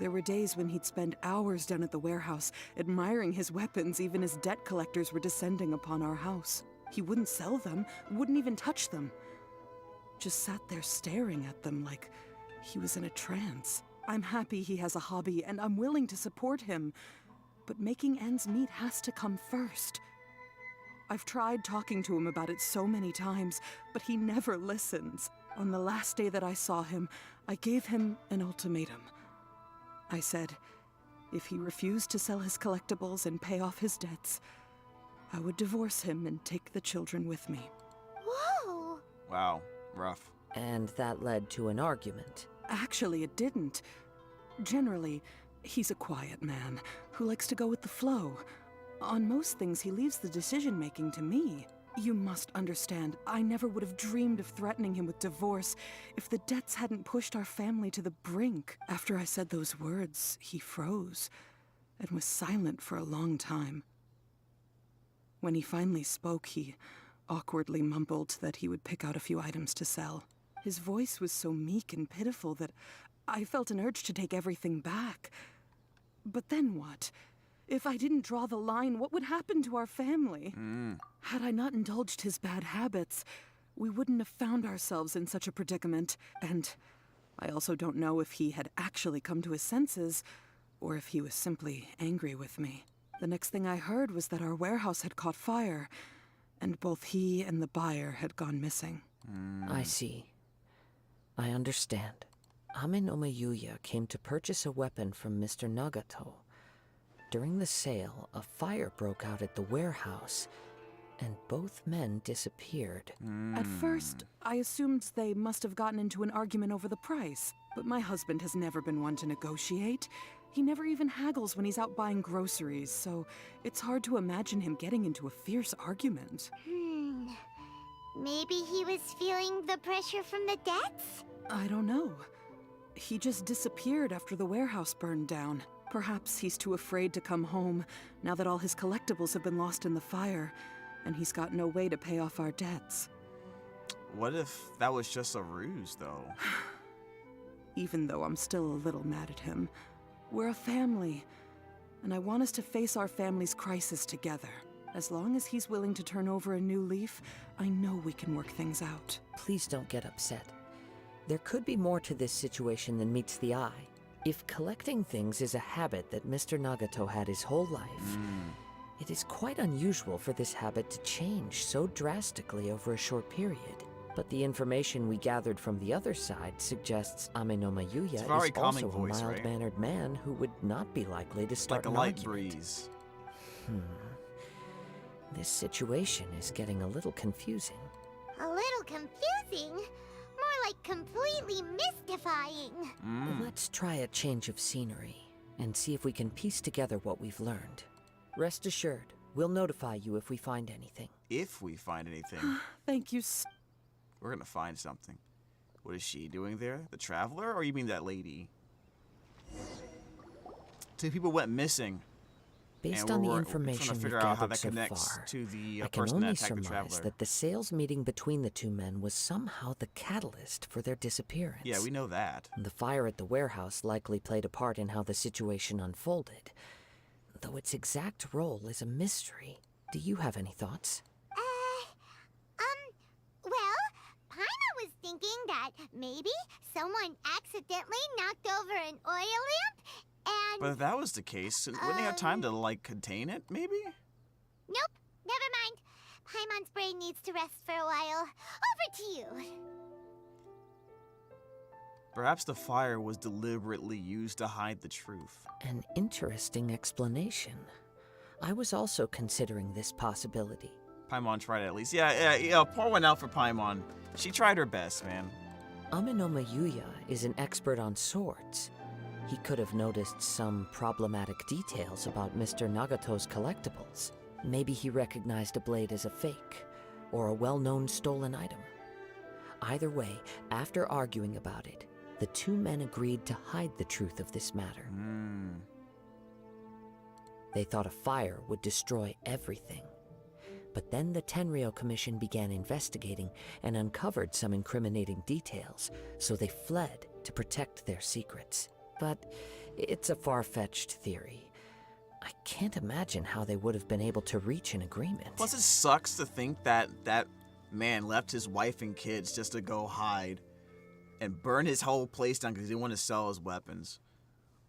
There were days when he'd spend hours down at the warehouse, admiring his weapons even as debt collectors were descending upon our house. He wouldn't sell them, wouldn't even touch them. Just sat there staring at them like he was in a trance. I'm happy he has a hobby, and I'm willing to support him. But making ends meet has to come first. I've tried talking to him about it so many times, but he never listens. On the last day that I saw him, I gave him an ultimatum. I said, if he refused to sell his collectibles and pay off his debts, I would divorce him and take the children with me. Whoa! Wow, rough. And that led to an argument. Actually, it didn't. Generally, he's a quiet man who likes to go with the flow. On most things, he leaves the decision-making to me. You must understand, I never would have dreamed of threatening him with divorce if the debts hadn't pushed our family to the brink. After I said those words, he froze and was silent for a long time. When he finally spoke, he awkwardly mumbled that he would pick out a few items to sell. His voice was so meek and pitiful that I felt an urge to take everything back. But then what? If I didn't draw the line, what would happen to our family? Had I not indulged his bad habits, we wouldn't have found ourselves in such a predicament. And I also don't know if he had actually come to his senses, or if he was simply angry with me. The next thing I heard was that our warehouse had caught fire, and both he and the buyer had gone missing. I see. I understand. Ame no Mayuya came to purchase a weapon from Mr. Nagato. During the sale, a fire broke out at the warehouse, and both men disappeared. At first, I assumed they must have gotten into an argument over the price, but my husband has never been one to negotiate. He never even haggles when he's out buying groceries, so it's hard to imagine him getting into a fierce argument. Maybe he was feeling the pressure from the debts? I don't know. He just disappeared after the warehouse burned down. Perhaps he's too afraid to come home now that all his collectibles have been lost in the fire, and he's got no way to pay off our debts. What if that was just a ruse, though? Even though I'm still a little mad at him, we're a family, and I want us to face our family's crisis together. As long as he's willing to turn over a new leaf, I know we can work things out. Please don't get upset. There could be more to this situation than meets the eye. If collecting things is a habit that Mr. Nagato had his whole life, it is quite unusual for this habit to change so drastically over a short period. But the information we gathered from the other side suggests Ame no Mayuya is also a mild-mannered man who would not be likely to start like a an light argument. breeze. This situation is getting a little confusing. A little confusing? More like, completely mystifying. Let's try a change of scenery and see if we can piece together what we've learned. Rest assured, we'll notify you if we find anything. If we find anything. Thank you We're gonna find something. What is she doing there? The Traveler? Or you mean that lady? 2 people went missing. Based and on the we're information trying to we've figure out how gathered that so connects far, to the I can person that only attacked the surmise Traveler. that the sales meeting between the 2 men was somehow the catalyst for their disappearance. Yeah, we know that. The fire at the warehouse likely played a part in how the situation unfolded, though its exact role is a mystery. Do you have any thoughts? Well, Paimon was thinking that maybe someone accidentally knocked over an oil lamp and... But if that was the case, wouldn't they have time to, like, contain it, maybe? Nope, never mind. Paimon's brain needs to rest for a while. Over to you. Perhaps the fire was deliberately used to hide the truth. An interesting explanation. I was also considering this possibility. Paimon tried it at least. Yeah, pour one out for Paimon. She tried her best, man. Amenoma Yuya is an expert on swords. He could have noticed some problematic details about Mr. Nagato's collectibles. Maybe he recognized a blade as a fake, or a well-known stolen item. Either way, after arguing about it, the 2 men agreed to hide the truth of this matter. They thought a fire would destroy everything. But then the Tenryou Commission began investigating and uncovered some incriminating details, so they fled to protect their secrets. But it's a far-fetched theory. I can't imagine how they would have been able to reach an agreement. Plus, it sucks to think that that man left his wife and kids just to go hide and burn his whole place down because he didn't want to sell his weapons.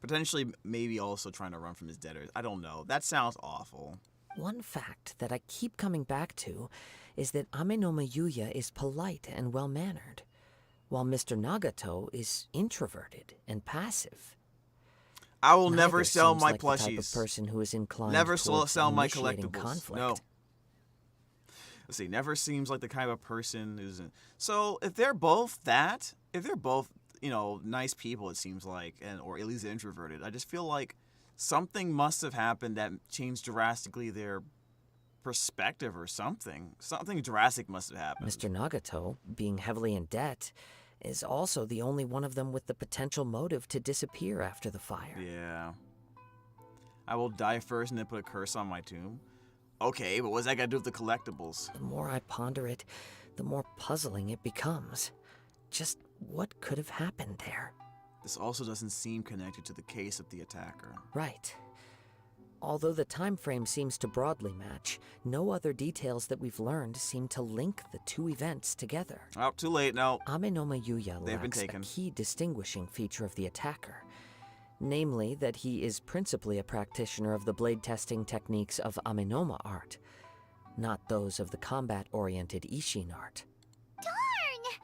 Potentially, maybe also trying to run from his debtors. I don't know. That sounds awful. One fact that I keep coming back to is that Amenoma Yuya is polite and well-mannered, while Mr. Nagato is introverted and passive. I will Neither never sell seems my like plushies. The type of person who is inclined Never towards sell my initiating collectibles. conflict. No. Let's see. Never seems like the kind of person who's. So if they're both that, if they're both, nice people, it seems like, or at least introverted, I just feel like something must have happened that changed drastically their perspective or something. Something drastic must have happened. Mr. Nagato, being heavily in debt, is also the only one of them with the potential motive to disappear after the fire. Yeah. I will die first and then put a curse on my tomb. Okay, but what's that got to do with the collectibles? The more I ponder it, the more puzzling it becomes. Just what could have happened there? This also doesn't seem connected to the case of the attacker. Right. Although the time frame seems to broadly match, no other details that we've learned seem to link the 2 events together. Oh, too late, no. Amenoma Yuya They've been lacks a taken. key distinguishing feature of the attacker. Namely, that he is principally a practitioner of the blade testing techniques of Amenoma art, not those of the combat-oriented Ishin art. Darn!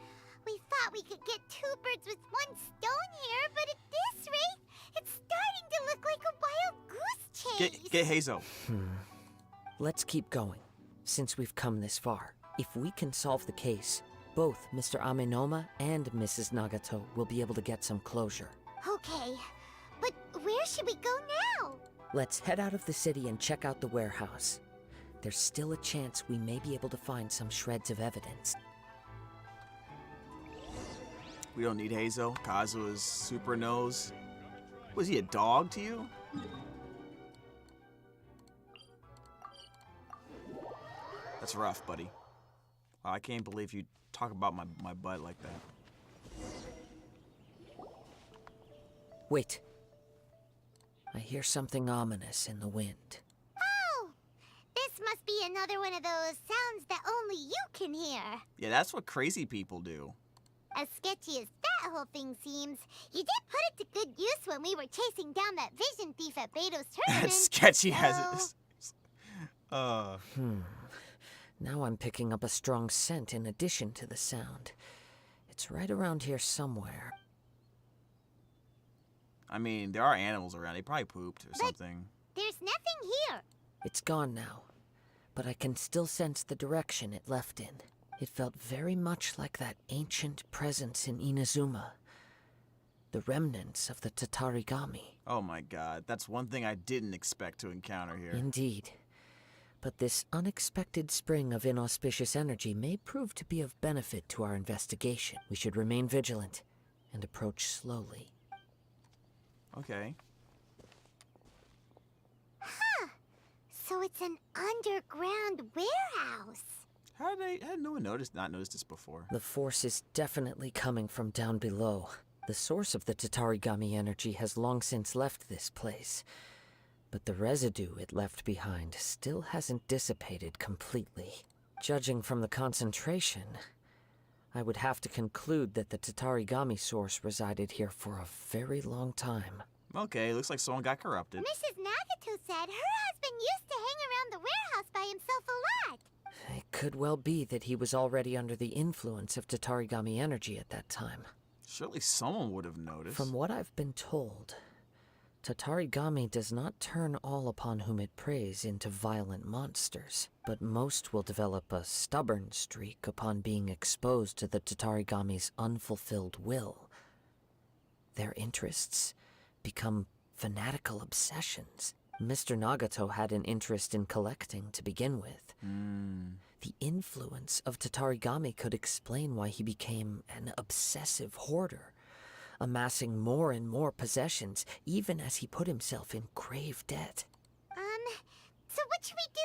We thought we could get 2 birds with 1 stone here, but at this rate, it's starting to look like a wild goose chase. Get Heizo. Let's keep going, since we've come this far. If we can solve the case, both Mr. Amenoma and Mrs. Nagato will be able to get some closure. Okay, but where should we go now? Let's head out of the city and check out the warehouse. There's still a chance we may be able to find some shreds of evidence. We don't need Heizo. Kazu is super nose. Was he a dog to you? That's rough, buddy. Wow, I can't believe you talk about my butt like that. Wait. I hear something ominous in the wind. Oh! This must be another one of those sounds that only you can hear. Yeah, that's what crazy people do. As sketchy as that whole thing seems, you did put it to good use when we were chasing down that vision thief at Beto's tournament. As sketchy as so... it is. Now I'm picking up a strong scent in addition to the sound. It's right around here somewhere. I mean, there are animals around. They probably pooped or something. There's nothing here. It's gone now, but I can still sense the direction it left in. It felt very much like that ancient presence in Inazuma. The remnants of the Tatarigami. Oh my god, that's one thing I didn't expect to encounter here. Indeed. But this unexpected spring of inauspicious energy may prove to be of benefit to our investigation. We should remain vigilant and approach slowly. Okay. Huh. So it's an underground warehouse. How did no one not noticed this before? The force is definitely coming from down below. The source of the Tatarigami energy has long since left this place. But the residue it left behind still hasn't dissipated completely. Judging from the concentration, I would have to conclude that the Tatarigami source resided here for a very long time. Okay, looks like someone got corrupted. Mrs. Nagato said her husband used to hang around the warehouse by himself a lot. It could well be that he was already under the influence of Tatarigami energy at that time. Surely someone would have noticed. From what I've been told, Tatarigami does not turn all upon whom it preys into violent monsters, but most will develop a stubborn streak upon being exposed to the Tatarigami's unfulfilled will. Their interests become fanatical obsessions. Mr. Nagato had an interest in collecting to begin with. The influence of Tatarigami could explain why he became an obsessive hoarder, amassing more and more possessions, even as he put himself in grave debt. So what should we do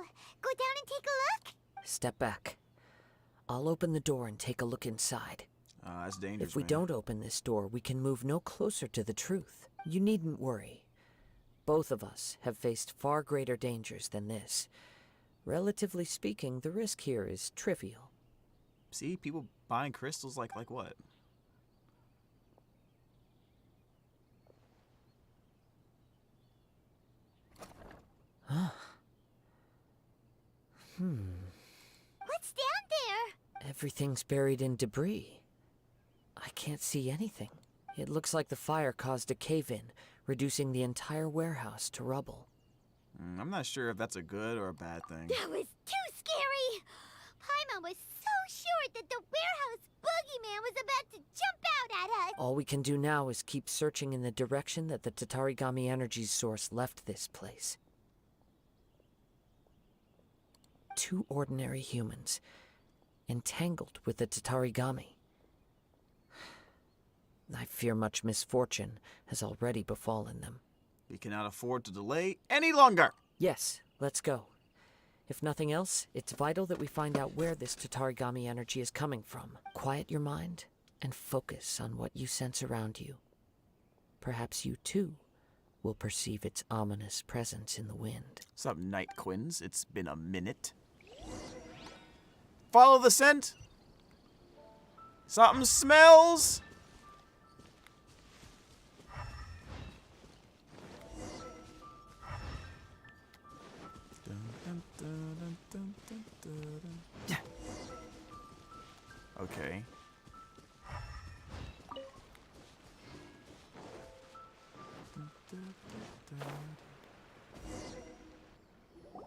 now? Go down and take a look? Step back. I'll open the door and take a look inside. That's dangerous, If we man. don't open this door, we can move no closer to the truth. You needn't worry. Both of us have faced far greater dangers than this. Relatively speaking, the risk here is trivial. See, people buying crystals like what? Huh. What's down there? Everything's buried in debris. I can't see anything. It looks like the fire caused a cave-in, reducing the entire warehouse to rubble. I'm not sure if that's a good or a bad thing. That was too scary! Paimon was so sure that the warehouse boogeyman was about to jump out at us! All we can do now is keep searching in the direction that the Tatarigami energy's source left this place. 2 ordinary humans, entangled with the Tatarigami. I fear much misfortune has already befallen them. We cannot afford to delay any longer! Yes, let's go. If nothing else, it's vital that we find out where this Tatarigami energy is coming from. Quiet your mind and focus on what you sense around you. Perhaps you too will perceive its ominous presence in the wind. What's up, Night Quins? It's been a minute. Follow the scent! Something smells! Okay.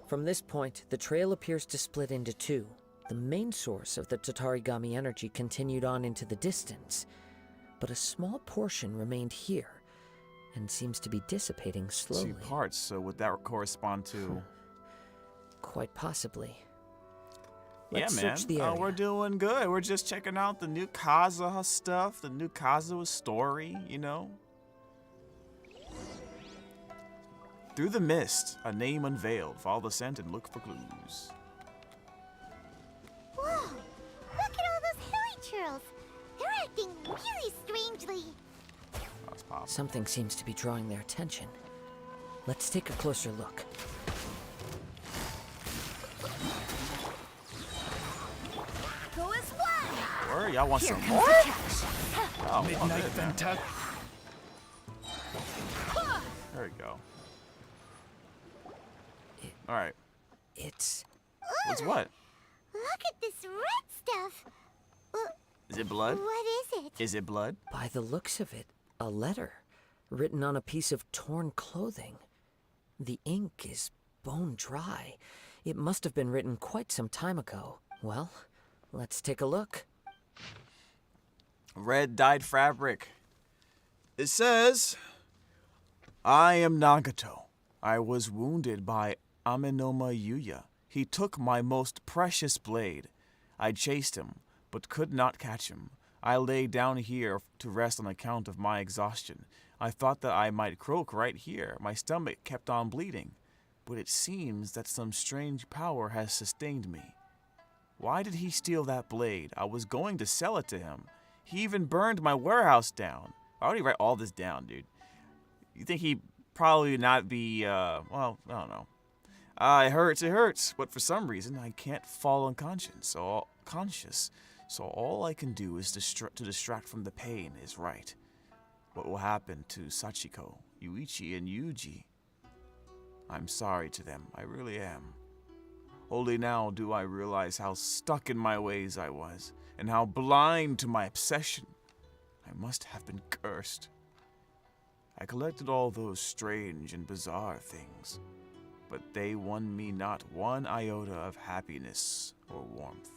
From this point, the trail appears to split into 2. The main source of the Tatarigami energy continued on into the distance, but a small portion remained here and seems to be dissipating slowly. 2 parts, so would that correspond to... Quite possibly. Yeah, Let's man. search the area. We're doing good. We're just checking out the new Kazuha stuff, the new Kazuha story, you know? Through the mist, a name unveiled. Follow the scent and look for clues. Whoa! Look at all those hilly churls! They're acting really strangely. That's possible. Something seems to be drawing their attention. Let's take a closer look. Who is one? Word, y'all want some more? Oh, Midnight Venta. There we go. Alright. It's what? Look at this red stuff. Is it blood? What is it? Is it blood? By the looks of it, a letter written on a piece of torn clothing. The ink is bone dry. It must have been written quite some time ago. Well, Let's take a look. Red dyed fabric. It says, I am Nagato. I was wounded by Amenoma Yuya. He took my most precious blade. I chased him, but could not catch him. I lay down here to rest on account of my exhaustion. I thought that I might croak right here. My stomach kept on bleeding, but it seems that some strange power has sustained me. Why did he steal that blade? I was going to sell it to him. He even burned my warehouse down. Why would he write all this down, dude? You think he'd probably not be, well, I don't know. It hurts, but for some reason I can't fall unconscious. So all I can do is to distract from the pain is right. What will happen to Sachiko, Yuichi, and Yuji? I'm sorry to them, I really am. Only now do I realize how stuck in my ways I was, and how blind to my obsession. I must have been cursed. I collected all those strange and bizarre things, but they won me not one iota of happiness or warmth.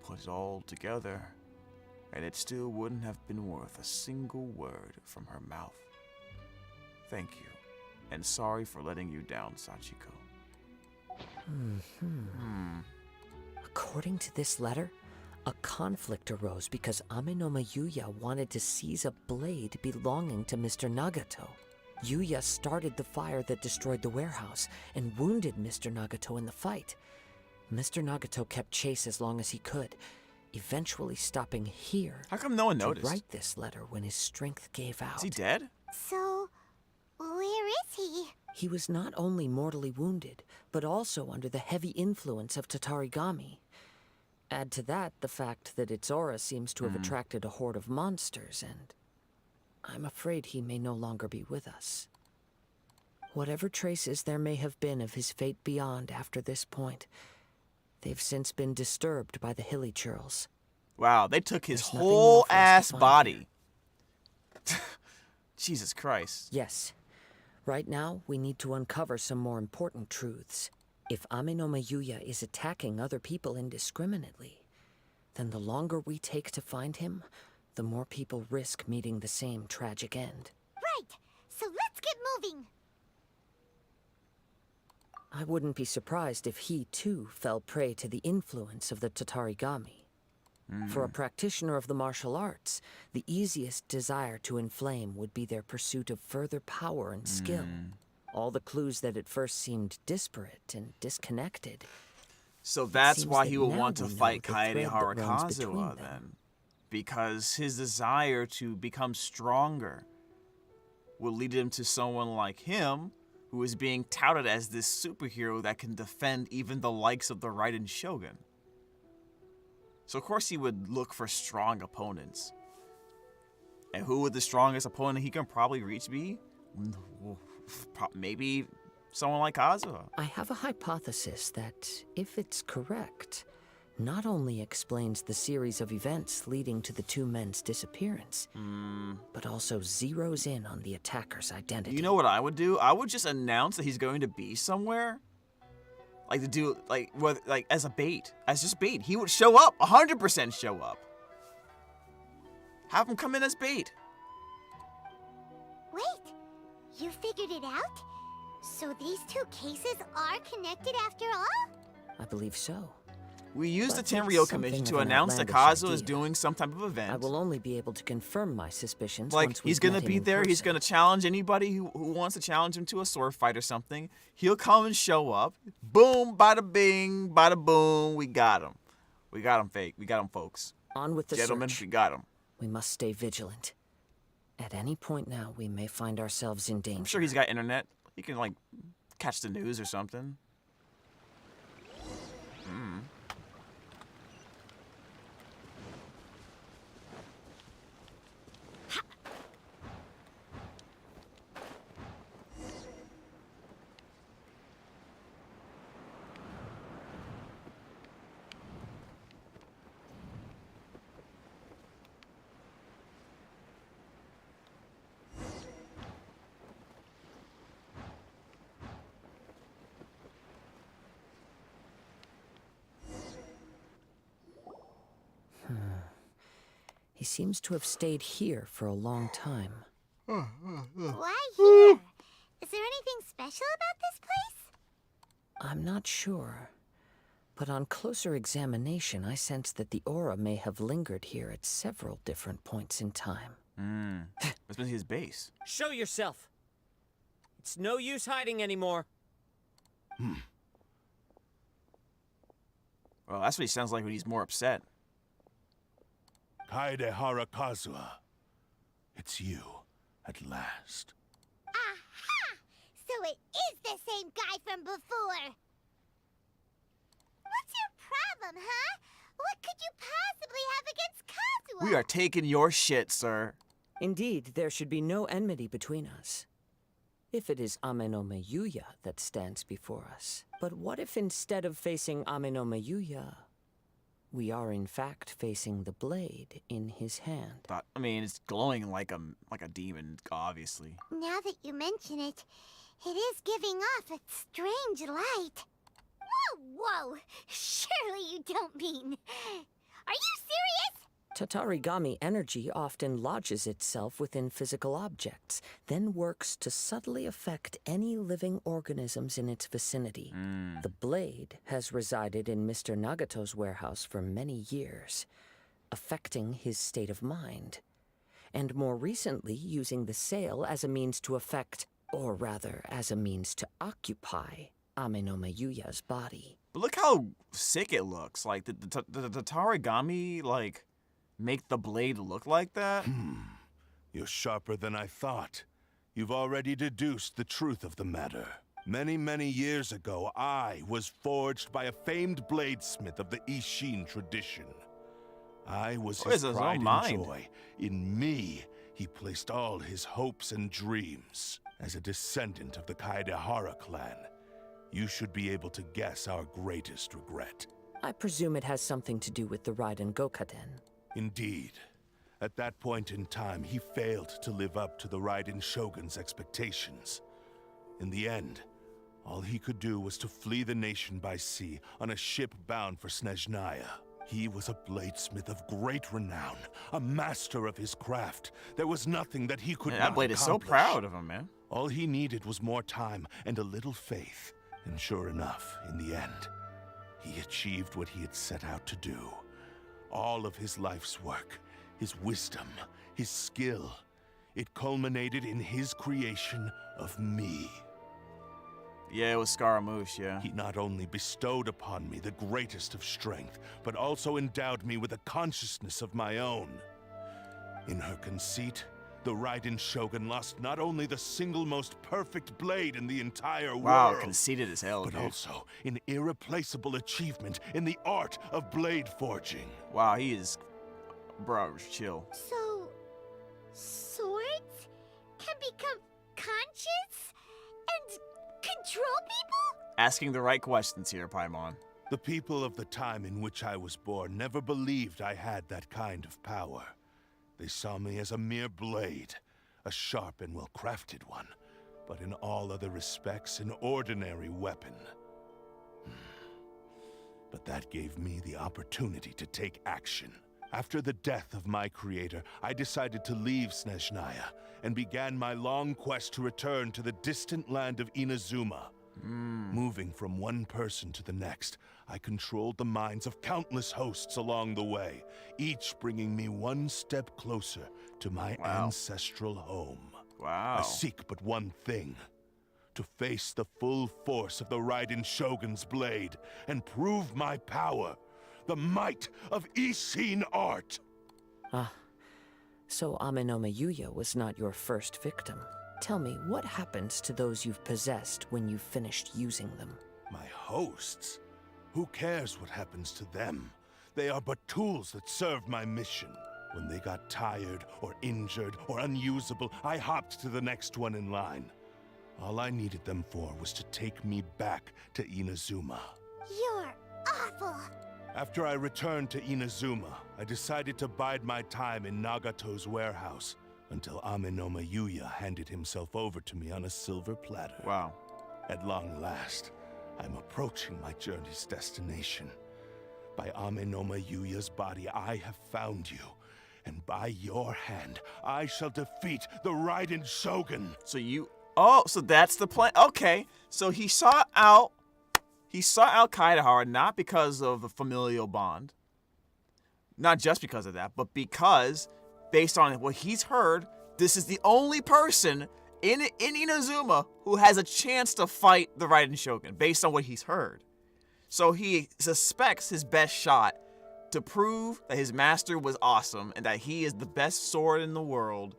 Put it all together, and it still wouldn't have been worth a single word from her mouth. Thank you, and sorry for letting you down, Sachiko. According to this letter, a conflict arose because Amenoma Yuya wanted to seize a blade belonging to Mr. Nagato. Yuya started the fire that destroyed the warehouse and wounded Mr. Nagato in the fight. Mr. Nagato kept chase as long as he could, eventually stopping here. How come no one noticed? To write this letter when his strength gave out. Is he dead? So, where is he? He was not only mortally wounded, but also under the heavy influence of Tatarigami. Add to that the fact that its aura seems to have attracted a horde of monsters, and I'm afraid he may no longer be with us. Whatever traces there may have been of his fate beyond after this point, they've since been disturbed by the hilly churls. Wow, they took his There's nothing whole more for us to ass find body. Jesus Christ. Yes. Right now, we need to uncover some more important truths. If Amenoma Yuya is attacking other people indiscriminately, then the longer we take to find him, the more people risk meeting the same tragic end. Right, so let's get moving. I wouldn't be surprised if he, too, fell prey to the influence of the Tatarigami. For a practitioner of the martial arts, the easiest desire to inflame would be their pursuit of further power and skill. All the clues that at first seemed disparate and disconnected. So that's why that he would now want to we know fight the thread that Kaede runs between Harakazuwa them. then. Because his desire to become stronger will lead him to someone like him, who is being touted as this superhero that can defend even the likes of the Raiden Shogun. So of course he would look for strong opponents. And who would the strongest opponent he can probably reach be? Maybe someone like Kazuha. I have a hypothesis that, if it's correct, not only explains the series of events leading to the two men's disappearance, but also zeroes in on the attacker's identity. You know what I would do? I would just announce that he's going to be somewhere. Like to do, like as a bait. As just bait. He would show up. 100% show up. Have him come in as bait. Wait, you figured it out? So these two cases are connected after all? I believe so. We used But the it's Tenryo Commission something to of an announce that outlandish Kazuha is idea. doing some type of event. I will only be able to confirm my suspicions Like, once he's we've gonna met him be in there, he's person. gonna challenge anybody who wants to challenge him to a sword fight or something. He'll come and show up. Boom, bada bing, bada boom, we got him. We got him, fake. We got him, folks. On with the Gentlemen, search. we got him. We must stay vigilant. At any point now, we may find ourselves in danger. I'm sure he's got internet. He can, like, catch the news or something. He seems to have stayed here for a long time. Why here? Is there anything special about this place? I'm not sure. But on closer examination, I sense that the aura may have lingered here at several different points in time. Must be his base. Show yourself! It's no use hiding anymore. Well, that's what he sounds like when he's more upset. Kaidehara Kazuha. It's you, at last. Aha! So it is the same guy from before! What's your problem, huh? What could you possibly have against Kazuha? We are taking your shit, sir. Indeed, there should be no enmity between us. If it is Ame no Miyuya that stands before us. But what if instead of facing Ame no Miyuya, we are in fact facing the blade in his hand? I mean, it's glowing like a demon, obviously. Now that you mention it, it is giving off a strange light. Whoa! Surely you don't mean... Are you serious? Tatarigami energy often lodges itself within physical objects, then works to subtly affect any living organisms in its vicinity. The blade has resided in Mr. Nagato's warehouse for many years, affecting his state of mind, and more recently using the sale as a means to affect, or rather as a means to occupy, Ame no Miyuya's body. But look how sick it looks. Like, the Tatarigami, like, make the blade look like that? You're sharper than I thought. You've already deduced the truth of the matter. Many, many years ago, I was forged by a famed bladesmith of the Ishin tradition. I was his pride and joy. In me, he placed all his hopes and dreams. As a descendant of the Kaidehara clan, you should be able to guess our greatest regret. I presume it has something to do with the Raiden Gokaden. Indeed. At that point in time, he failed to live up to the Raiden Shogun's expectations. In the end, all he could do was to flee the nation by sea on a ship bound for Snezhnaya. He was a bladesmith of great renown, a master of his craft. There was nothing that he could not that blade is so proud of him, man. All he needed was more time and a little faith. And sure enough, in the end, he achieved what he had set out to do. All of his life's work, his wisdom, his skill, it culminated in his creation of me. Yeah, it was Scaramouche, yeah. He not only bestowed upon me the greatest of strength, but also endowed me with a consciousness of my own. In her conceit, the Raiden Shogun lost not only the single most perfect blade in the entire world, wow, conceited as hell, but dude. also an irreplaceable achievement in the art of blade forging. Wow, he is... Bro, chill. So... swords can become conscious and control people? Asking the right questions here, Paimon. The people of the time in which I was born never believed I had that kind of power. They saw me as a mere blade, a sharp and well-crafted one, but in all other respects an ordinary weapon. But that gave me the opportunity to take action. After the death of my creator, I decided to leave Snezhnaya and began my long quest to return to the distant land of Inazuma. Moving from one person to the next, I controlled the minds of countless hosts along the way, each bringing me one step closer to my ancestral home. Wow. I seek but one thing: to face the full force of the Raiden Shogun's blade and prove my power, the might of Ishin art. So Ame no Miyuya was not your first victim. Tell me, what happens to those you've possessed when you've finished using them? My hosts? Who cares what happens to them? They are but tools that serve my mission. When they got tired, or injured, or unusable, I hopped to the next one in line. All I needed them for was to take me back to Inazuma. You're awful. After I returned to Inazuma, I decided to bide my time in Nagato's warehouse until Ame no Miyuya handed himself over to me on a silver platter. Wow. At long last, I'm approaching my journey's destination. By Ame no Miyuya's body, I have found you, and by your hand, I shall defeat the Raiden Shogun. So you... Oh, so that's the plan. Okay, so he sought out Kaidahara not because of the familial bond. Not just because of that, but because, based on what he's heard, this is the only person in Inazuma who has a chance to fight the Raiden Shogun, based on what he's heard. So he suspects his best shot to prove that his master was awesome and that he is the best sword in the world.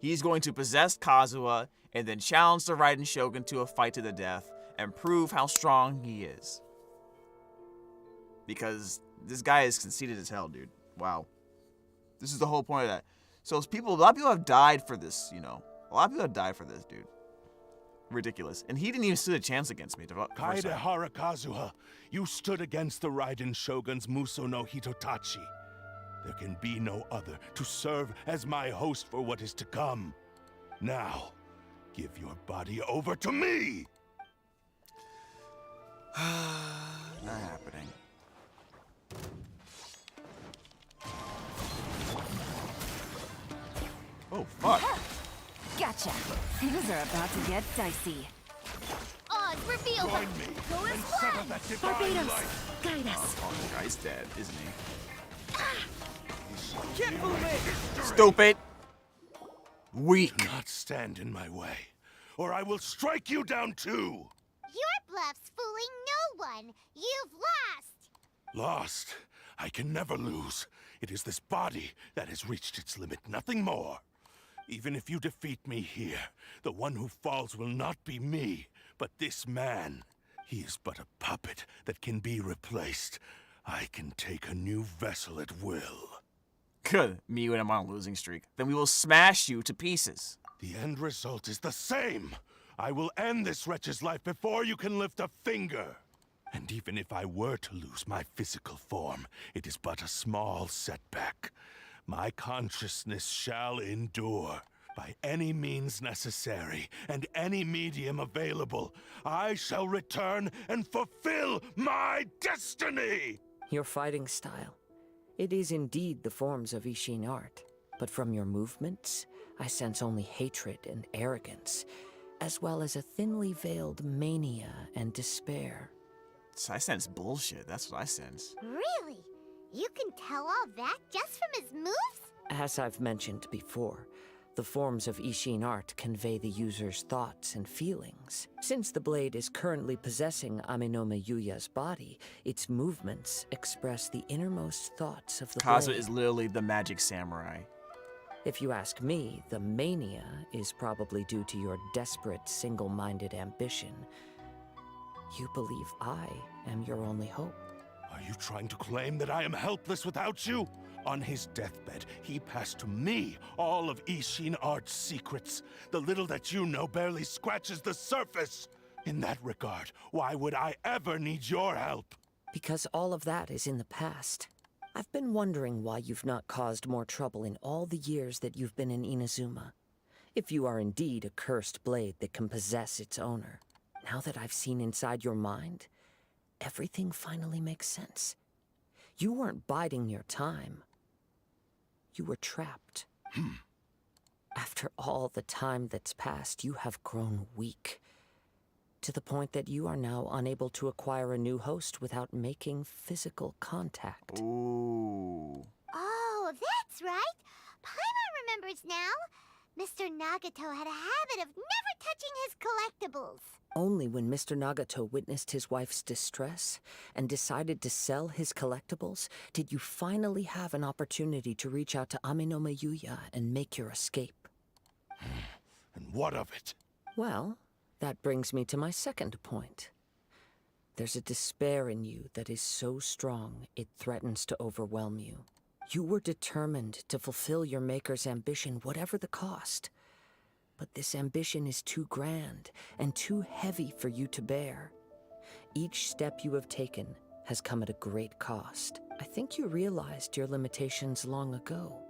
He's going to possess Kazuha and then challenge the Raiden Shogun to a fight to the death and prove how strong he is. Because this guy is conceited as hell, dude. Wow. This is the whole point of that. So a lot of people have died for this, you know. A lot of people have died for this, dude. Ridiculous. And he didn't even stand a chance against me. Kaidahara Kazuha, you stood against the Raiden Shogun's Muso no Hitotachi. There can be no other to serve as my host for what is to come. Now, give your body over to me! Not happening. Oh, fuck. Gotcha. Things are about to get dicey. Oz, reveal Join them. me Go and as sever planned. that divine Barbados, light. guide us. Oh, the guy's dead, isn't he? Can't move it! Stupid. Weak. Do not stand in my way, or I will strike you down too. Your bluff's fooling no one. You've lost. Lost? I can never lose. It is this body that has reached its limit, nothing more. Even if you defeat me here, the one who falls will not be me, but this man. He is but a puppet that can be replaced. I can take a new vessel at will. Good. Me when I'm on a losing streak. Then we will smash you to pieces. The end result is the same. I will end this wretch's life before you can lift a finger. And even if I were to lose my physical form, it is but a small setback. My consciousness shall endure. By any means necessary, and any medium available, I shall return and fulfill my destiny! Your fighting style. It is indeed the forms of Ishin art, but from your movements, I sense only hatred and arrogance, as well as a thinly veiled mania and despair. I sense bullshit. That's what I sense. Really? You can tell all that just from his moves? As I've mentioned before, the forms of Ishin art convey the user's thoughts and feelings. Since the blade is currently possessing Aminome Yuya's body, its movements express the innermost thoughts of the Kazuha blade. is literally the magic samurai. If you ask me, the mania is probably due to your desperate, single-minded ambition. You believe I am your only hope. Are you trying to claim that I am helpless without you? On his deathbed, he passed to me all of Ishin Art's secrets. The little that you know barely scratches the surface. In that regard, why would I ever need your help? Because all of that is in the past. I've been wondering why you've not caused more trouble in all the years that you've been in Inazuma. If you are indeed a cursed blade that can possess its owner. Now that I've seen inside your mind, everything finally makes sense. You weren't biding your time. You were trapped. After all the time that's passed, you have grown weak. To the point that you are now unable to acquire a new host without making physical contact. Ooh. Oh, that's right. Paimon remembers now. Mr. Nagato had a habit of never touching his collectibles. Only when Mr. Nagato witnessed his wife's distress and decided to sell his collectibles did you finally have an opportunity to reach out to Aminome Yuya and make your escape. And what of it? Well, that brings me to my second point. There's a despair in you that is so strong it threatens to overwhelm you. You were determined to fulfill your maker's ambition, whatever the cost. But this ambition is too grand and too heavy for you to bear. Each step you have taken has come at a great cost. I think you realized your limitations long ago.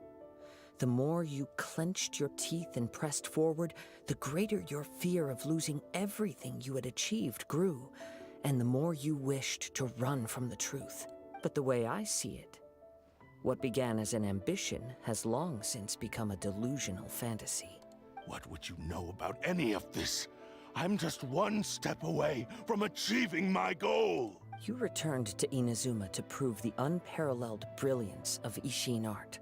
The more you clenched your teeth and pressed forward, the greater your fear of losing everything you had achieved grew, and the more you wished to run from the truth. But the way I see it, What began as an ambition has long since become a delusional fantasy. What would you know about any of this? I'm just one step away from achieving my goal! You returned to Inazuma to prove the unparalleled brilliance of Ishin art.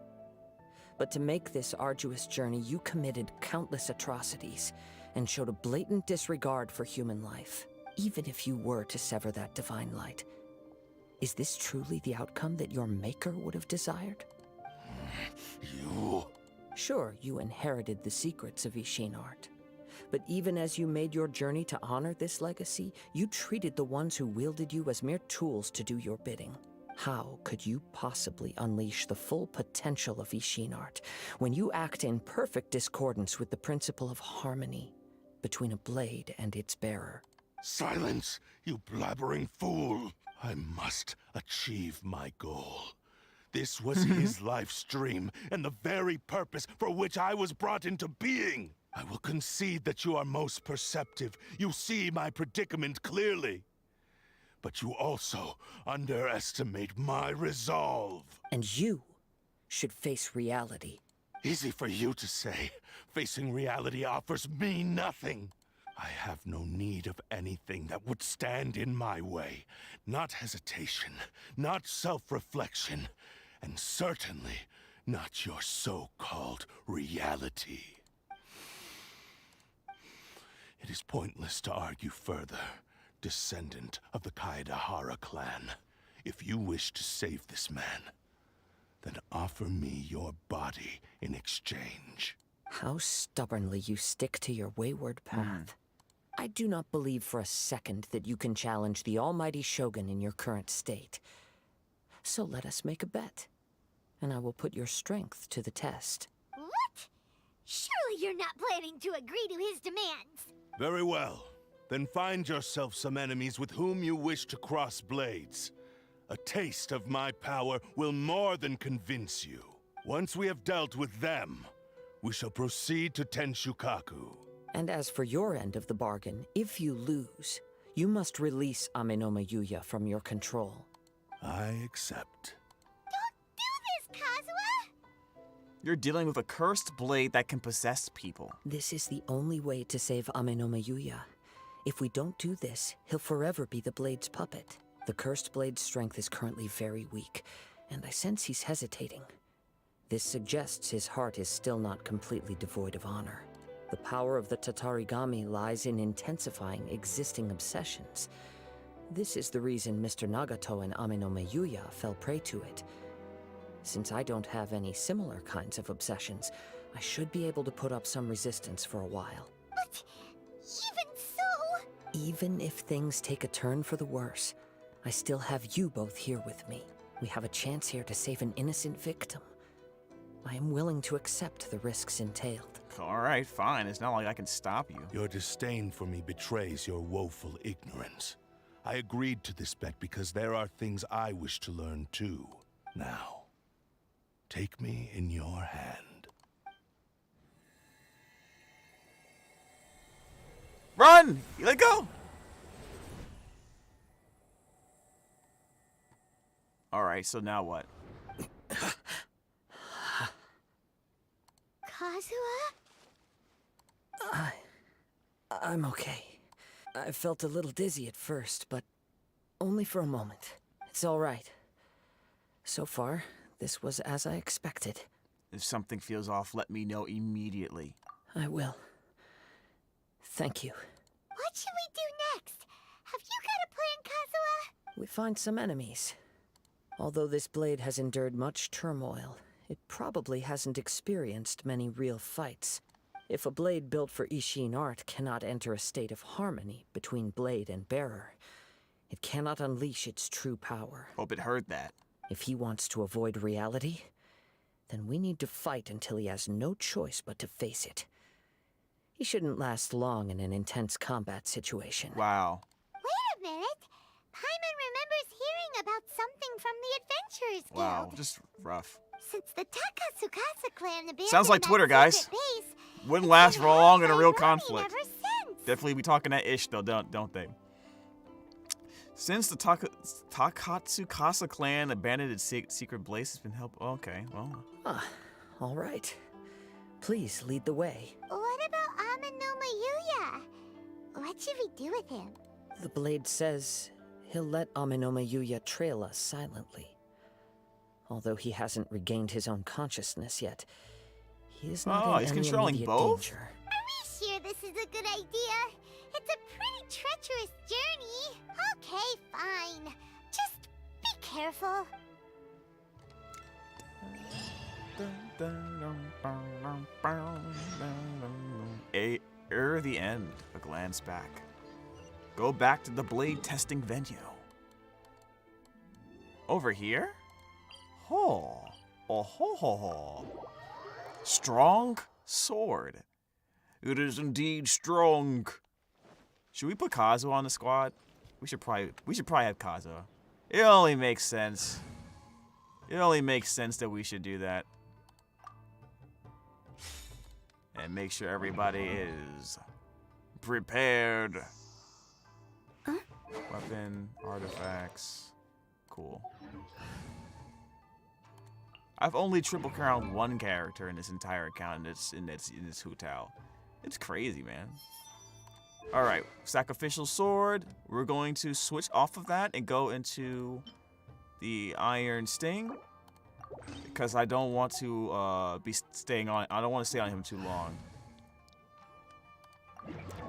But to make this arduous journey, you committed countless atrocities and showed a blatant disregard for human life, even if you were to sever that divine light. Is this truly the outcome that your maker would have desired? You... Sure, you inherited the secrets of Ishin art. But even as you made your journey to honor this legacy, you treated the ones who wielded you as mere tools to do your bidding. How could you possibly unleash the full potential of Ishin art when you act in perfect discordance with the principle of harmony between a blade and its bearer? Silence, you blabbering fool! I must achieve my goal. This was his life's dream, and the very purpose for which I was brought into being. I will concede that you are most perceptive. You see my predicament clearly. But you also underestimate my resolve. And you should face reality. Easy for you to say. Facing reality offers me nothing. I have no need of anything that would stand in my way. Not hesitation, not self-reflection, and certainly not your so-called reality. It is pointless to argue further, descendant of the Kaedahara clan. If you wish to save this man, then offer me your body in exchange. How stubbornly you stick to your wayward path. I do not believe for a second that you can challenge the almighty Shogun in your current state. So let us make a bet, and I will put your strength to the test. What? Surely you're not planning to agree to his demands. Very well. Then find yourself some enemies with whom you wish to cross blades. A taste of my power will more than convince you. Once we have dealt with them, we shall proceed to Tenshukaku. And as for your end of the bargain, if you lose, you must release Amenoma Yuya from your control. I accept. Don't do this, Kazuha! You're dealing with a cursed blade that can possess people. This is the only way to save Amenoma Yuya. If we don't do this, he'll forever be the blade's puppet. The cursed blade's strength is currently very weak, and I sense he's hesitating. This suggests his heart is still not completely devoid of honor. The power of the Tatarigami lies in intensifying existing obsessions. This is the reason Mr. Nagato and Amenoma Yuya fell prey to it. Since I don't have any similar kinds of obsessions, I should be able to put up some resistance for a while. But even so... Even if things take a turn for the worse, I still have you both here with me. We have a chance here to save an innocent victim. I am willing to accept the risks entailed. Alright, fine. It's not like I can stop you. Your disdain for me betrays your woeful ignorance. I agreed to this bet because there are things I wish to learn too. Now, take me in your hand. Run! You let go! Alright, so now what? Kazuha? I'm okay. I felt a little dizzy at first, but only for a moment. It's all right. So far, this was as I expected. If something feels off, let me know immediately. I will. Thank you. What should we do next? Have you got a plan, Kazuha? We find some enemies. Although this blade has endured much turmoil, it probably hasn't experienced many real fights. If a blade built for Ishin art cannot enter a state of harmony between blade and bearer, it cannot unleash its true power. Hope it heard that. If he wants to avoid reality, then we need to fight until he has no choice but to face it. He shouldn't last long in an intense combat situation. Wow. Wait a minute. Paimon remembers hearing about something from the Adventurers Guild. Wow, just rough. Since the Takatsukasa clan abandoned Sounds like that Twitter, guys. secret base, Wouldn't last for long in a real been conflict. ever since. Definitely be talking that ish though, don't they? Since the Takatsukasa clan abandoned its secret blaze, has been helped. Okay, well. Ah, all right. Please lead the way. What about Amanoma Yuya? What should we do with him? The blade says he'll let Amanoma Yuya trail us silently. Although he hasn't regained his own consciousness yet, he is not in he's any controlling immediate both? danger. Are we sure this is a good idea? It's a pretty treacherous journey. Okay, fine. Just be careful. The end. A glance back. Go back to the blade testing venue. Over here? Oh ho ho ho. Strong sword. It is indeed strong. Should we put Kazuo on the squad? We should probably have Kazuo. It only makes sense. It only makes sense that we should do that. And make sure everybody is prepared. Weapon, artifacts. Cool. I've only triple crowned one character in this entire account, and it's in this Hu Tao. It's crazy, man. Alright, sacrificial sword. We're going to switch off of that and go into the Iron Sting. Because I don't want to be staying on. I don't want to stay on him too long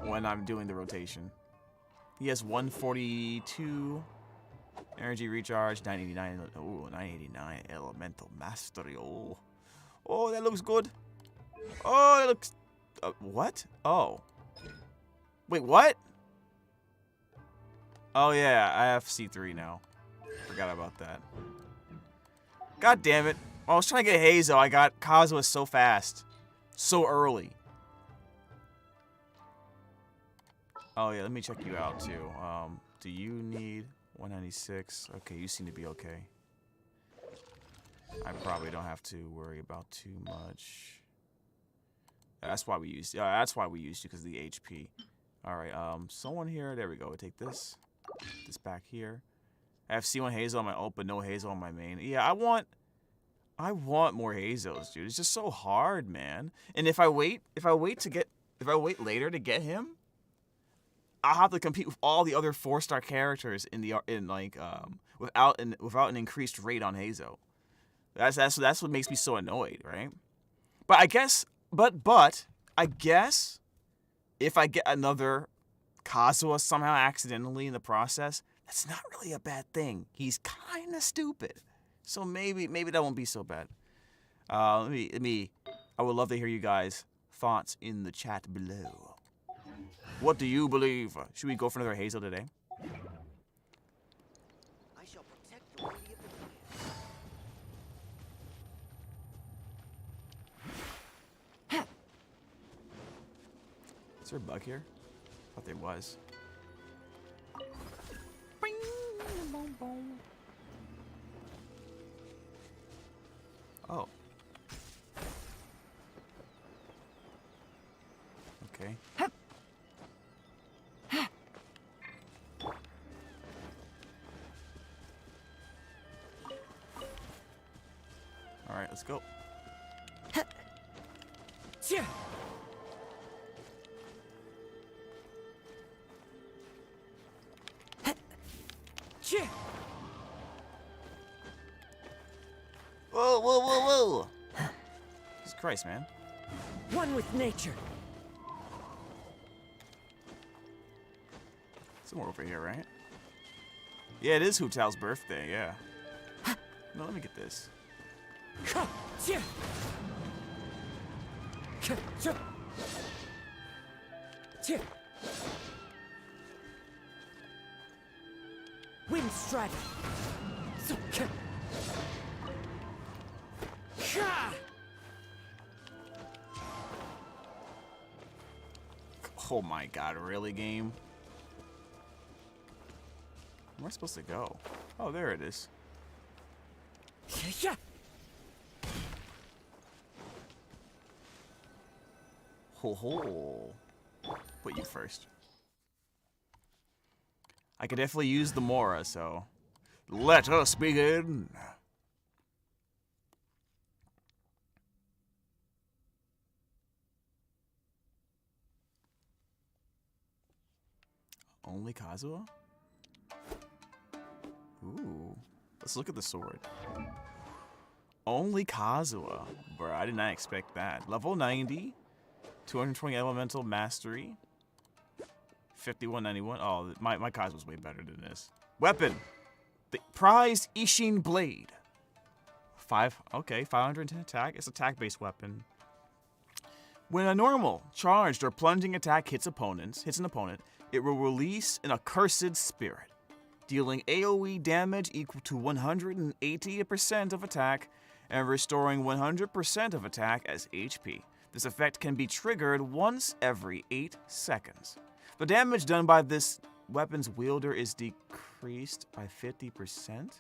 when I'm doing the rotation. He has 142 energy recharge, 989. Oh, 989 elemental mastery. Oh, that looks good. Oh, that looks. What? Oh. Wait, what? Oh yeah, I have C3 now. Forgot about that. God damn it. I was trying to get Heizo. I got Kazuha so fast. So early. Oh yeah, let me check you out too. Do you need 196? Okay, you seem to be okay. I probably don't have to worry about too much. That's why we used you because of the HP. Alright, someone here, there we go. We take this back here. I have C1 Heizo on my ult, but no Heizo on my main. Yeah, I want more Heizos, dude. It's just so hard, man. And if I wait later to get him, I'll have to compete with all the other 4-star characters without an increased rate on Heizo. That's what makes me so annoyed, right? But I guess if I get another Kazuha somehow accidentally in the process, that's not really a bad thing. He's kind of stupid, so maybe that won't be so bad. I would love to hear you guys' thoughts in the chat below. What do you believe? Should we go for another Heizo today? I shall protect the lady of the land. Is there a bug here? I thought there was. Oh. Okay. All right, let's go. Whoa, whoa, whoa, whoa! Jesus Christ, man. One with nature. Somewhere over here, right? Yeah, it is Hu Tao's birthday, yeah. No, let me get this. Wind Strider. Oh my god, really, game? Where am I supposed to go? Oh, there it is. Ho ho. Put you first. I could definitely use the Mora, so let us begin. Only Kazuha? Ooh. Let's look at the sword. Only Kazuha. Bruh, I did not expect that. Level 90. 220 elemental mastery. 5191. Oh, my Kazuha's way better than this. Weapon. The prized Ishin blade. 510 attack. It's attack-based weapon. When a normal, charged, or plunging attack hits an opponent, it will release an accursed spirit, dealing AoE damage equal to 180% of attack and restoring 100% of attack as HP. This effect can be triggered once every 8 seconds. The damage done by this weapon's wielder is decreased by 50%?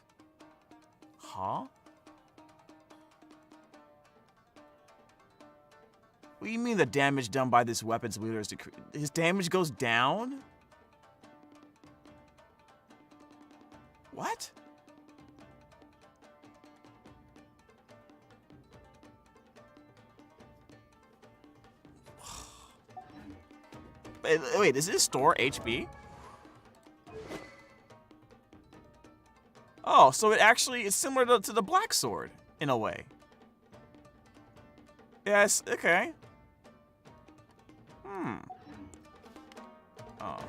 Huh? What do you mean the damage done by this weapon's wielder is decreased? His damage goes down? What? Wait, does this store HP? Oh, so it actually is similar to the Black Sword, in a way. Yes, okay. Oh.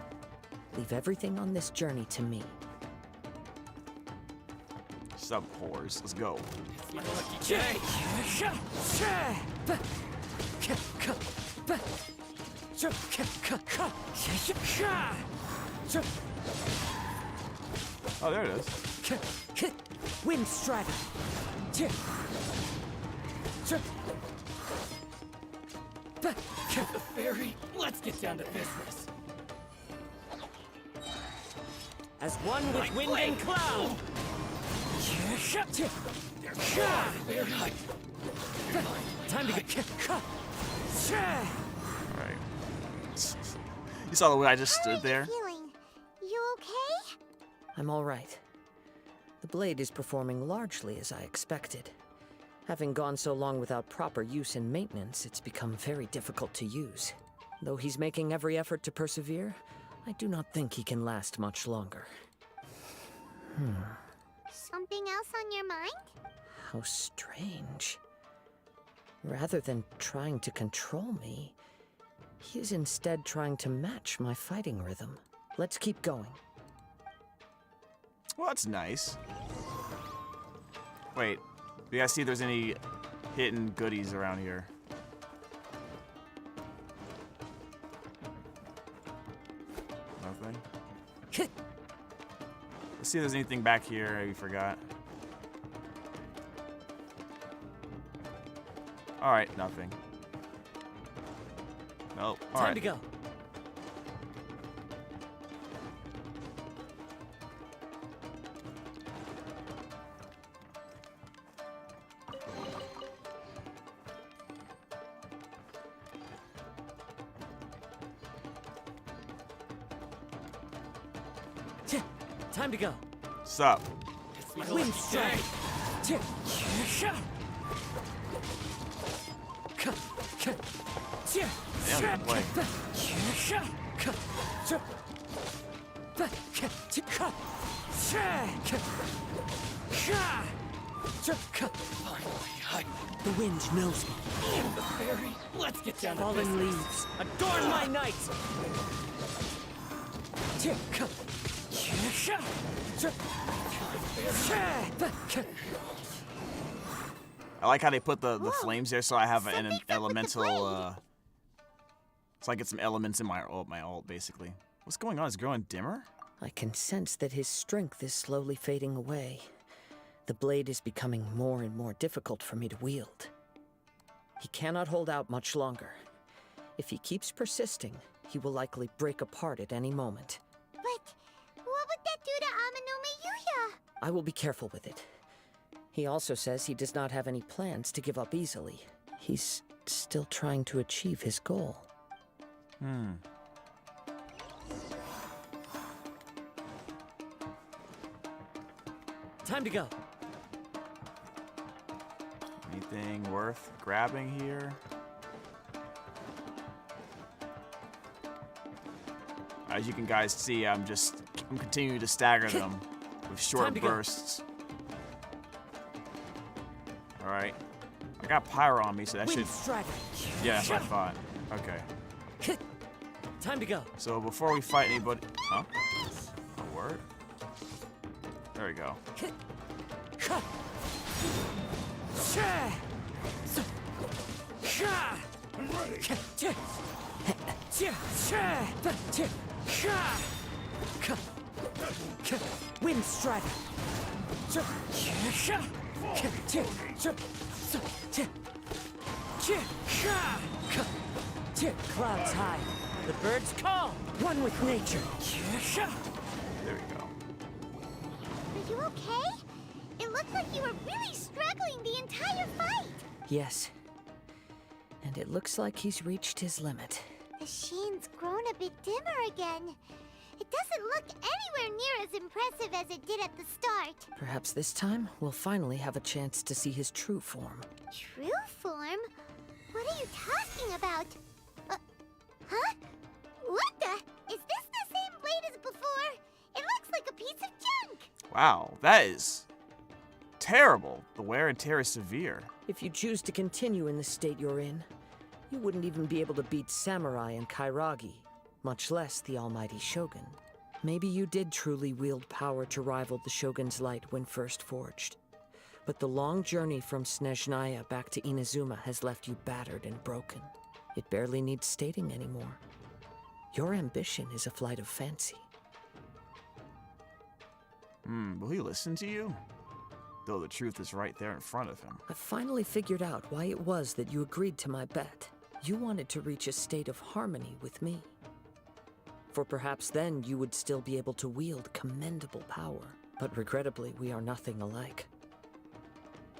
Leave everything on this journey to me. Sub whores, let's go. Oh, there it is. Wind Strider. The fairy. Let's get down to business. As one with wind and cloud. Time to get. Alright. You saw the way I just stood there? You okay? I'm all right. The blade is performing largely as I expected. Having gone so long without proper use and maintenance, it's become very difficult to use. Though he's making every effort to persevere, I do not think he can last much longer. Something else on your mind? How strange. Rather than trying to control me, he is instead trying to match my fighting rhythm. Let's keep going. Well, that's nice. Wait, we gotta see if there's any hidden goodies around here. Nothing? Let's see if there's anything back here we forgot. Alright, nothing. Nope. Time to go. Time to go. Sup? Wind Strike. Damn, play. The wind knows me. The fairy. Let's get down to Fallen business. leaves, adorn my night. I like how they put the flames there, so I have an elemental. So I get some elements in my ult, basically. What's going on? Is it growing dimmer? I can sense that his strength is slowly fading away. The blade is becoming more and more difficult for me to wield. He cannot hold out much longer. If he keeps persisting, he will likely break apart at any moment. But what would that do to Amanome Yuya? I will be careful with it. He also says he does not have any plans to give up easily. He's still trying to achieve his goal. Time to go. Anything worth grabbing here? As you can guys see, I'm continuing to stagger them with short bursts. All right. I got pyro on me, so that should. Yeah, that's what I thought. Okay. Time to go. So before we fight anybody, huh? A word? There we go. I'm ready. Wind Strider. Clouds high. The birds call. One with nature. There we go. Are you okay? It looked like you were really struggling the entire fight. Yes. And it looks like he's reached his limit. The sheen's grown a bit dimmer again. It doesn't look anywhere near as impressive as it did at the start. Perhaps this time we'll finally have a chance to see his true form. True form? What are you talking about? Huh? What the? Is this the same blade as before? It looks like a piece of junk. Wow, that is terrible. The wear and tear is severe. If you choose to continue in the state you're in, you wouldn't even be able to beat Samurai and Kairagi, much less the almighty Shogun. Maybe you did truly wield power to rival the Shogun's light when first forged. But the long journey from Snezhnaya back to Inazuma has left you battered and broken. It barely needs stating anymore. Your ambition is a flight of fancy. Will he listen to you? Though the truth is right there in front of him. I finally figured out why it was that you agreed to my bet. You wanted to reach a state of harmony with me. For perhaps then you would still be able to wield commendable power. But regrettably, we are nothing alike.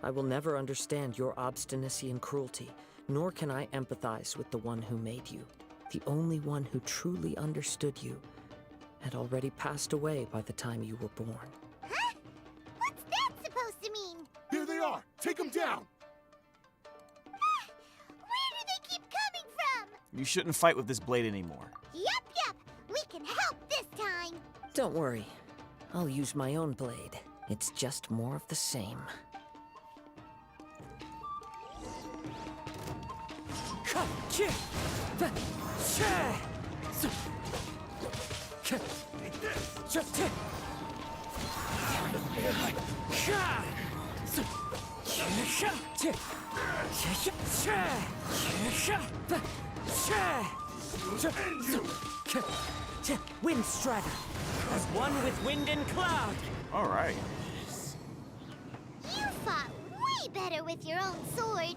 I will never understand your obstinacy and cruelty, nor can I empathize with the one who made you. The only one who truly understood you had already passed away by the time you were born. Huh? What's that supposed to mean? Here they are! Take them down! Where do they keep coming from? You shouldn't fight with this blade anymore. Yup. We can help this time. Don't worry. I'll use my own blade. It's just more of the same. Wind Strider, as one with wind and cloud. All right. You fought way better with your own sword.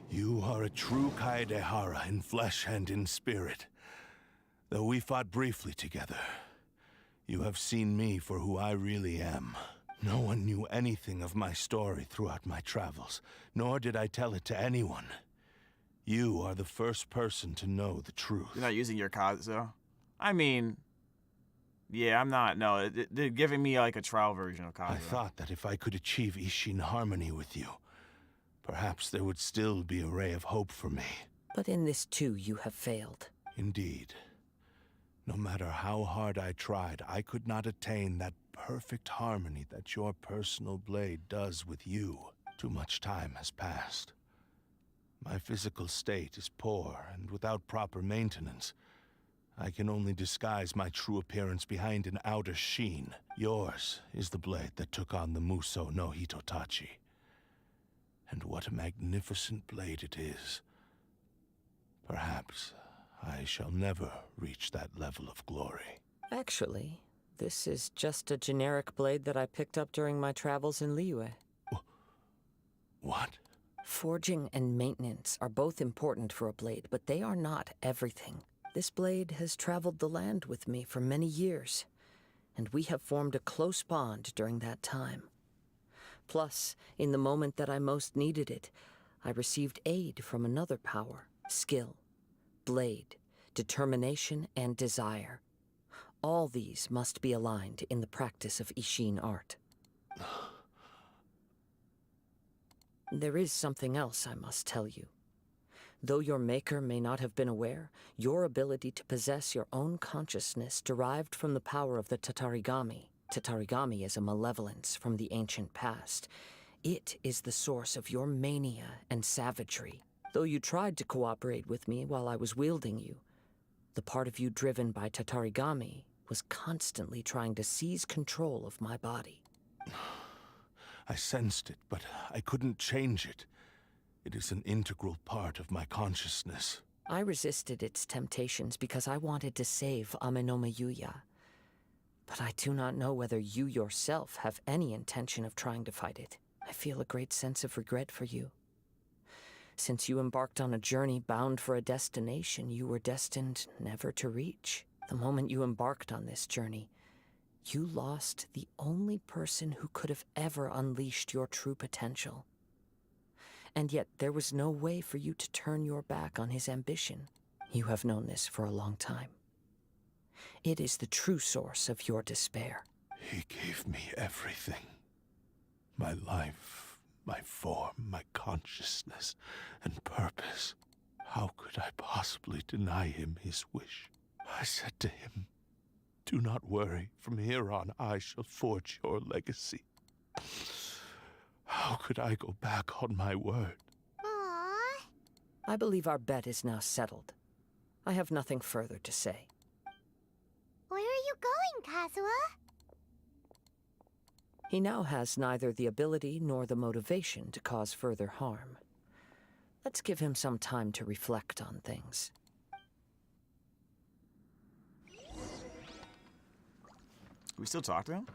You are a true Kaedehara in flesh and in spirit. Though we fought briefly together, you have seen me for who I really am. No one knew anything of my story throughout my travels, nor did I tell it to anyone. You are the first person to know the truth. You're not using your Kazo? I mean, yeah, I'm not. No, they're giving me like a trial version of Kazo. I thought that if I could achieve Ishin harmony with you, perhaps there would still be a ray of hope for me. But in this too, you have failed. Indeed. No matter how hard I tried, I could not attain that perfect harmony that your personal blade does with you. Too much time has passed. My physical state is poor, and without proper maintenance, I can only disguise my true appearance behind an outer sheen. Yours is the blade that took on the Muso no Hitotachi. And what a magnificent blade it is. Perhaps I shall never reach that level of glory. Actually, this is just a generic blade that I picked up during my travels in Liyue. What? Forging and maintenance are both important for a blade, but they are not everything. This blade has traveled the land with me for many years, and we have formed a close bond during that time. Plus, in the moment that I most needed it, I received aid from another power: skill, blade, determination, and desire. All these must be aligned in the practice of Ishin art. There is something else I must tell you. Though your maker may not have been aware, your ability to possess your own consciousness derived from the power of the Tatarigami. Tatarigami is a malevolence from the ancient past. It is the source of your mania and savagery. Though you tried to cooperate with me while I was wielding you, the part of you driven by Tatarigami was constantly trying to seize control of my body. I sensed it, but I couldn't change it. It is an integral part of my consciousness. I resisted its temptations because I wanted to save Amenoma Yuya. But I do not know whether you yourself have any intention of trying to fight it. I feel a great sense of regret for you. Since you embarked on a journey bound for a destination you were destined never to reach. The moment you embarked on this journey, you lost the only person who could have ever unleashed your true potential. And yet there was no way for you to turn your back on his ambition. You have known this for a long time. It is the true source of your despair. He gave me everything. My life, my form, my consciousness, and purpose. How could I possibly deny him his wish? I said to him, "Do not worry. From here on, I shall forge your legacy." How could I go back on my word? Aww. I believe our bet is now settled. I have nothing further to say. Where are you going, Kazuha? He now has neither the ability nor the motivation to cause further harm. Let's give him some time to reflect on things. We still talk to him?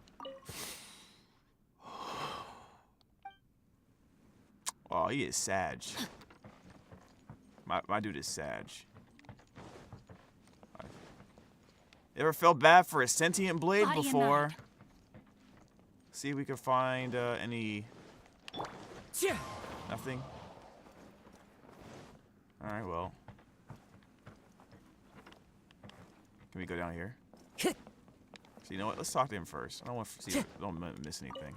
Oh, he is Sag. My dude is Sag. You ever felt bad for a sentient blade before? See if we can find any... Nothing? Alright, well. Can we go down here? So you know what? Let's talk to him first. I don't want to see if I don't miss anything.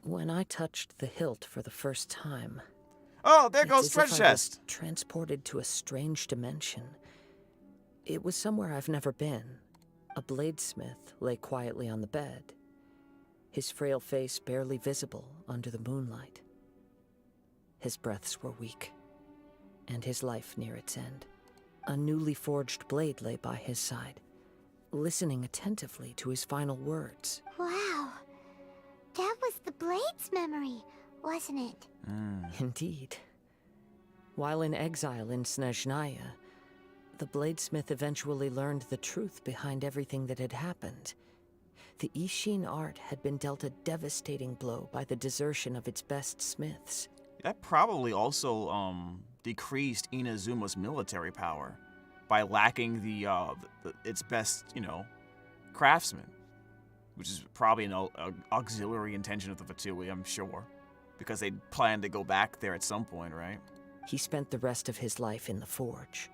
When I touched the hilt for the first time... Oh, there goes treasure chest! I was transported to a strange dimension. It was somewhere I've never been. A bladesmith lay quietly on the bed, his frail face barely visible under the moonlight. His breaths were weak, and his life near its end. A newly forged blade lay by his side, listening attentively to his final words. Wow. That was the Blade's memory, wasn't it? Indeed. While in exile in Snezhnaya, the bladesmith eventually learned the truth behind everything that had happened. The Ishin art had been dealt a devastating blow by the desertion of its best smiths. That probably also decreased Inazuma's military power by lacking its best, craftsmen, which is probably an auxiliary intention of the Fatui, I'm sure, because they planned to go back there at some point, right? He spent the rest of his life in the forge,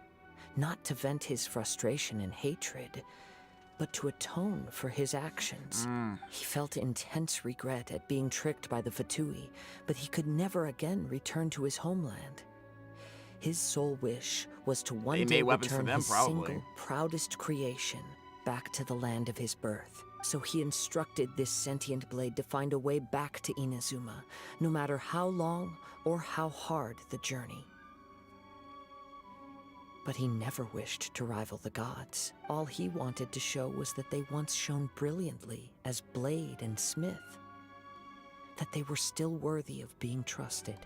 not to vent his frustration and hatred, but to atone for his actions. He felt intense regret at being tricked by the Fatui, but he could never again return to his homeland. His sole wish was to one day return his single, proudest creation back to the land of his birth. So he instructed this sentient blade to find a way back to Inazuma, no matter how long or how hard the journey. But he never wished to rival the gods. All he wanted to show was that they once shone brilliantly as blade and smith, that they were still worthy of being trusted.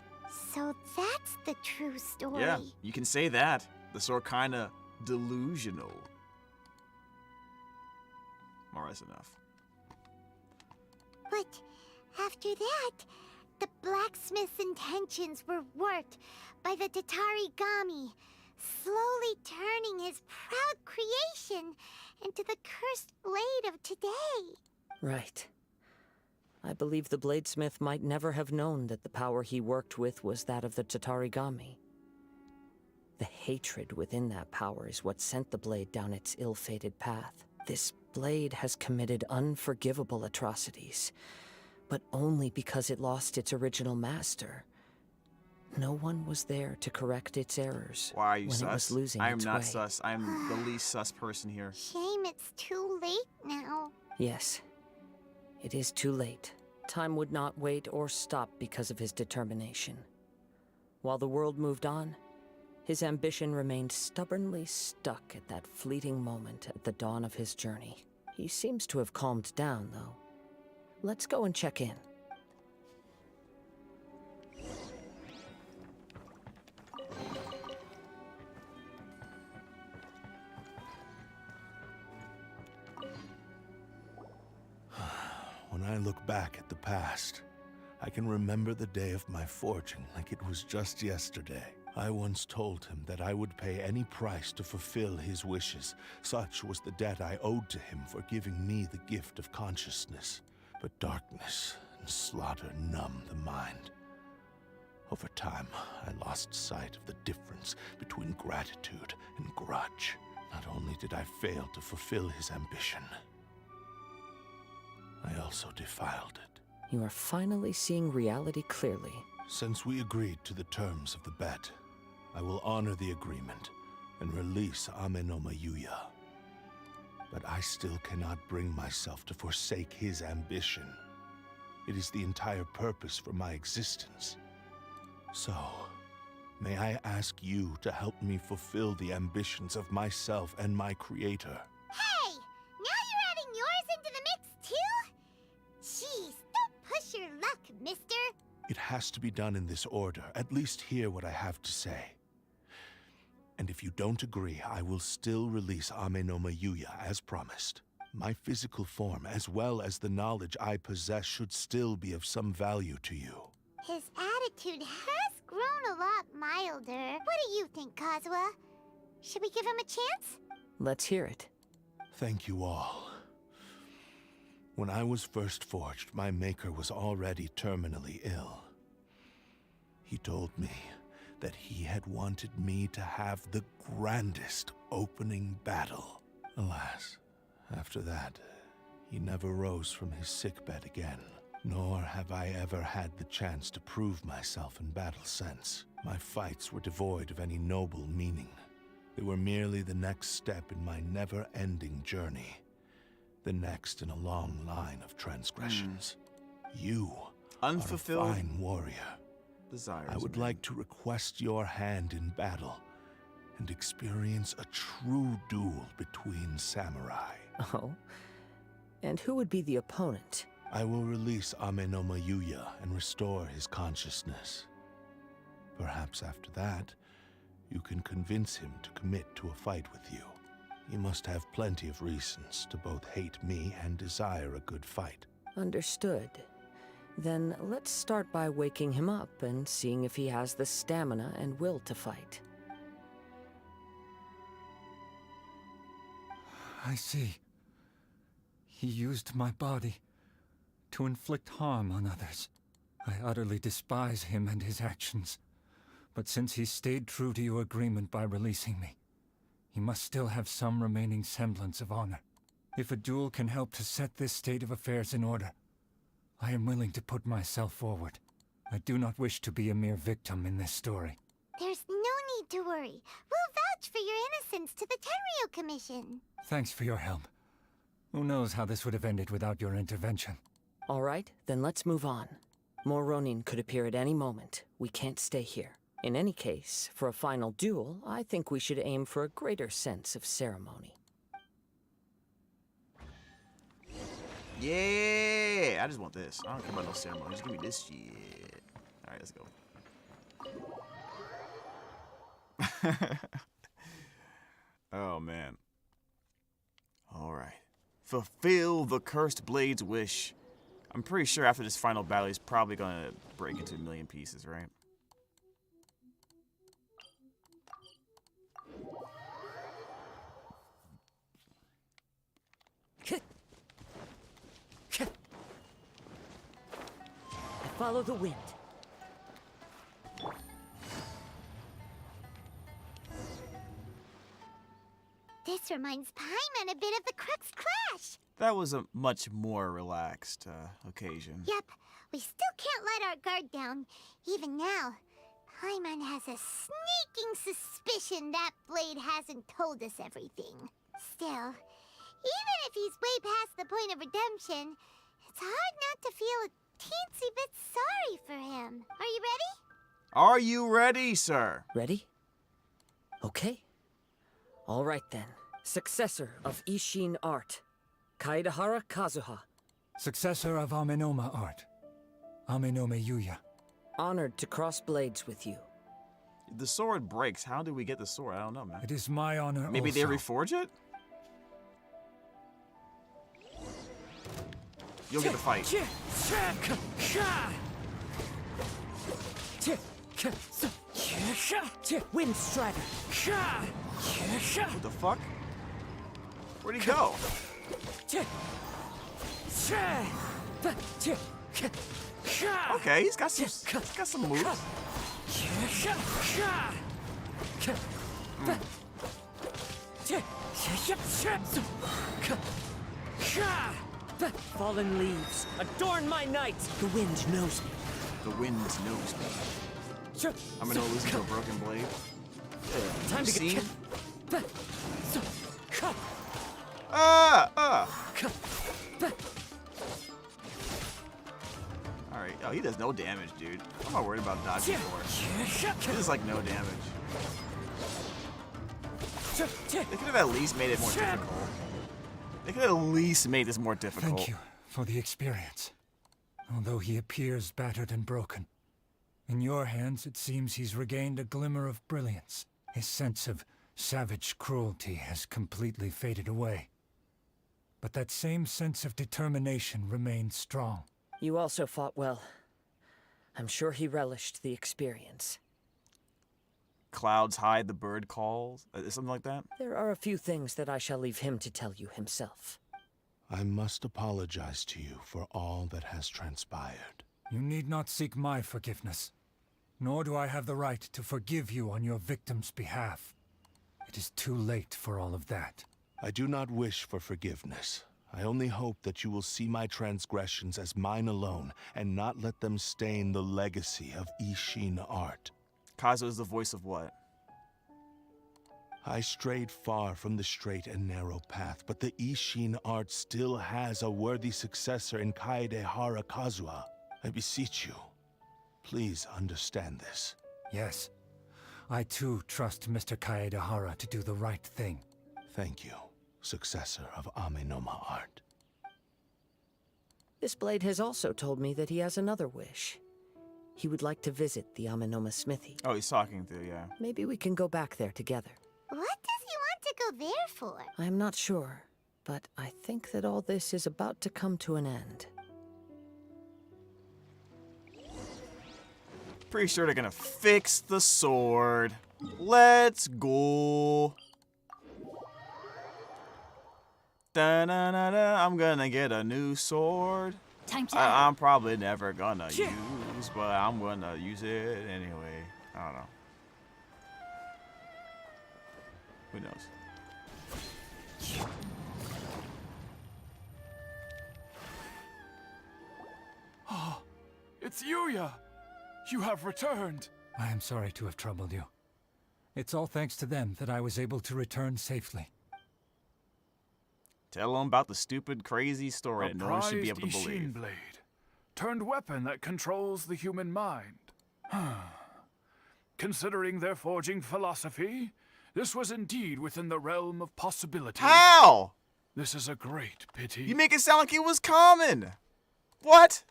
So that's the true story. Yeah, you can say that. The sort kinda delusional. More or less enough. But after that, the blacksmith's intentions were warped by the Tatarigami, slowly turning his proud creation into the cursed blade of today. Right. I believe the bladesmith might never have known that the power he worked with was that of the Tatarigami. The hatred within that power is what sent the blade down its ill-fated path. This blade has committed unforgivable atrocities, but only because it lost its original master. No one was there to correct its errors Why are you when sus? it was losing I am its not way. sus. I am the least sus person here. Shame it's too late now. Yes, it is too late. Time would not wait or stop because of his determination. While the world moved on, his ambition remained stubbornly stuck at that fleeting moment at the dawn of his journey. He seems to have calmed down, though. Let's go and check in. When I look back at the past, I can remember the day of my forging like it was just yesterday. I once told him that I would pay any price to fulfill his wishes. Such was the debt I owed to him for giving me the gift of consciousness. But darkness and slaughter numb the mind. Over time, I lost sight of the difference between gratitude and grudge. Not only did I fail to fulfill his ambition, I also defiled it. You are finally seeing reality clearly. Since we agreed to the terms of the bet, I will honor the agreement and release Amenoma Yuya. But I still cannot bring myself to forsake his ambition. It is the entire purpose for my existence. So, may I ask you to help me fulfill the ambitions of myself and my creator? Hey! Now you're adding yours into the mix, too? Jeez, don't push your luck, mister. It has to be done in this order. At least hear what I have to say. And if you don't agree, I will still release Amenoma Yuya as promised. My physical form, as well as the knowledge I possess, should still be of some value to you. His attitude has grown a lot milder. What do you think, Kazuha? Should we give him a chance? Let's hear it. Thank you all. When I was first forged, my maker was already terminally ill. He told me that he had wanted me to have the grandest opening battle. Alas, after that, he never rose from his sickbed again. Nor have I ever had the chance to prove myself in battle since. My fights were devoid of any noble meaning. They were merely the next step in my never-ending journey. The next in a long line of transgressions. You Unfulfilled are a fine warrior. Desires, I would like to request your hand in battle and experience a true duel between samurai. Oh? And who would be the opponent? I will release Amenoma Yuya and restore his consciousness. Perhaps after that, you can convince him to commit to a fight with you. He must have plenty of reasons to both hate me and desire a good fight. Understood. Then let's start by waking him up and seeing if he has the stamina and will to fight. I see. He used my body to inflict harm on others. I utterly despise him and his actions. But since he stayed true to your agreement by releasing me, he must still have some remaining semblance of honor. If a duel can help to set this state of affairs in order, I am willing to put myself forward. I do not wish to be a mere victim in this story. There's no need to worry. We'll vouch for your innocence to the Tenryo Commission. Thanks for your help. Who knows how this would have ended without your intervention. All right, then let's move on. More Ronin could appear at any moment. We can't stay here. In any case, for a final duel, I think we should aim for a greater sense of ceremony. Yeah, I just want this. I don't care about no ceremony. Just give me this shit. All right, let's go. Oh, man. All right. Fulfill the Cursed Blade's wish. I'm pretty sure after this final battle, he's probably going to break into a million pieces, right? Follow the wind. This reminds Paimon a bit of the Crux Club That was a much more relaxed occasion. Yep, we still can't let our guard down. Even now, Paimon has a sneaking suspicion that Blade hasn't told us everything. Still, even if he's way past the point of redemption, it's hard not to feel a teensy bit sorry for him. Are you ready? Are you ready, sir? Ready? Okay. All right then. Successor of Ishin art, Kaedehara Kazuha. Successor of Amenoma art, Amenome Yuya. Honored to cross blades with you. The sword breaks. How did we get the sword? I don't know, man. It is my honor. Maybe they also. reforge it? You'll get the fight. Wind Strider. What the fuck? Where'd he go? Okay, he's got some moves. Fallen leaves, adorn my night. The wind knows me. The wind knows me. I'm gonna listen to a broken blade. Time to See? get. Alright. Oh, he does no damage, dude. I'm not worried about dodging for it. He does like no damage. They could have at least made it more difficult. They could have at least made this more difficult. Thank you for the experience. Although he appears battered and broken, in your hands it seems he's regained a glimmer of brilliance. His sense of savage cruelty has completely faded away. But that same sense of determination remains strong. You also fought well. I'm sure he relished the experience. Clouds hide, the bird calls. Something like that? There are a few things that I shall leave him to tell you himself. I must apologize to you for all that has transpired. You need not seek my forgiveness. Nor do I have the right to forgive you on your victim's behalf. It is too late for all of that. I do not wish for forgiveness. I only hope that you will see my transgressions as mine alone, and not let them stain the legacy of Ishin art. Kazuo is the voice of what? I strayed far from the straight and narrow path, but the Ishin art still has a worthy successor in Kaedehara Kazuha. I beseech you, please understand this. Yes. I too trust Mr. Kaedehara to do the right thing. Thank you, successor of Amenoma art. This blade has also told me that he has another wish. He would like to visit the Amenoma smithy. Oh, he's talking to, yeah. Maybe we can go back there together. What does he want to go there for? I'm not sure, but I think that all this is about to come to an end. Pretty sure they're gonna fix the sword. Let's go. Da-na-na-na, I'm gonna get a new sword. I'm probably never gonna use, but I'm gonna use it anyway. I don't know. Who knows? Oh, it's Yuya! You have returned! I am sorry to have troubled you. It's all thanks to them that I was able to return safely. Tell them about the stupid, crazy story that no one should be able to Ishin believe. blade, turned weapon that controls the human mind. Considering their forging philosophy, this was indeed within the realm of possibility. How? This is a great pity. You make it sound like it was common. What?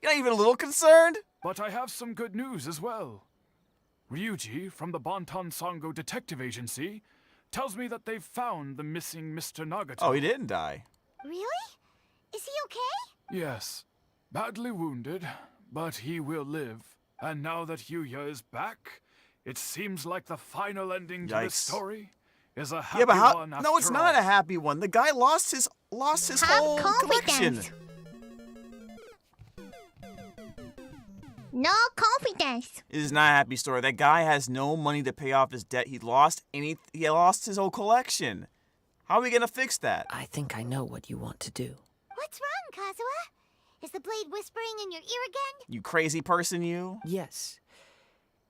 You're not even a little concerned? But I have some good news as well. Ryuji, from the Bonton Sango Detective Agency, tells me that they've found the missing Mr. Nagato. Oh, he didn't die. Really? Is he okay? Yes. Badly wounded, but he will live. And now that Yuya is back, it seems like the final ending to this story is a happy one after No, it's not all. a happy one. The guy lost his whole collection. No confidence. It is not a happy story. That guy has no money to pay off his debt. He lost his whole collection. How are we gonna fix that? I think I know what you want to do. What's wrong, Kazuha? Is the blade whispering in your ear again? You crazy person, you? Yes.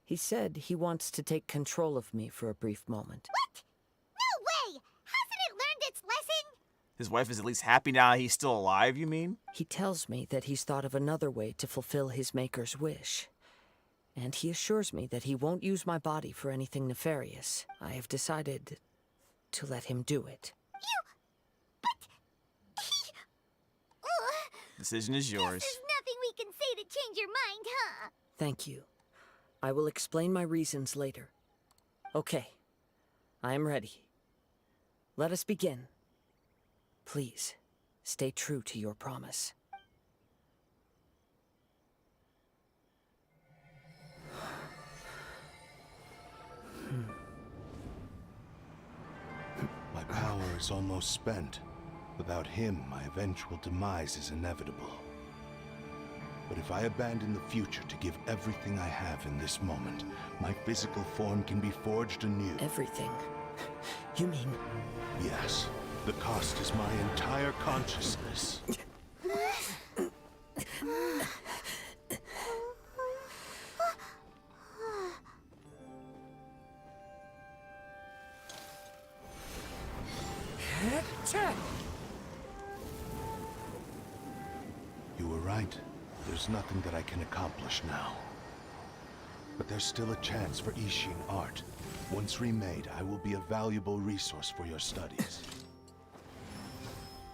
He said he wants to take control of me for a brief moment. What? No way! Hasn't it learned its lesson? His wife is at least happy now he's still alive, you mean? He tells me that he's thought of another way to fulfill his maker's wish. And he assures me that he won't use my body for anything nefarious. I have decided to let him do it. Decision is yours. There's nothing we can say to change your mind, huh? Thank you. I will explain my reasons later. Okay. I am ready. Let us begin. Please, stay true to your promise. My power is almost spent. Without him, my eventual demise is inevitable. But if I abandon the future to give everything I have in this moment, my physical form can be forged anew. Everything? You mean... Yes. The cost is my entire consciousness. You were right. There's nothing that I can accomplish now. But there's still a chance for Ishin art. Once remade, I will be a valuable resource for your studies.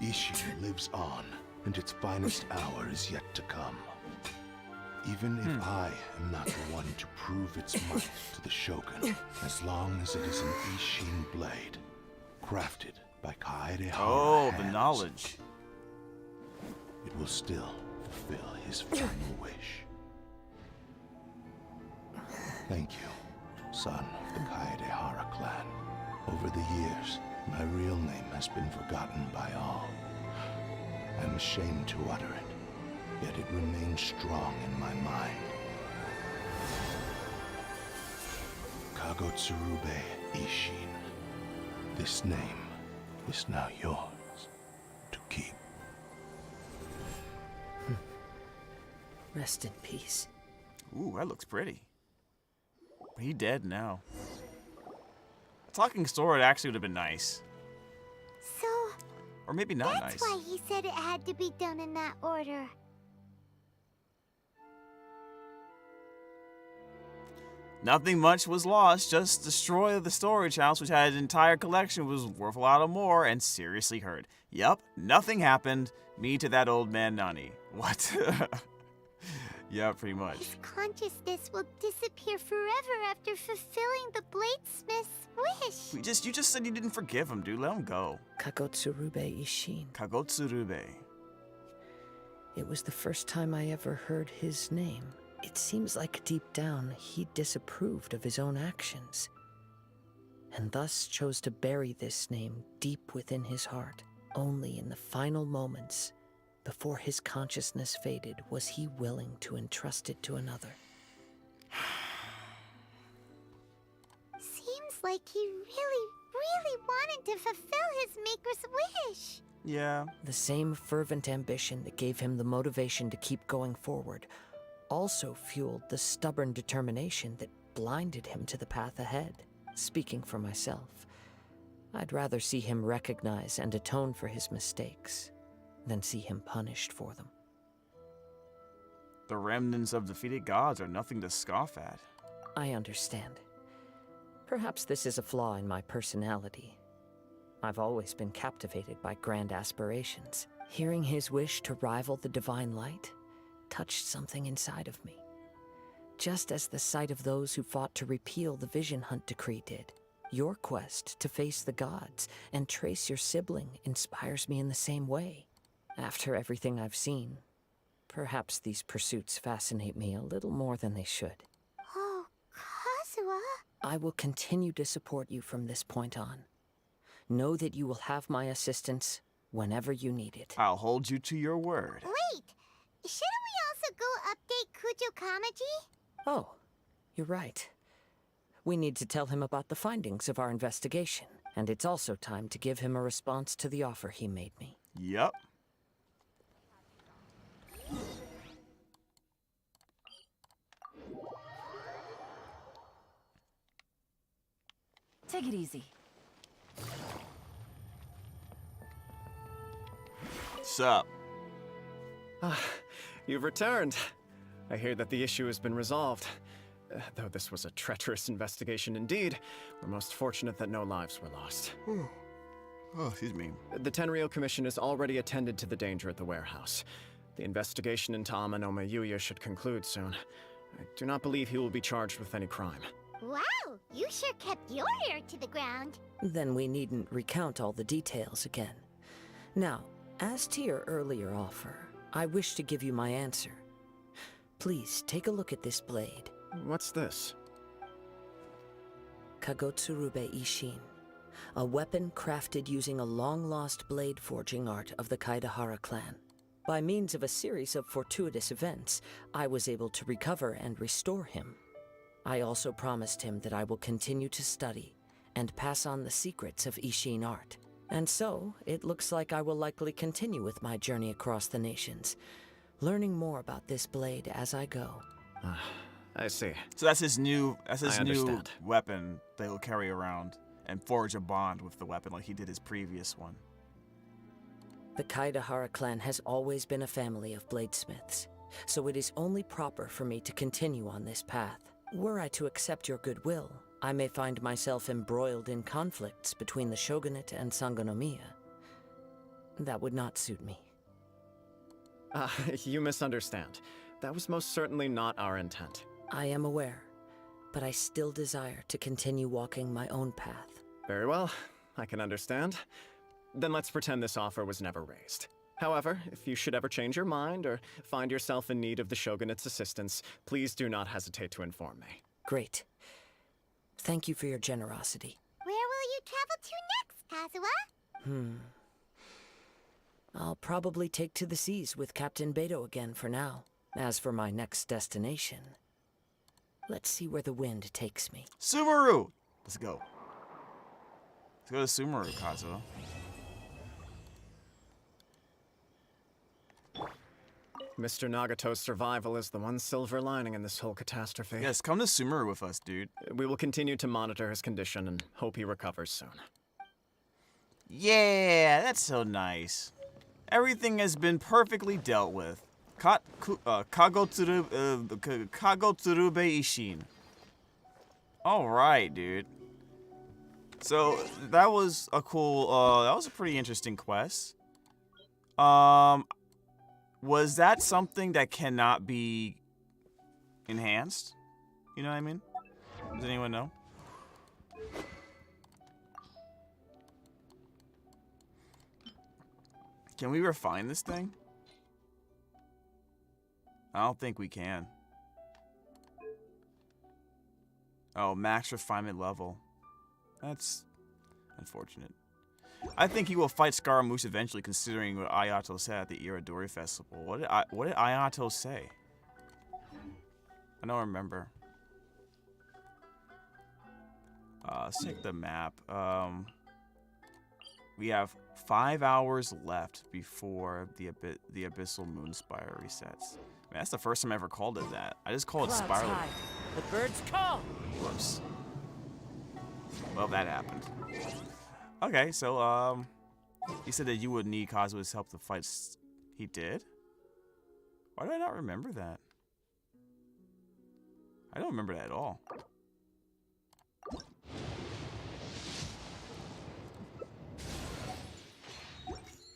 Ishin lives on, and its finest hour is yet to come. Even if I am not the one to prove its might to the Shogun, as long as it is an Ishin blade, crafted by Kaede Oh, hands, the knowledge. it will still fulfill his final wish. Thank you, son of the Kaedehara clan. Over the years, my real name has been forgotten by all. I'm ashamed to utter it, yet it remains strong in my mind. Kagotsurube Ishin. This name is now yours to keep. Rest in peace. Ooh, that looks pretty. He dead now. A talking sword actually would have been nice. So... Or maybe not that's nice. why he said it had to be done in that order. Nothing much was lost, just destroy the storage house, which had an entire collection, was worth a lot more and seriously hurt. Yup, nothing happened. Me to that old man Nani. What? Yeah, pretty much. His consciousness will disappear forever after fulfilling the bladesmith's wish. You just said you didn't forgive him, dude. Let him go. Kagotsurube Ishin. Kagotsurube. It was the first time I ever heard his name. It seems like deep down he disapproved of his own actions, and thus chose to bury this name deep within his heart. Only in the final moments, before his consciousness faded, was he willing to entrust it to another. Seems like he really wanted to fulfill his maker's wish. Yeah. The same fervent ambition that gave him the motivation to keep going forward also fueled the stubborn determination that blinded him to the path ahead. Speaking for myself, I'd rather see him recognize and atone for his mistakes than see him punished for them. The remnants of defeated gods are nothing to scoff at. I understand. Perhaps this is a flaw in my personality. I've always been captivated by grand aspirations. Hearing his wish to rival the divine light touched something inside of me. Just as the sight of those who fought to repeal the Vision Hunt decree did. Your quest to face the gods and trace your sibling inspires me in the same way. After everything I've seen, perhaps these pursuits fascinate me a little more than they should. Oh, Kazuha? I will continue to support you from this point on. Know that you will have my assistance whenever you need it. I'll hold you to your word. Wait, shouldn't we also go update Kujo Kamaji? Oh, you're right. We need to tell him about the findings of our investigation And it's also time to give him a response to the offer he made me. Yup. Take it easy. Sup? You've returned. I hear that the issue has been resolved. Though this was a treacherous investigation indeed, we're most fortunate that no lives were lost. Oh, excuse me. The Tenryou Commission has already attended to the danger at the warehouse. The investigation into Amanome Yuya should conclude soon. I do not believe he will be charged with any crime. Wow, you sure kept your ear to the ground. Then we needn't recount all the details again. Now, as to your earlier offer, I wish to give you my answer. Please take a look at this blade. What's this? Kagotsurube Ishin, a weapon crafted using a long-lost blade forging art of the Kaidahara clan. By means of a series of fortuitous events, I was able to recover and restore him. I also promised him that I will continue to study and pass on the secrets of Ishin art. And so, it looks like I will likely continue with my journey across the nations, learning more about this blade as I go. I see. So that's his new understand. weapon that he'll carry around and forge a bond with the weapon like he did his previous one. The Kaidahara clan has always been a family of bladesmiths, so it is only proper for me to continue on this path. Were I to accept your goodwill, I may find myself embroiled in conflicts between the shogunate and Sangonomiya. That would not suit me. You misunderstand. That was most certainly not our intent. I am aware, but I still desire to continue walking my own path. Very well, I can understand. Then let's pretend this offer was never raised. However, if you should ever change your mind or find yourself in need of the shogunate's assistance, please do not hesitate to inform me. Great. Thank you for your generosity. Where will you travel to next, Kazuha? I'll probably take to the seas with Captain Beto again for now. As for my next destination, let's see where the wind takes me. Sumeru! Let's go. Let's go to Sumeru, Kazuha. Mr. Nagato's survival is the one silver lining in this whole catastrophe. Yes, come to Sumeru with us, dude. We will continue to monitor his condition and hope he recovers soon. Yeah, that's so nice. Everything has been perfectly dealt with. Kagotsurube Ishin. Alright, dude. So, that was a cool, that was a pretty interesting quest. Was that something that cannot be enhanced? You know what I mean? Does anyone know? Can we refine this thing? I don't think we can. Oh, max refinement level. That's unfortunate. I think he will fight Scaramouche eventually, considering what Ayato said at the Iridori Festival. What did Ayato say? I don't remember. Let's check the map. We have 5 hours left before the Abyssal Moonspire resets. Man, that's the first time I ever called it that. I just called it Spiral. The birds call. Whoops. Well, that happened. Okay, so, he said that you would need Kazuha's help to fight. He did? Why do I not remember that? I don't remember that at all.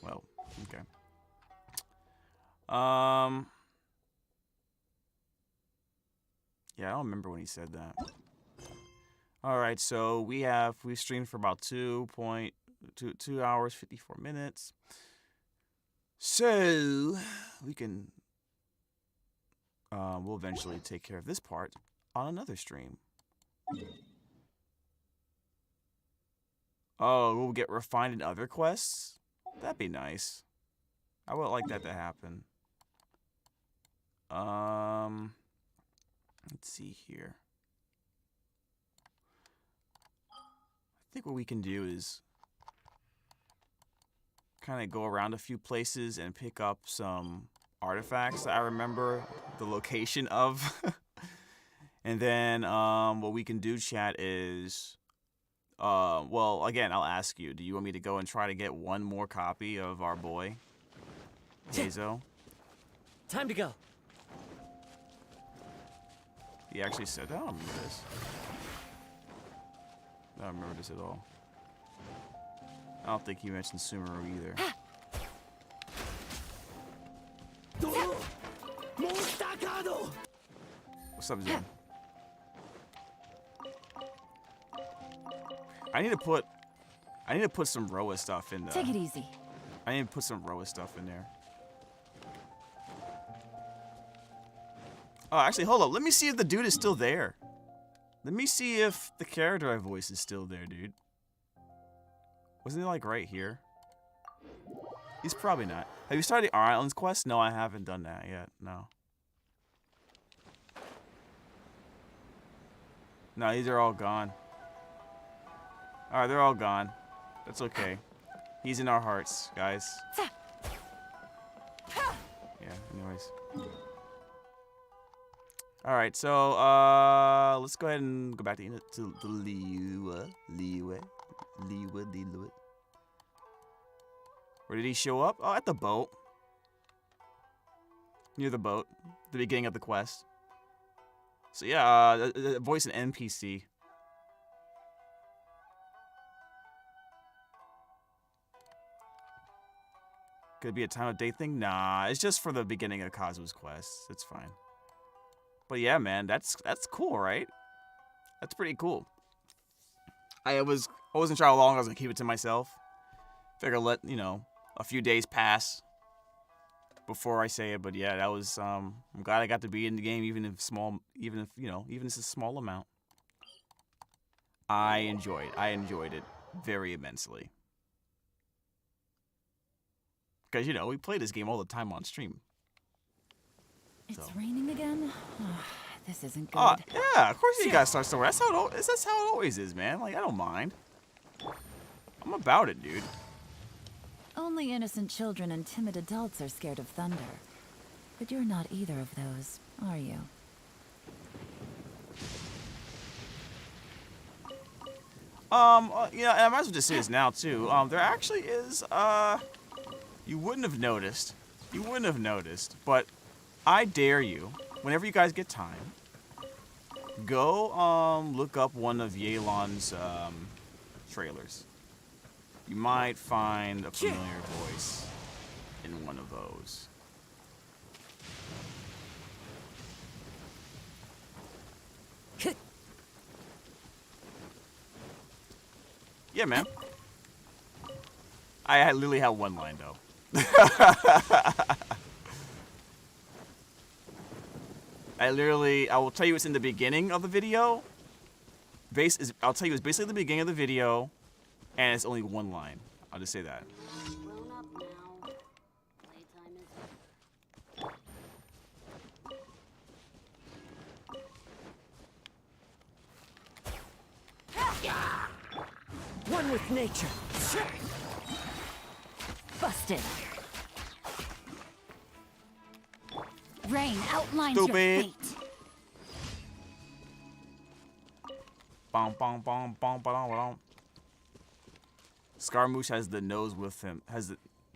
Well, okay. Yeah, I don't remember when he said that. Alright, so we streamed for about 2 hours, 54 minutes. So, we can, we'll eventually take care of this part on another stream. Oh, we'll get refined in other quests? That'd be nice. I would like that to happen. Let's see here. I think what we can do is kind of go around a few places and pick up some artifacts that I remember the location of. And then what we can do, chat, is well, again, I'll ask you, do you want me to go and try to get one more copy of our boy Heizo? Time to go. He actually said that? I don't remember this. I don't remember this at all. I don't think he mentioned Sumeru either. What's up, Zen? I need to put some Roa stuff in there. Take it easy. I need to put some Roa stuff in there. Oh, actually, hold up. Let me see if the dude is still there. Let me see if the character I voice is still there, dude. Wasn't he like right here? He's probably not. Have you started the Islands quest? No, I haven't done that yet. No. No, these are all gone. Alright, they're all gone. That's okay. He's in our hearts, guys. Yeah, anyways. Alright, so let's go ahead and go back to Liyue. Where did he show up? Oh, at the boat. Near the boat. The beginning of the quest. So yeah, voice an NPC. Could it be a time of day thing? Nah, it's just for the beginning of Kazu's quest. It's fine. But yeah, man, that's cool, right? That's pretty cool. I wasn't sure how long I was gonna keep it to myself. Figure let, you know, a few days pass before I say it, but yeah, that was I'm glad I got to be in the game, even if it's a small amount. I enjoyed it very immensely. Because, you know, we play this game all the time on stream. It's raining again? Oh, this isn't good. Yeah, of course you gotta start somewhere. That's how it always is, man. Like, I don't mind. I'm about it, dude. Only innocent children and timid adults are scared of thunder. But you're not either of those, are you? Yeah, and I might as well just say this now, too. There actually is, you wouldn't have noticed. You wouldn't have noticed, but I dare you, whenever you guys get time, go, look up one of Yelan's, trailers. You might find a familiar voice in one of those. Yeah, man. I literally have one line, though. I will tell you it's in the beginning of the video. I'll tell you it's basically the beginning of the video, and it's only one line. I'll just say that. One with nature. Busted. Rain outlines Stupid. your fate. Bom, bom, bom, bom, bom, bom. Scaramouche has the nose with him. Has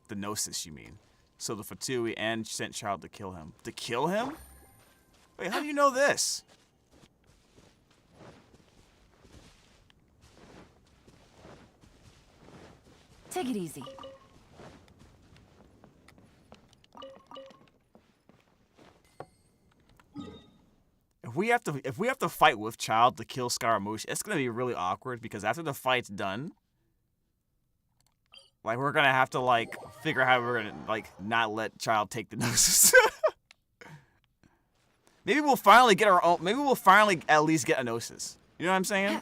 the gnosis, you mean? So the Fatui and sent Child to kill him. To kill him? Wait, how do you know this? Take it easy. If we have to fight with Child to kill Scaramouche, it's gonna be really awkward because after the fight's done, like we're gonna have to like figure out how we're gonna like not let Child take the gnosis. Maybe we'll finally get our own. Maybe we'll finally at least get a gnosis. You know what I'm saying?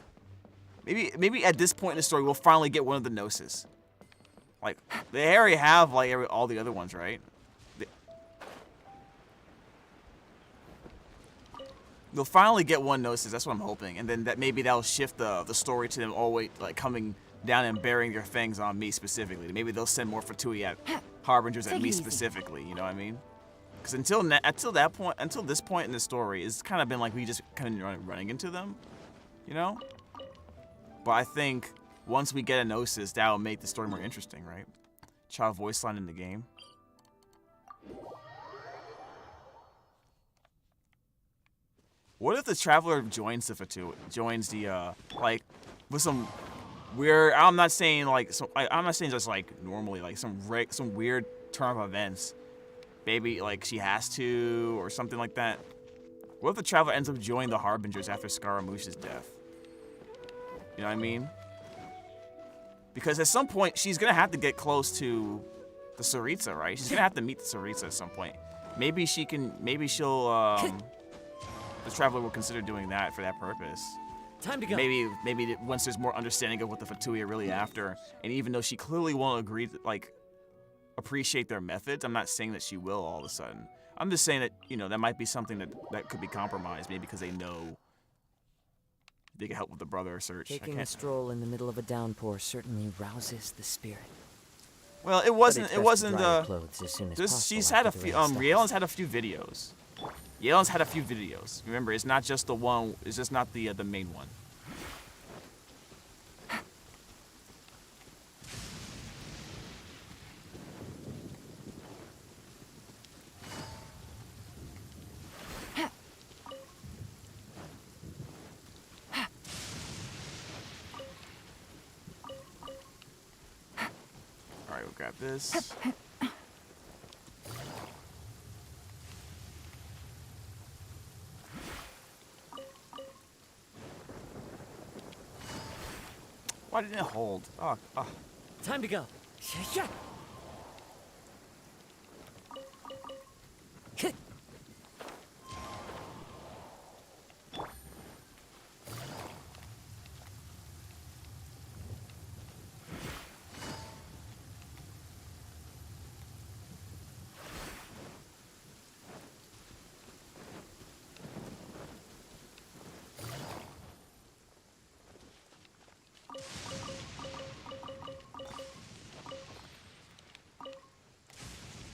Maybe at this point in the story we'll finally get one of the gnosis. Like they already have like all the other ones, right? they'll finally get one Gnosis. That's what I'm hoping, and then that'll shift the story to them always like coming down and bearing their things on me specifically. Maybe they'll send more Fatui at Harbingers at me specifically. You know what I mean? Because until this point in the story, it's kind of been like we just kind of running into them, you know. But I think once we get a Gnosis, that'll make the story more interesting, right? Child voice line in the game. What if the Traveler joins the Fatui, joins the like with some weird? I'm not saying like I'm not saying just like normally like some weird turn of events. Maybe like she has to or something like that. What if the Traveler ends up joining the Harbingers after Scaramouche's death? You know what I mean? Because at some point she's gonna have to get close to the Tsaritsa, right? She's gonna have to meet the Tsaritsa at some point. Maybe she can. Maybe she'll. The Traveler will consider doing that for that purpose. Time to go. Maybe once there's more understanding of what the Fatui are really after, and even though she clearly won't agree, appreciate their methods, I'm not saying that she will all of a sudden. I'm just saying that, you know, that might be something that could be compromised, maybe because they know they can help with the brother search. Taking a stroll in the middle of a downpour certainly rouses the spirit. Well, it wasn't. She's had a few. Yelan's had a few videos. Yelan's had a few videos. Remember, it's not just the one. It's just not the main one. All right, we'll grab this. Why didn't it hold? Oh. Time to go. Yeah.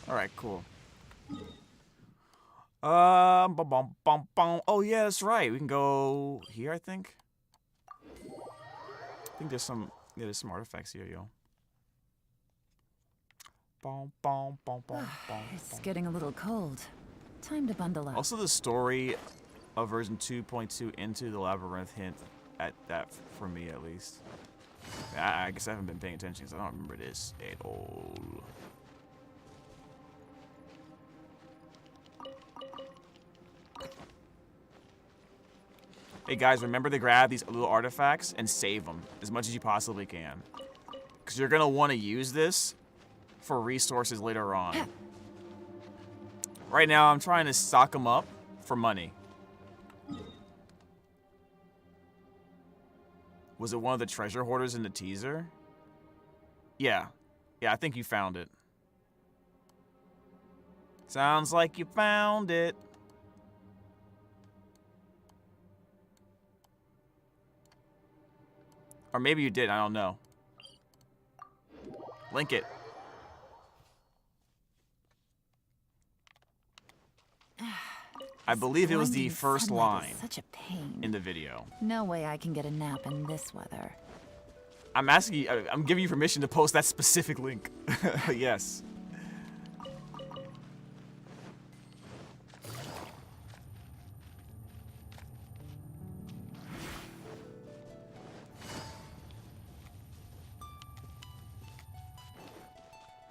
All right, cool. Oh yeah, that's right. We can go here, I think. I think there's some artifacts here, yo. It's getting a little cold. Time to bundle up. Also, the story of version 2.2 into the labyrinth hint at that for me at least. I guess I haven't been paying attention because I don't remember this at all. Hey guys, remember to grab these little artifacts and save them as much as you possibly can. Because you're going to want to use this for resources later on. Right now, I'm trying to stock them up for money. Was it one of the treasure hoarders in the teaser? Yeah. Yeah, I think you found it. Sounds like you found it. Or maybe you did, I don't know. Link it. I believe it was the first line Such a pain. in the video. No way I can get a nap in this weather. I'm asking you, I'm giving you permission to post that specific link. Yes.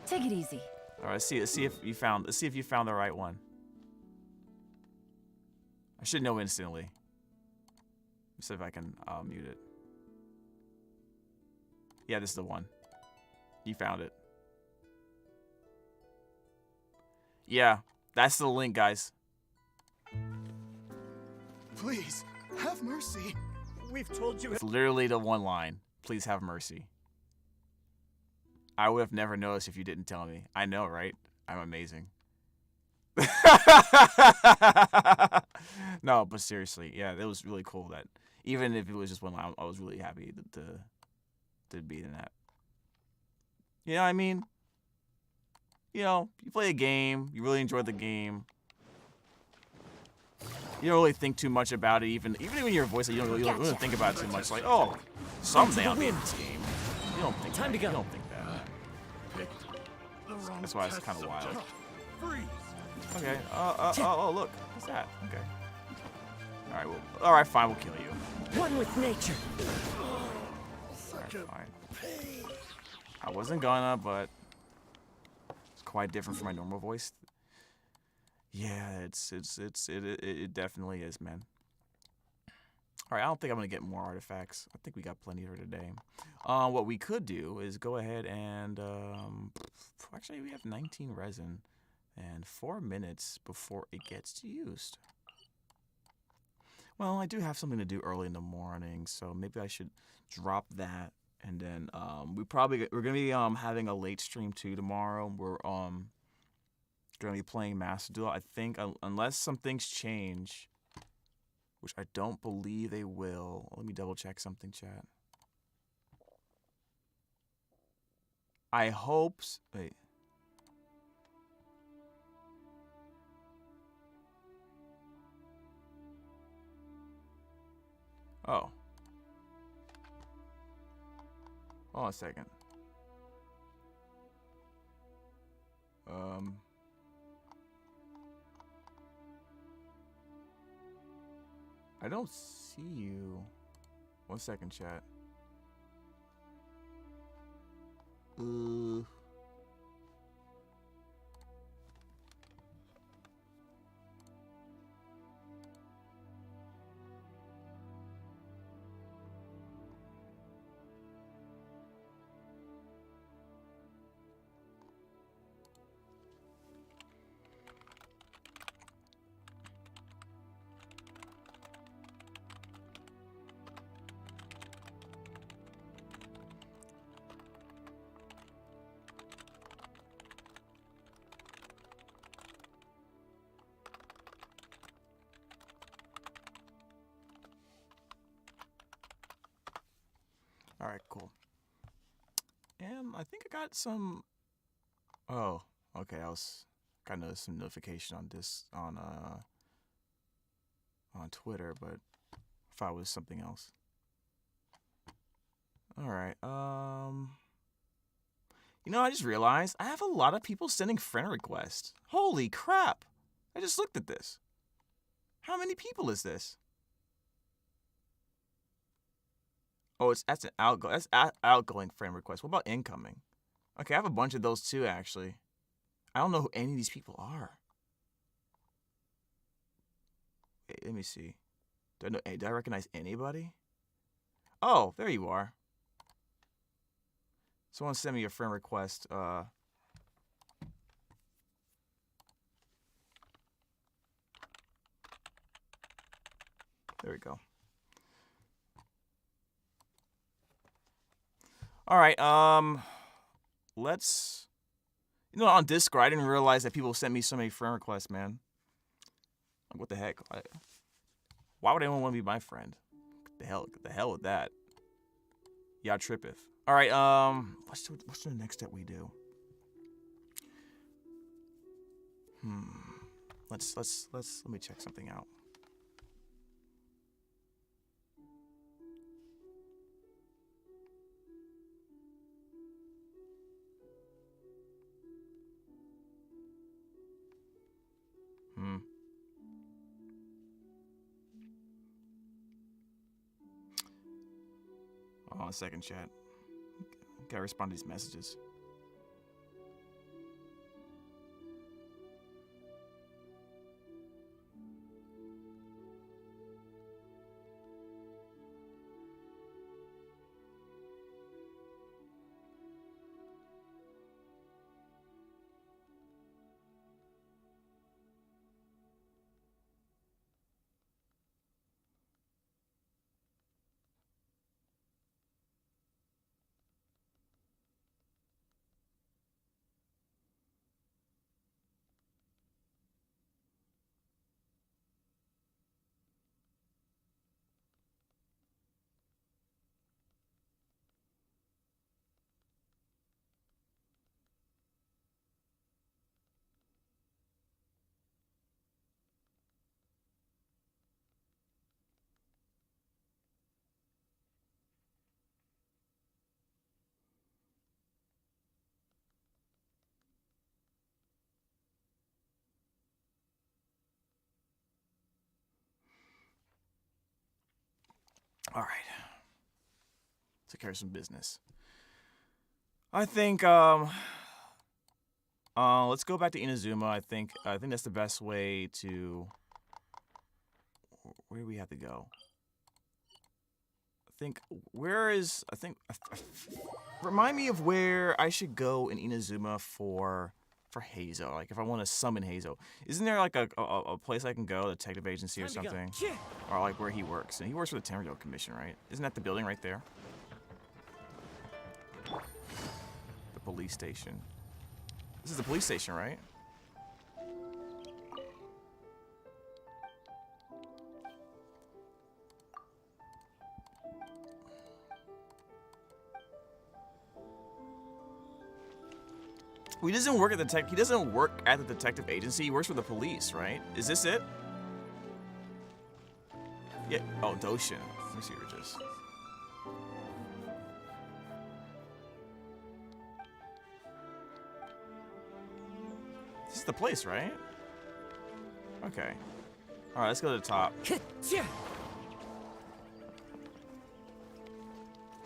Take it easy. All right, let's see if you found the right one. I should know instantly. Let's see if I can mute it. Yeah, this is the one. You found it. Yeah, that's the link, guys. Please, have mercy. We've told you. It's literally the one line. Please have mercy. I would have never noticed if you didn't tell me. I know, right? I'm amazing. No, but seriously, yeah, it was really cool that even if it was just one line, I was really happy to be in that. You know what I mean? You know, you play a game, you really enjoy the game. You don't really think too much about it, even when you're a voice, you don't really think about it too much. Like, oh, someday I'll be in this game. You don't think that. You don't think that. That's why it's kind of wild. Okay. Oh, look. What's that? Okay. All right, fine. We'll kill you. One with nature. All right, fine. I wasn't gonna, but it's quite different from my normal voice. Yeah, it definitely is, man. All right, I don't think I'm gonna get more artifacts. I think we got plenty for today. What we could do is go ahead and actually we have 19 resin and 4 minutes before it gets used. Well, I do have something to do early in the morning, so maybe I should drop that. And then we're gonna be having a late stream too tomorrow. We're gonna be playing Master Duel. I think unless some things change, which I don't believe they will. Let me double check something, chat. I hope. Wait. Oh. Hold on a second. I don't see you. 1 second, chat. All right, cool. And I think I got some. Oh, okay. I got some notification on this on Twitter, but I thought it was something else. All right. You know, I just realized I have a lot of people sending friend requests. Holy crap! I just looked at this. How many people is this? Oh, that's an outgoing friend request. What about incoming? Okay, I have a bunch of those too, actually. I don't know who any of these people are. Wait, let me see. Do I recognize anybody? Oh, there you are. Someone sent me a friend request. There we go. All right, let's... You know, on Discord, I didn't realize that people sent me so many friend requests, man. Like, what the heck? Why would anyone want to be my friend? Get the hell with that. Yeah, trippeth. All right, what's the next step we do? Let me check something out. Hold on a second, chat. Gotta respond to these messages. All right. Took care of some business. I think let's go back to Inazuma. I think that's the best way to. Where do we have to go? Remind me of where I should go in Inazuma for Heizo. Like if I want to summon Heizo, isn't there like a place I can go, a detective agency or something, or like where he works? And he works for the Tenryou Commission, right? Isn't that the building right there? The police station. This is the police station, right? He doesn't work at the detective agency. He works for the police, right? Is this it? Yeah. Oh, Doshin. Let me see what it is. This is the place, right? Okay. All right, let's go to the top.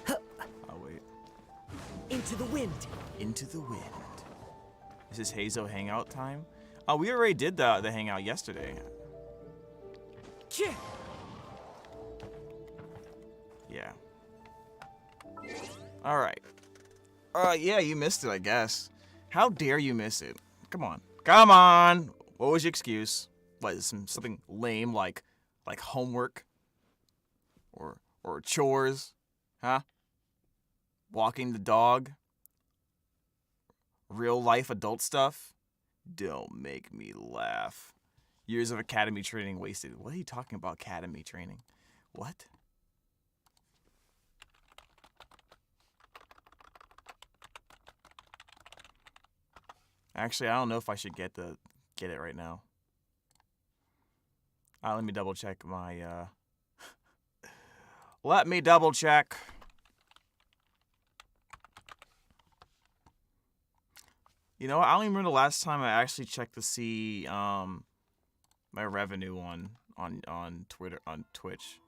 Oh wait. Into the wind. Into the wind. Is this Heizo hangout time? Oh, we already did the hangout yesterday. Yeah. All right. Yeah, you missed it, I guess. How dare you miss it? Come on. Come on. What was your excuse? What, something lame like homework? Or chores? Huh? Walking the dog? Real life adult stuff? Don't make me laugh. Years of academy training wasted. What are you talking about, academy training? What? Actually, I don't know if I should get it right now. Let me double check my Let me double check. You know what? I don't even remember the last time I actually checked to see my revenue on Twitter, on Twitch.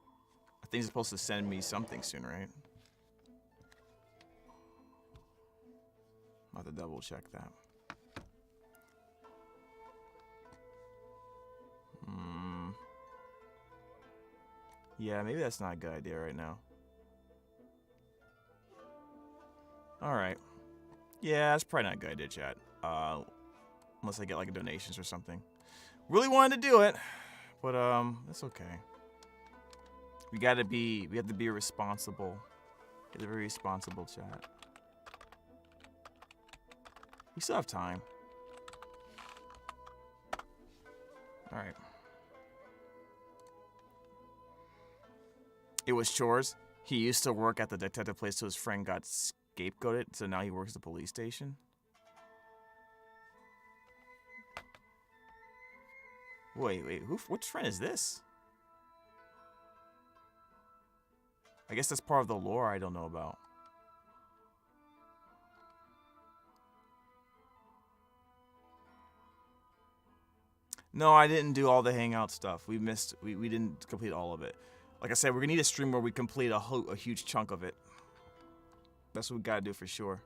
I think it's supposed to send me something soon, right? I'll have to double check that. Yeah, maybe that's not a good idea right now. Alright. Yeah, that's probably not a good idea, chat. Unless I get like donations or something. Really wanted to do it, but that's okay. We have to be responsible. Get a very responsible chat. We still have time. Alright. It was chores. He used to work at the detective place so his friend got scapegoated, so now he works at the police station. Wait, which friend is this? I guess that's part of the lore I don't know about. No, I didn't do all the hangout stuff. We didn't complete all of it. Like I said, we're gonna need a stream where we complete a huge chunk of it. That's what we gotta do for sure.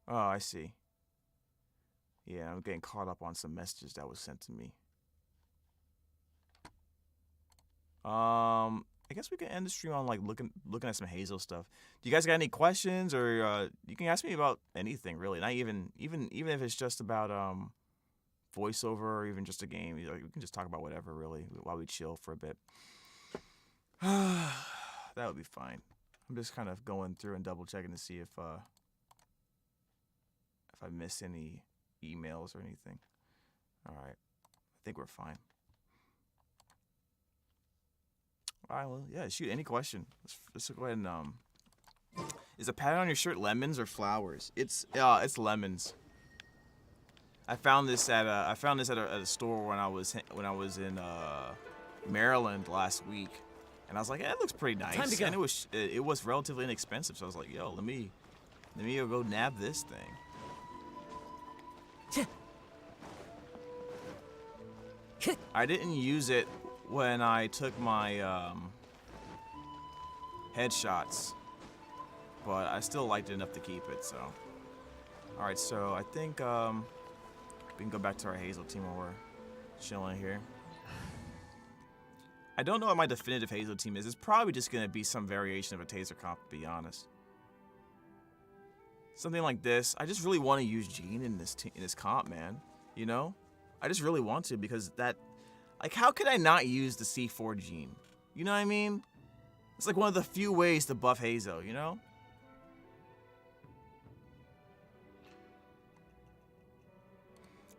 Oh, I see. Yeah, I'm getting caught up on some messages that was sent to me. I guess we can end the stream on like looking at some Heizo stuff. Do you guys got any questions, or you can ask me about anything really? Not even if it's just about voiceover or even just a game. Like, we can just talk about whatever really while we chill for a bit. That would be fine. I'm just kind of going through and double checking to see if I missed any emails or anything. All right, I think we're fine. All right, well, yeah, shoot, any question. Let's go ahead and, is the pattern on your shirt lemons or flowers? It's lemons. I found this at a store when I was in Maryland last week, and I was like, yeah, it looks pretty nice. Time to go. And it was relatively inexpensive, so I was like, yo, let me Let me go nab this thing. I didn't use it when I took my headshots, but I still liked it enough to keep it, so. Alright, so I think we can go back to our Heizo team while we're chilling here. I don't know what my definitive Heizo team is. It's probably just going to be some variation of a taser comp, to be honest. Something like this. I just really want to use Jean in this comp, man. You know? I just really want to, because that... Like, how could I not use the C4 Jean? You know what I mean? It's like one of the few ways to buff Heizo, you know?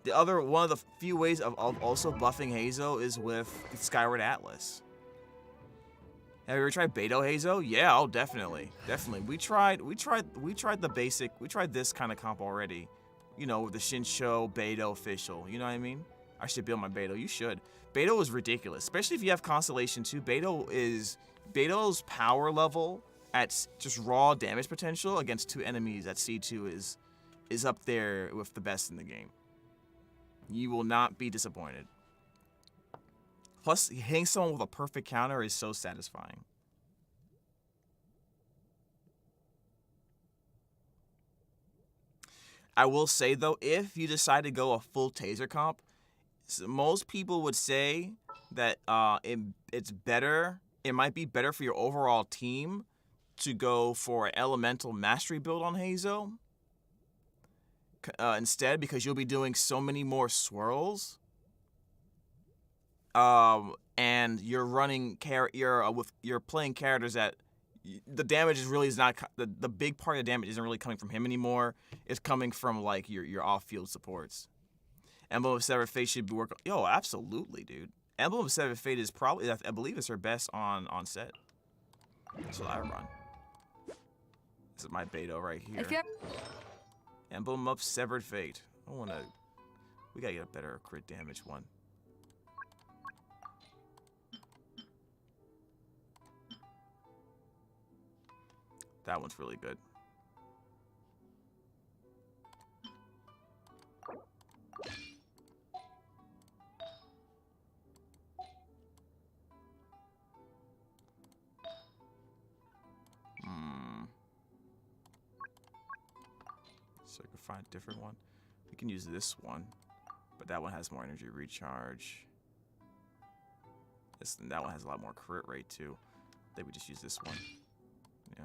One of the few ways of also buffing Heizo is with Skyward Atlas. Have you ever tried Beidou Heizo? Yeah, oh, definitely. Definitely. We tried the basic, we tried this kind of comp already. You know, with the Shinsho Beidou official. You know what I mean? I should build my Beidou. You should. Beidou is ridiculous, especially if you have Constellation 2. Beidou's power level at just raw damage potential against 2 enemies at C2 is up there with the best in the game. You will not be disappointed. Plus, hitting someone with a perfect counter is so satisfying. I will say, though, if you decide to go a full taser comp, most people would say that it's better, it might be better for your overall team to go for an elemental mastery build on Heizo instead, because you'll be doing so many more swirls. And you're running you're playing characters that the damage is not the big part of the damage isn't really coming from him anymore. It's coming from like your off-field supports. Emblem of Severed Fate should be working. Yo, absolutely, dude. Emblem of Severed Fate is probably, I believe, it's her best on set. That's what I run. This is my Beidou right here. Emblem of Severed Fate. We gotta get a better crit damage one. That one's really good. So I can find a different one. We can use this one, but that one has more energy recharge. That one has a lot more crit rate too. I think we just use this one. Yeah.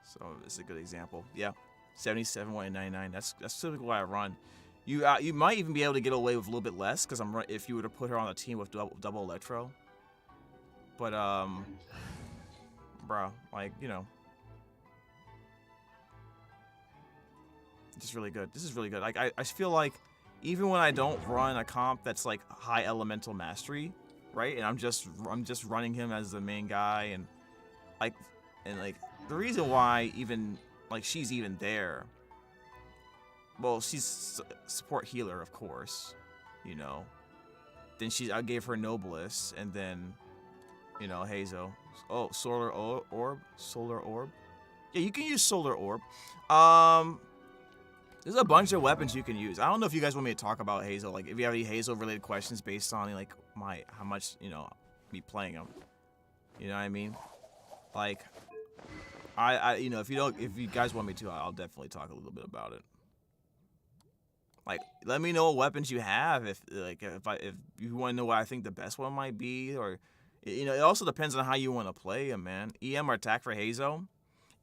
So this is a good example. Yeah, 77, 199. That's typically what I run. You might even be able to get away with a little bit less because if you were to put her on a team with double electro. But bro, like, you know, this is really good. This is really good. Like I feel like even when I don't run a comp that's like high elemental mastery, right? And I'm just running him as the main guy, and like the reason why even like she's even there. Well, she's support healer, of course, you know. Then I gave her Noblesse, and then, you know, Heizo. Oh, Solar Orb. Solar Orb. Yeah, you can use Solar Orb. There's a bunch of weapons you can use. I don't know if you guys want me to talk about Heizo. Like, if you have any Heizo-related questions based on like how much, you know, me playing them. You know what I mean? Like, you know, if you guys want me to, I'll definitely talk a little bit about it. Like, let me know what weapons you have if you want to know what I think the best one might be, or, you know, it also depends on how you want to play him, man. EM or attack for Heizo,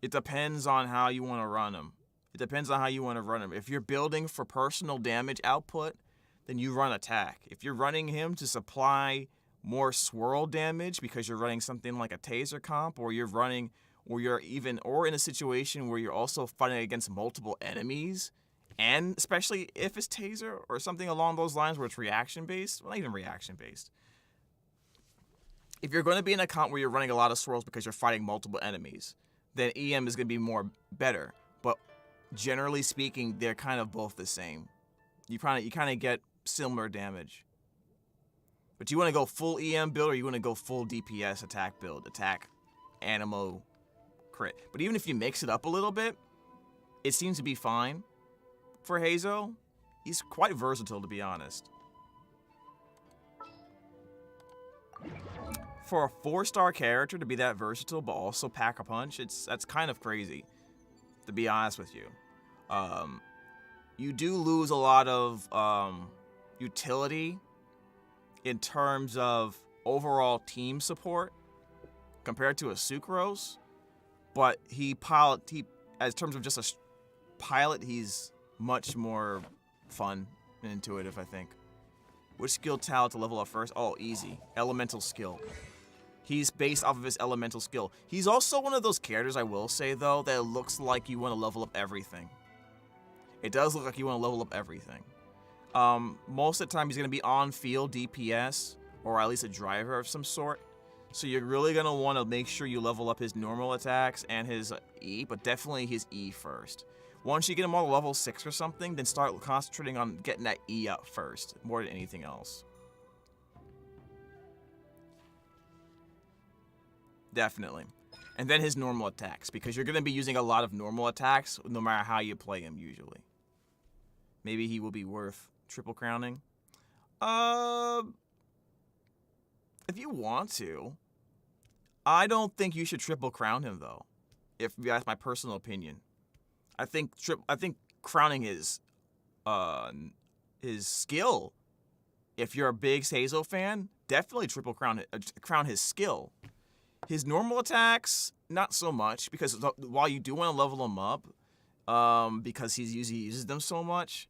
it depends on how you want to run him. It depends on how you want to run him. If you're building for personal damage output, then you run attack. If you're running him to supply more swirl damage because you're running something like a taser comp, or you're in a situation where you're also fighting against multiple enemies, and especially if it's taser or something along those lines where it's reaction-based, well, not even reaction-based. If you're going to be in a comp where you're running a lot of swirls because you're fighting multiple enemies, then EM is going to be better. But generally speaking, they're kind of both the same. You kind of get similar damage. But you want to go full EM build or you want to go full DPS attack build? Attack, Animo, crit. But even if you mix it up a little bit, it seems to be fine for Heizo. He's quite versatile, to be honest. For a 4-star character to be that versatile but also pack a punch, that's kind of crazy, to be honest with you. You do lose a lot of utility in terms of overall team support compared to a Sucrose, but as terms of just a pilot, he's much more fun and intuitive, I think. Which skill talent to level up first? Oh, easy. Elemental skill. He's based off of his elemental skill. He's also one of those characters, I will say, though, that looks like you want to level up everything. It does look like you want to level up everything. Most of the time, he's going to be on-field DPS, or at least a driver of some sort. So you're really going to want to make sure you level up his normal attacks and his E, but definitely his E first. Once you get him all to level 6 or something, then start concentrating on getting that E up first, more than anything else. Definitely. And then his normal attacks, because you're going to be using a lot of normal attacks no matter how you play him usually. Maybe he will be worth triple crowning. If you want to. I don't think you should triple crown him, though. If that's my personal opinion. I think crowning his skill. If you're a big Heizo fan, definitely triple crown his skill. His normal attacks, not so much, because while you do want to level him up, because he uses them so much,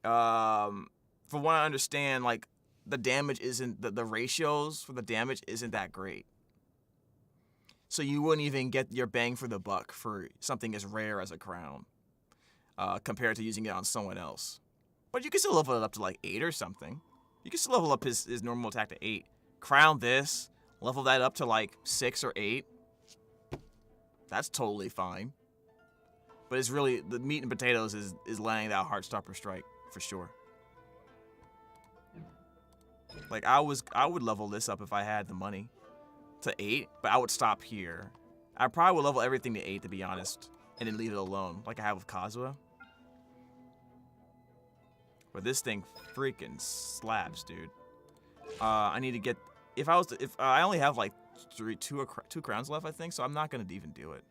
from what I understand, like the damage isn't the ratios for the damage isn't that great. So you wouldn't even get your bang for the buck for something as rare as a crown, compared to using it on someone else. But you can still level it up to like 8 or something. You can still level up his normal attack to 8. Crown this, level that up to like 6 or 8. That's totally fine. But it's really, the meat and potatoes is landing that Heartstopper strike for sure. Like I would level this up if I had the money to 8, but I would stop here. I probably would level everything to 8, to be honest, and then leave it alone, like I have with Kazuha. But this thing freaking slaps, dude. I need to get, if I only have like two crowns left, I think, so I'm not gonna even do it.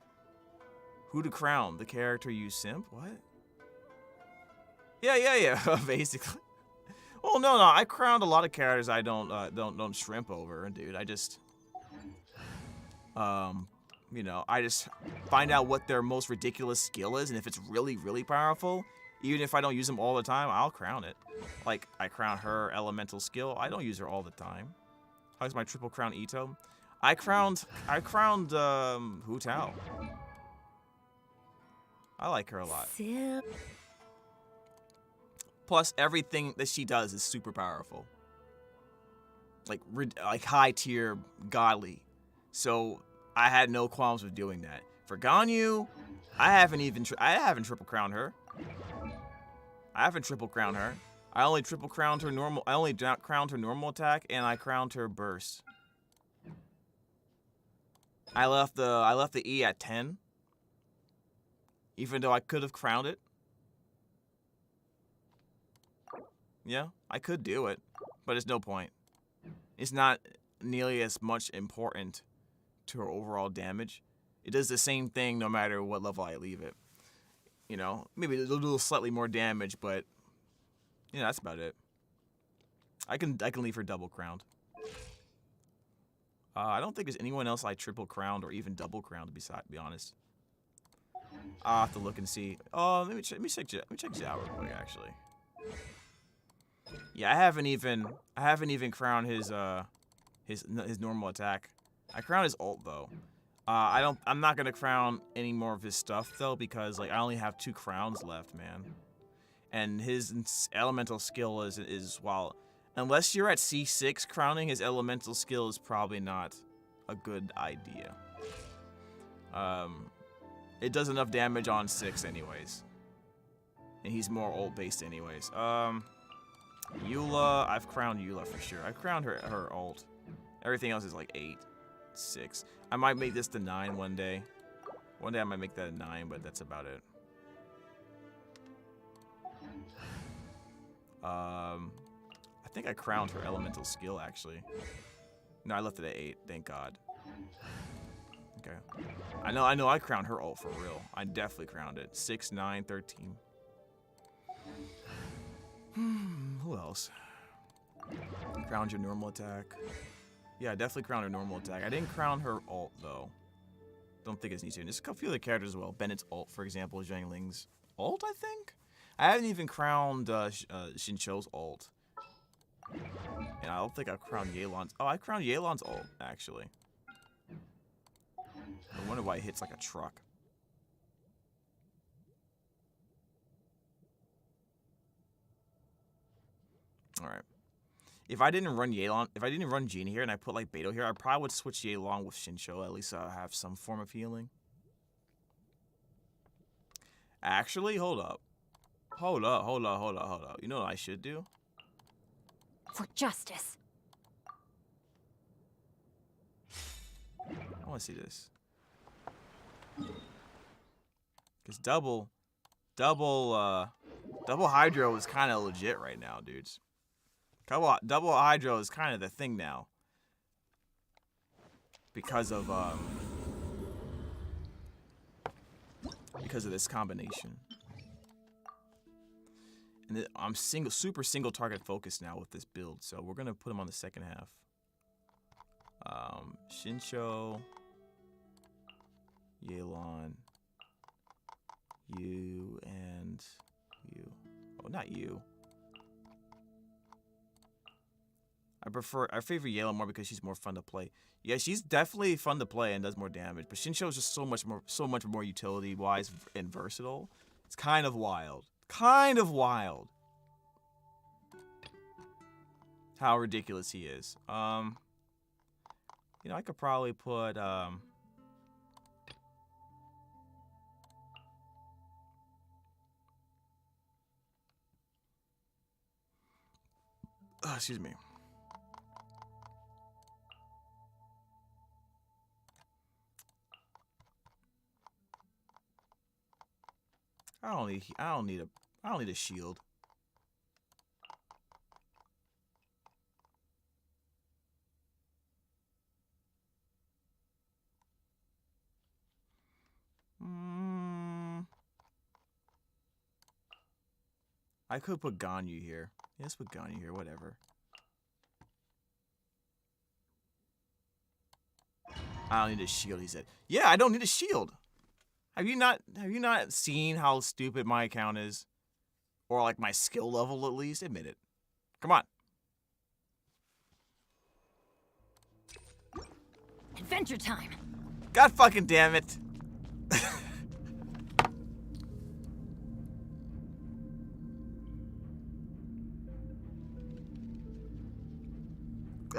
Who to crown? The character you simp? What? Yeah, basically. Well, no, I crowned a lot of characters I don't shrimp over, dude. I just, you know, I just find out what their most ridiculous skill is, and if it's really, really powerful, even if I don't use them all the time, I'll crown it. Like, I crown her elemental skill. I don't use her all the time. How's my triple crown Ito? I crowned Hu Tao. I like her a lot. Plus, everything that she does is super powerful. Like high tier godly. So I had no qualms with doing that. For Ganyu, I haven't triple crowned her. I haven't triple crowned her. I only triple crowned her normal. I only crowned her normal attack, and I crowned her burst. I left the E at 10, even though I could have crowned it. Yeah, I could do it, but it's no point. It's not nearly as much important to her overall damage. It does the same thing no matter what level I leave it. You know, maybe a little slightly more damage, but yeah, that's about it. I can leave her double crowned. I don't think there's anyone else I triple crowned or even double crowned, to be honest. I'll have to look and see. Oh, let me check Zhao real quick, actually. Yeah, I haven't even crowned his normal attack. I crowned his ult though. I'm not gonna crown any more of his stuff though, because like I only have 2 crowns left, man. And his elemental skill is while unless you're at C6, crowning his elemental skill is probably not a good idea. It does enough damage on 6 anyways. And he's more ult based anyways. Eula, I've crowned Eula for sure. I've crowned her ult. Everything else is like 8, 6. I might make this to 9 one day. One day I might make that a 9, but that's about it. I think I crowned her elemental skill actually. No, I left it at 8. Thank God. Okay. I know I crowned her ult for real. I definitely crowned it. 6, 9, 13. Who else? Crowned your normal attack. Yeah, I definitely crowned her normal attack. I didn't crown her ult though. Don't think it's needed. There's a few other characters as well. Bennett's ult, for example, Zhang Ling's ult, I think? I haven't even crowned Xinqiu's ult. And I don't think I've crowned Yelan's. Oh, I crowned Yelan's ult, actually. I wonder why it hits like a truck. Alright. If I didn't run Yelan, if I didn't run Jean here and I put like Beidou here, I probably would switch Yelan with Xinqiu. At least I'll have some form of healing. Actually, hold up. Hold up. You know what I should do? For justice. I want to see this. Because double Hydro is kind of legit right now, dudes. Double Hydro is kind of the thing now. Because of this combination. And I'm super single target focused now with this build, so we're gonna put him on the second half. Xinqiu, Yelan, you and you. Oh, not you. I favor Yelan more because she's more fun to play. Yeah, she's definitely fun to play and does more damage, but Xinqiu is just so much more utility wise and versatile. It's kind of wild. How ridiculous he is. You know, I could probably put excuse me. I don't need a shield. I could put Ganyu here. Yeah, let's put Ganyu here, whatever. I don't need a shield, he said. Yeah, I don't need a shield. Have you not seen how stupid my account is? Or like my skill level at least? Admit it. Come on. Adventure time. God fucking damn it.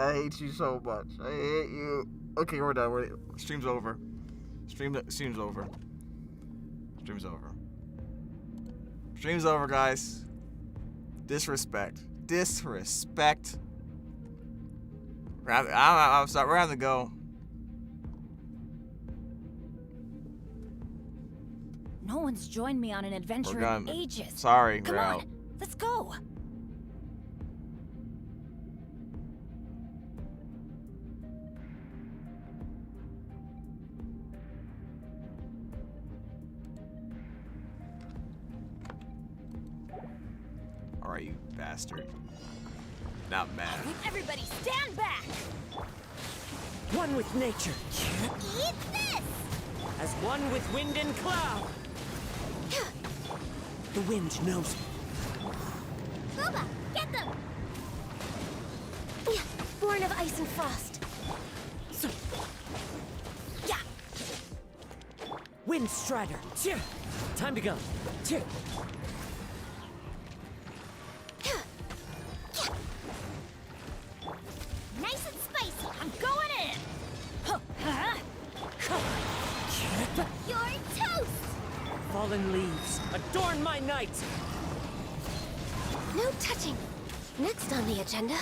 I hate you so much. I hate you. Okay, we're done. Stream's over. Stream's over. Stream's over. Stream's over, guys. Disrespect. I'm sorry. We're having to go. No one's joined me on an adventure in ages. Sorry, Come we're on, out. let's go. Alright, you bastard. Not mad. Everybody stand back! One with nature. Eat this! As one with wind and cloud. The wind knows me. Booba, get them! Born of ice and frost. So, Yeah. Wind Strider. Cheer. Time to go. Cheer. Nice and spicy. I'm going in. You're toast! Fallen leaves, adorn my night. No touching. Next on the agenda.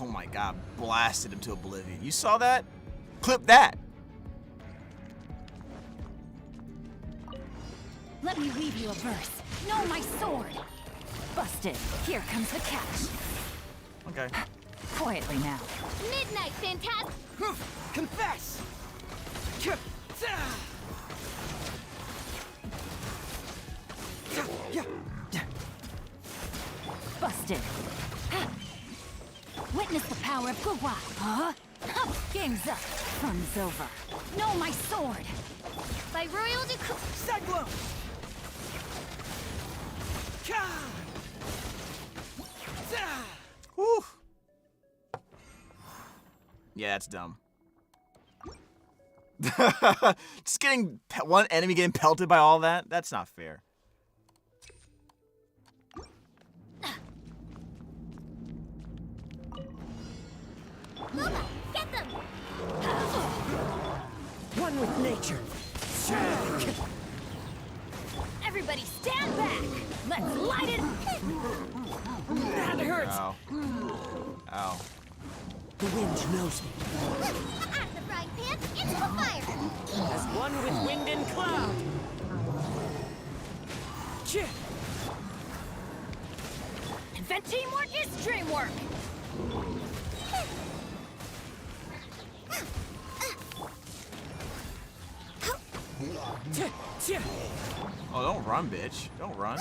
Oh my god, blasted him to oblivion. You saw that? Clip that. Let me weave you a verse. No, my sword. Busted. Here comes the catch. Okay. Quietly now. Midnight, Phantasm! Confess! Busted. Witness the power of Gugwa. Huh? Game's up. Fun's over. No, my sword. By royal decree. Cyclone! Whew. Yeah, that's dumb. Just getting one enemy getting pelted by all that? That's not fair. Luma, get them! One with nature. Everybody stand back. Let's light it. That hurts. Ow. Ow. The wind knows me. Out of the frying pan, into the fire! As one with wind and cloud. Invent teamwork is dreamwork. Oh, don't run, bitch. Don't run.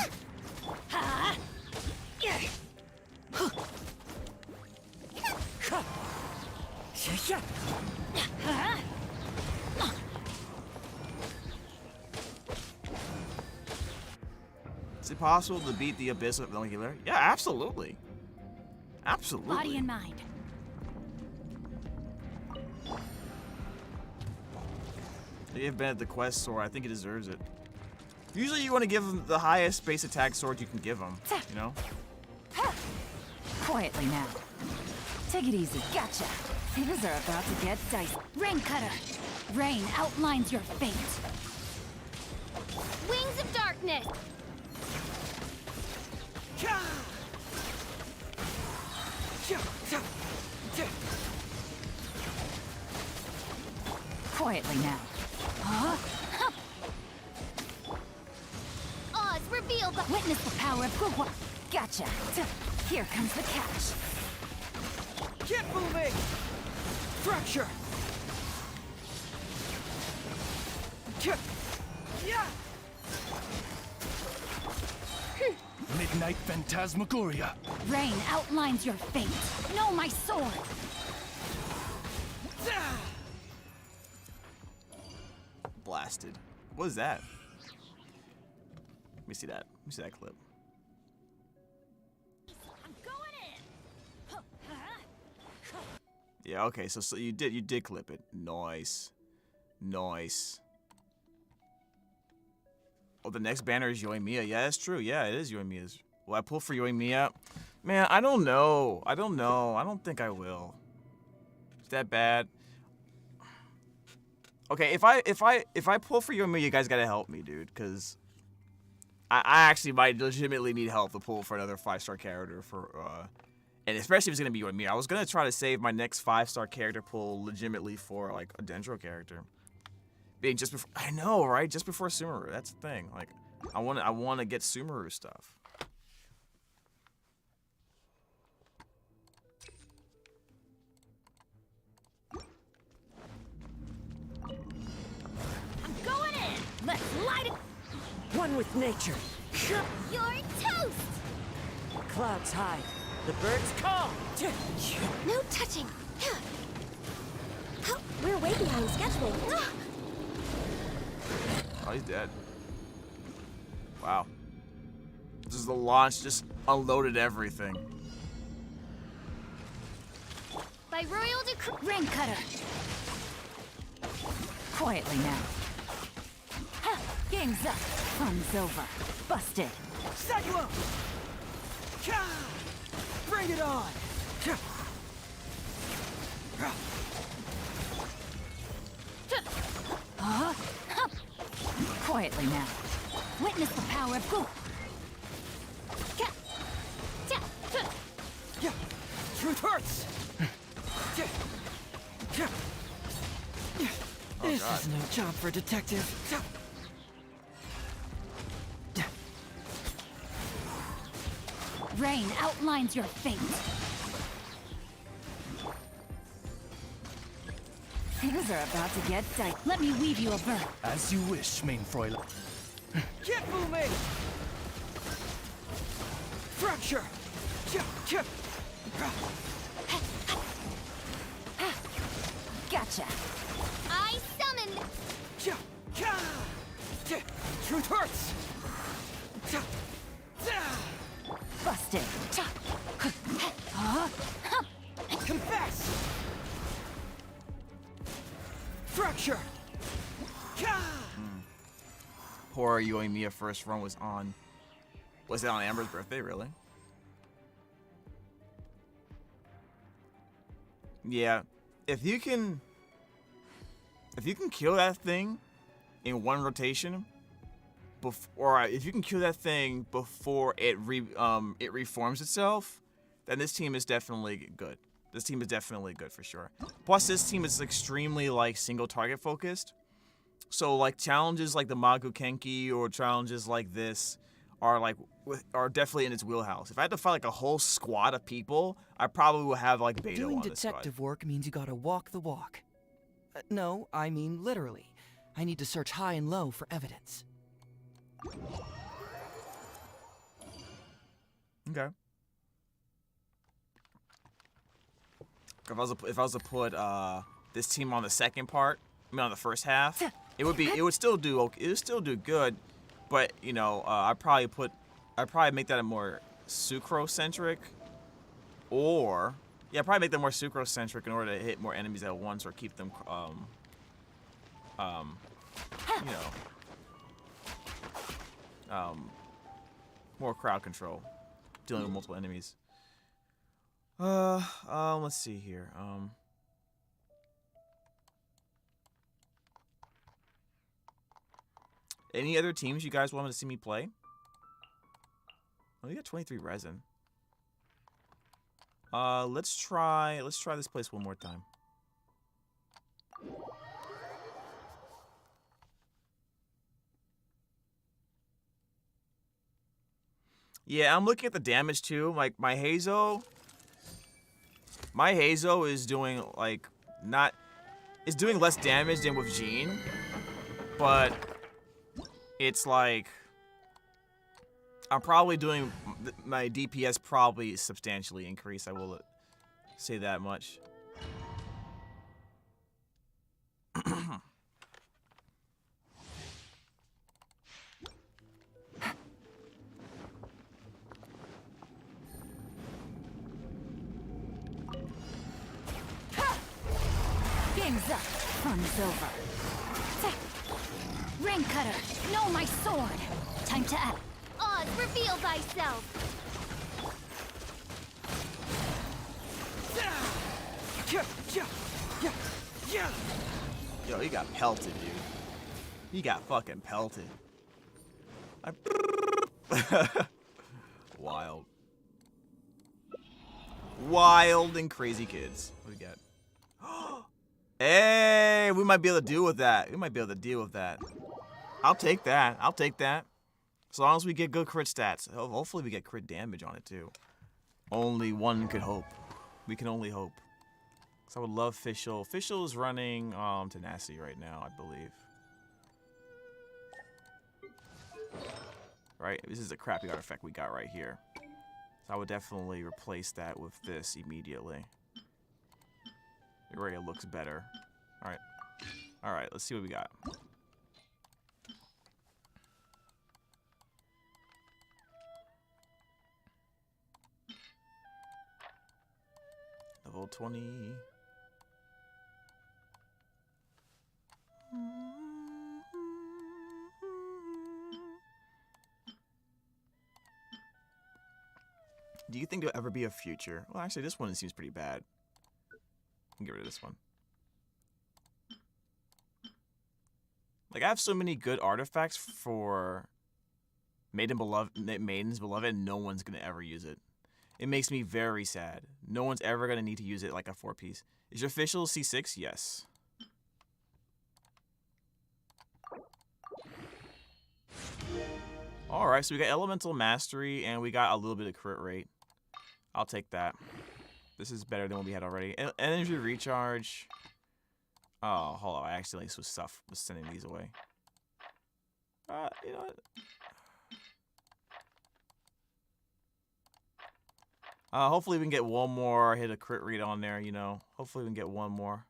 Is it possible to beat the Abyss with no healer? Yeah, absolutely. Absolutely. Body and mind. Give Bennett the quest sword. I think he deserves it. Usually you want to give him the highest base attack sword you can give him, you know? Quietly now. Take it easy. Gotcha. Things are about to get dicey. Rain cutter. Rain outlines your fate. Wings of darkness! Quietly now. Oz, reveal the— Witness the power of Gugwa. Gotcha. Here comes the catch. Keep moving! Fracture! Yeah! Midnight Phantasmagoria. Rain outlines your fate. Know my sword. Blasted. What is that? Let me see that. Let me see that clip. I'm going in. Yeah, okay, so you did clip it. Nice. Nice. Oh, the next banner is Yoimiya. Yeah, that's true. Yeah, it is Yoimiya's. Will I pull for Yoimiya? Man, I don't know. I don't know. I don't think I will. Is that bad? Okay, if I pull for Yoimiya, you guys gotta help me, dude, because I actually might legitimately need help to pull for another 5-star character for and especially if it's gonna be Yoimiya. I was gonna try to save my next 5-star character pull legitimately for like a Dendro character. Being just before, I know, right? Just before Sumeru. That's the thing. Like, I want to get Sumeru stuff. I'm going in. Let's light it. One with nature. You're toast! Clouds high. The birds call. No touching. We're way behind schedule. Oh, he's dead. Wow. This is the launch, just unloaded everything. By royal decree. Rain cutter. Quietly now. Game's up. Fun's over. Busted. Cyclone! Bring it on! Quietly now. Witness the power of Goo. Job for a detective. Rain outlines your fate. Things are about to get tight. Let me weave you a verb. As you wish, main Fräulein. Keep moving! Fracture! Gotcha. I summoned. Truth hurts! Busted. Confess! Fracture! Poor Yoimiya first run was on. Was it on Amber's birthday, really? Yeah. If you can kill that thing in one rotation, or if you can kill that thing before it reforms itself, then this team is definitely good. This team is definitely good for sure. Plus, this team is extremely like single target focused. So like challenges like the Magu Kenki or challenges like this are definitely in its wheelhouse. If I had to fight like a whole squad of people, I probably would have like Beto Doing on this squad. detective work means you gotta walk the walk. No, I mean literally. I need to search high and low for evidence. Okay. If I was to put this team on the second part, I mean on the first half, it would still do good, but you know I'd probably make that a more sucro-centric, or yeah, probably make them more sucro-centric in order to hit more enemies at once or keep them you know more crowd control, dealing with multiple enemies. Let's see here. Any other teams you guys wanted to see me play? Oh, we got 23 resin. Let's try this place one more time. Yeah, I'm looking at the damage too. Like my Heizo is doing like it's doing less damage than with Jean, but it's like I'm probably doing my DPS probably substantially increased. I will say that much. Game's up. Fun's over. Rain Cutter, know my sword. Time to act. Oz, reveal thyself. Yo, he got pelted, dude. He got fucking pelted. Wild. Wild and crazy kids. What do we got? Hey, we might be able to deal with that. We might be able to deal with that. I'll take that. I'll take that. As long as we get good crit stats. Hopefully we get crit damage on it too. Only one could hope. We can only hope. So I would love Fischl. Fischl is running Tenacity right now, I believe. Right? This is a crappy artifact we got right here. So I would definitely replace that with this immediately. It already looks better. Alright. Alright, let's see what we got. Level 20. Do you think there'll ever be a future? Well, actually, this one seems pretty bad. Get rid of this one. Like, I have so many good artifacts for Maiden's Beloved, and no one's gonna ever use it. It makes me very sad. No one's ever gonna need to use it like a 4-piece. Is your official C6? Yes. All right, so we got elemental mastery and we got a little bit of crit rate. I'll take that. This is better than what we had already. Energy recharge. Oh, hold on. I accidentally was sending these away. You know what? Hopefully we can get one more hit a crit rate on there, you know. Hopefully we can get one more.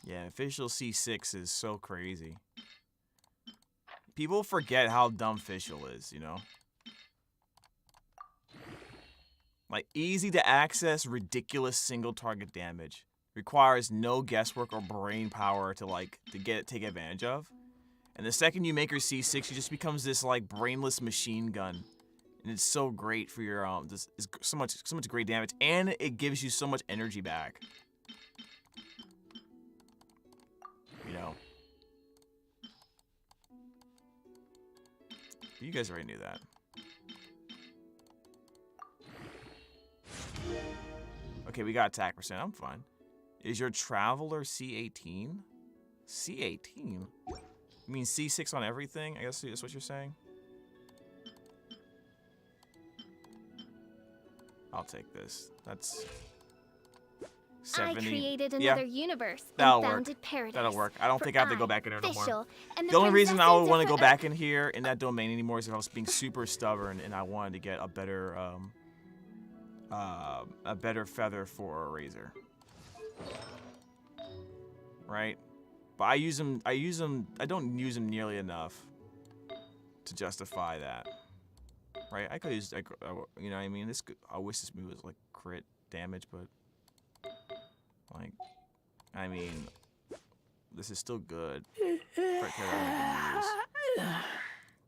Yeah, official C6 is so crazy. People forget how dumb official is, you know. Like, easy to access, ridiculous single target damage. Requires no guesswork or brain power to take advantage of. And the second you make her C6, she just becomes this like brainless machine gun. And it's so great for your so much great damage, and it gives you so much energy back. You know. You guys already knew that. Okay, we got attack percent. I'm fine. Is your traveler C18? C18? You mean C6 on everything? I guess that's what you're saying? I'll take this. That's 70. I created another universe and That'll founded work. paradise. That'll work. I don't think I have to go back in there no more. Official, and The only reason I would want to go princesses back in here in that domain anymore is if I was being super stubborn and I wanted to get a better feather for a razor. Right? But I don't use them nearly enough to justify that. Right? I could use, you know what I mean? I wish this move was like crit damage, but like, I mean, this is still good.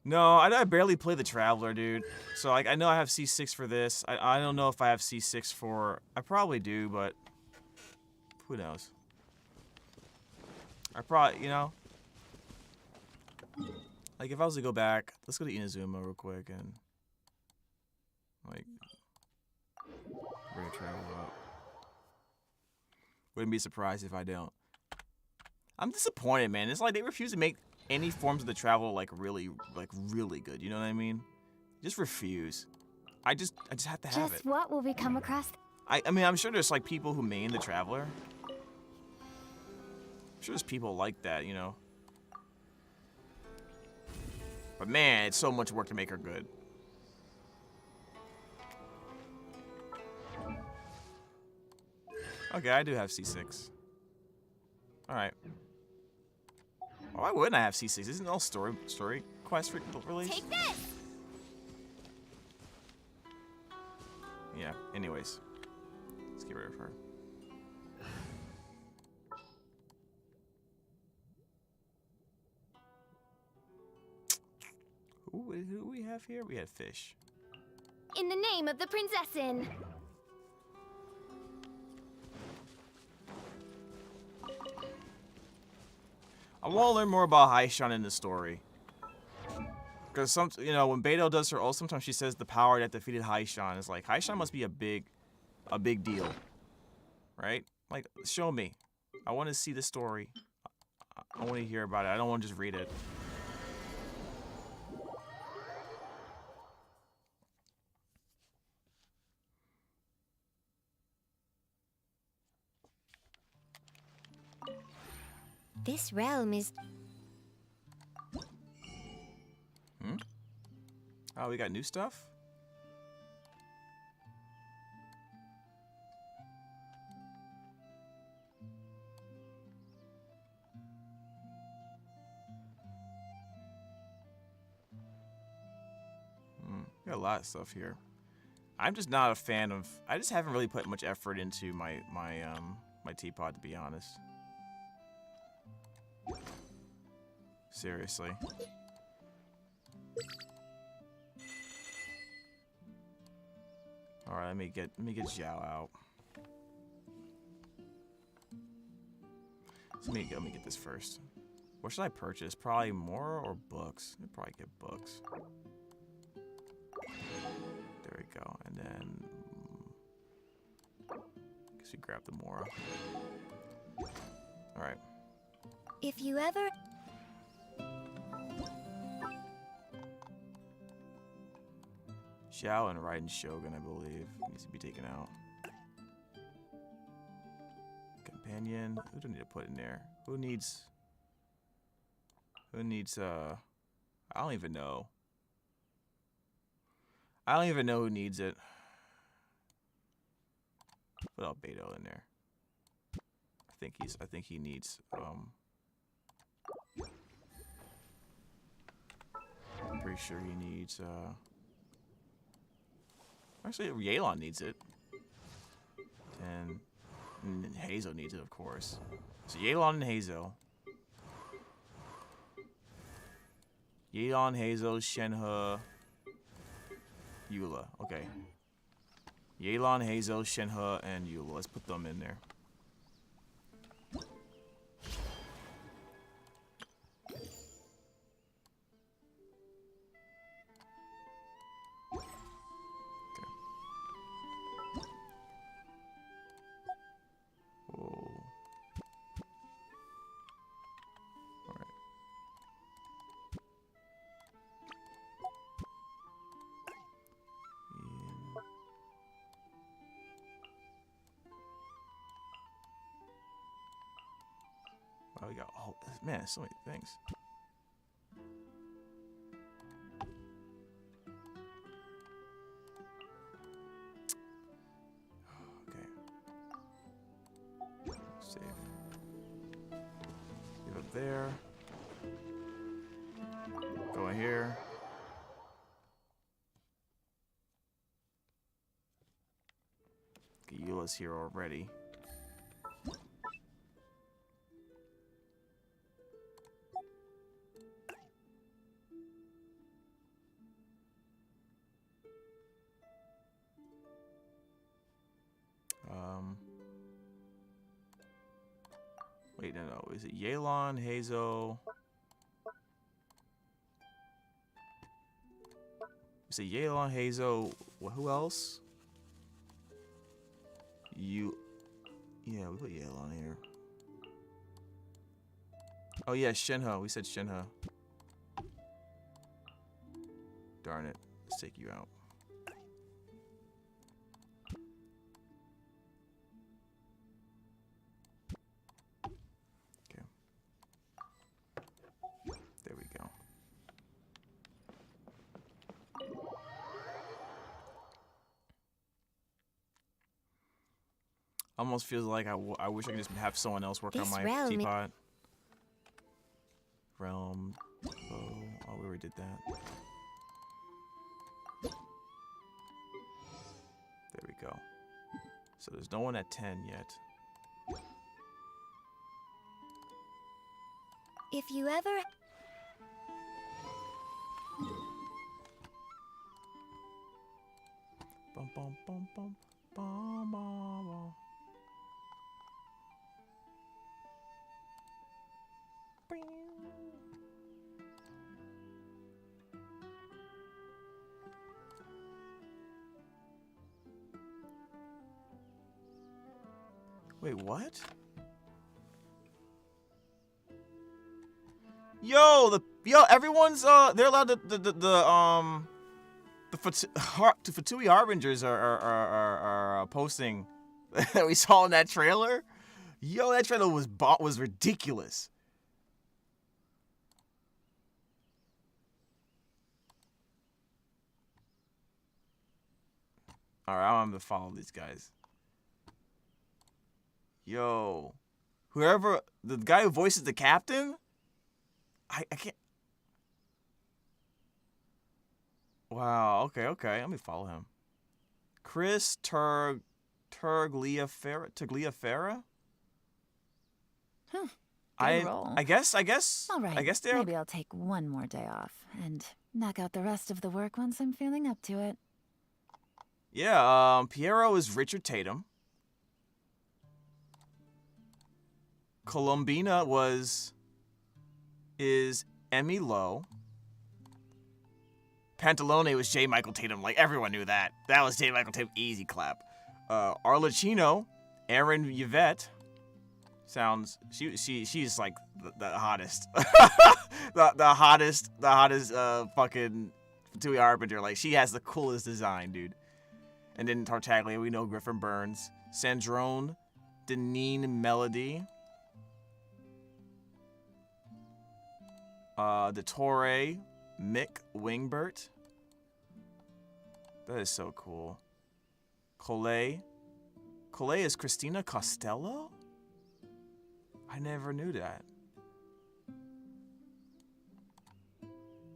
No, I barely play the Traveler, dude. So like, I know I have C6 for this. I don't know if I have C6 for, I probably do, but who knows? I probably, you know, like if I was to go back, let's go to Inazuma real quick and like bring a Traveler up. Wouldn't be surprised if I don't. I'm disappointed, man. It's like they refuse to make any forms of the travel like really good. You know what I mean? Just refuse. I just have to have it. Just what will we come across? I mean, I'm sure there's like people who main the Traveler. I'm sure there's people like that, you know. But man, it's so much work to make her good. Okay, I do have C6. Alright. Why wouldn't I have C6? Isn't it all story quest released? Take this! Yeah, anyways. Let's get rid of her. Who do we have here? We had fish. In the name of the princessin! I want to learn more about Haishan in the story. Because you know, when Beidou does her ult, sometimes she says the power that defeated Haishan is like, Haishan must be a big deal. Right? Like, show me. I want to see the story. I want to hear about it. I don't want to just read it. This realm is... Oh, we got new stuff? We got a lot of stuff here. I'm just not a fan of... I just haven't really put much effort into my teapot, to be honest. Seriously. All right, let me get Xiao out. So let me get this first. What should I purchase? Probably more or books? I'll probably get books. There we go, and then we grab the Mora. All right. If you ever... Xiao and Raiden Shogun, I believe, needs to be taken out. Companion. Who do I need to put in there? Who needs? I don't even know. I don't even know who needs it. Put Albedo in there. I think he needs I'm pretty sure he needs actually Yelan needs it. And Heizo needs it, of course. So Yelan and Heizo. Yelan, Heizo, Shenhe, Eula. Okay. Yelan, Heizo, Shenhe, and Eula. Let's put them in there. Wow, we got all man, so many things. Okay. Save. Give it there. Go in here. Okay, Eula's here already. Wait, no. Is it Yelan, Heizo? Is it Yelan, Heizo? Who else? Yeah, we put Yelan here. Oh yeah, Shenhe. We said Shenhe. Darn it. Let's take you out. There we go. Almost feels like I wish I could just have someone else work on my teapot. Realm. Oh, we already did that. There we go. So there's no one at 10 yet. If you ever... Bum, bum, bum, bum, bum, bum, bum. Wait, what? Yo, everyone's they're allowed to the Fatui Harbingers are posting that we saw in that trailer. Yo, that trailer was ridiculous. All right, I'm gonna follow these guys. Yo, whoever the guy who voices the captain, I can't. Wow. Okay. Let me follow him. Chris Tagliaferra. Huh. I guess. All right. I guess they're. Maybe I'll take one more day off and knock out the rest of the work once I'm feeling up to it. Yeah. Piero is Richard Tatum. Columbina is Emmy Lowe. Pantalone was J. Michael Tatum. Like, everyone knew that. That was J. Michael Tatum. Easy clap. Arlecchino Erin Yvette sounds she's like the hottest, the hottest fucking Fatui Harbinger. Like she has the coolest design, dude. And then Tartaglia, we know Griffin Burns, Sandrone, Deneen Melody, Dottore, Mick Wingbert. That is so cool. Collet is Christina Costello? I never knew that.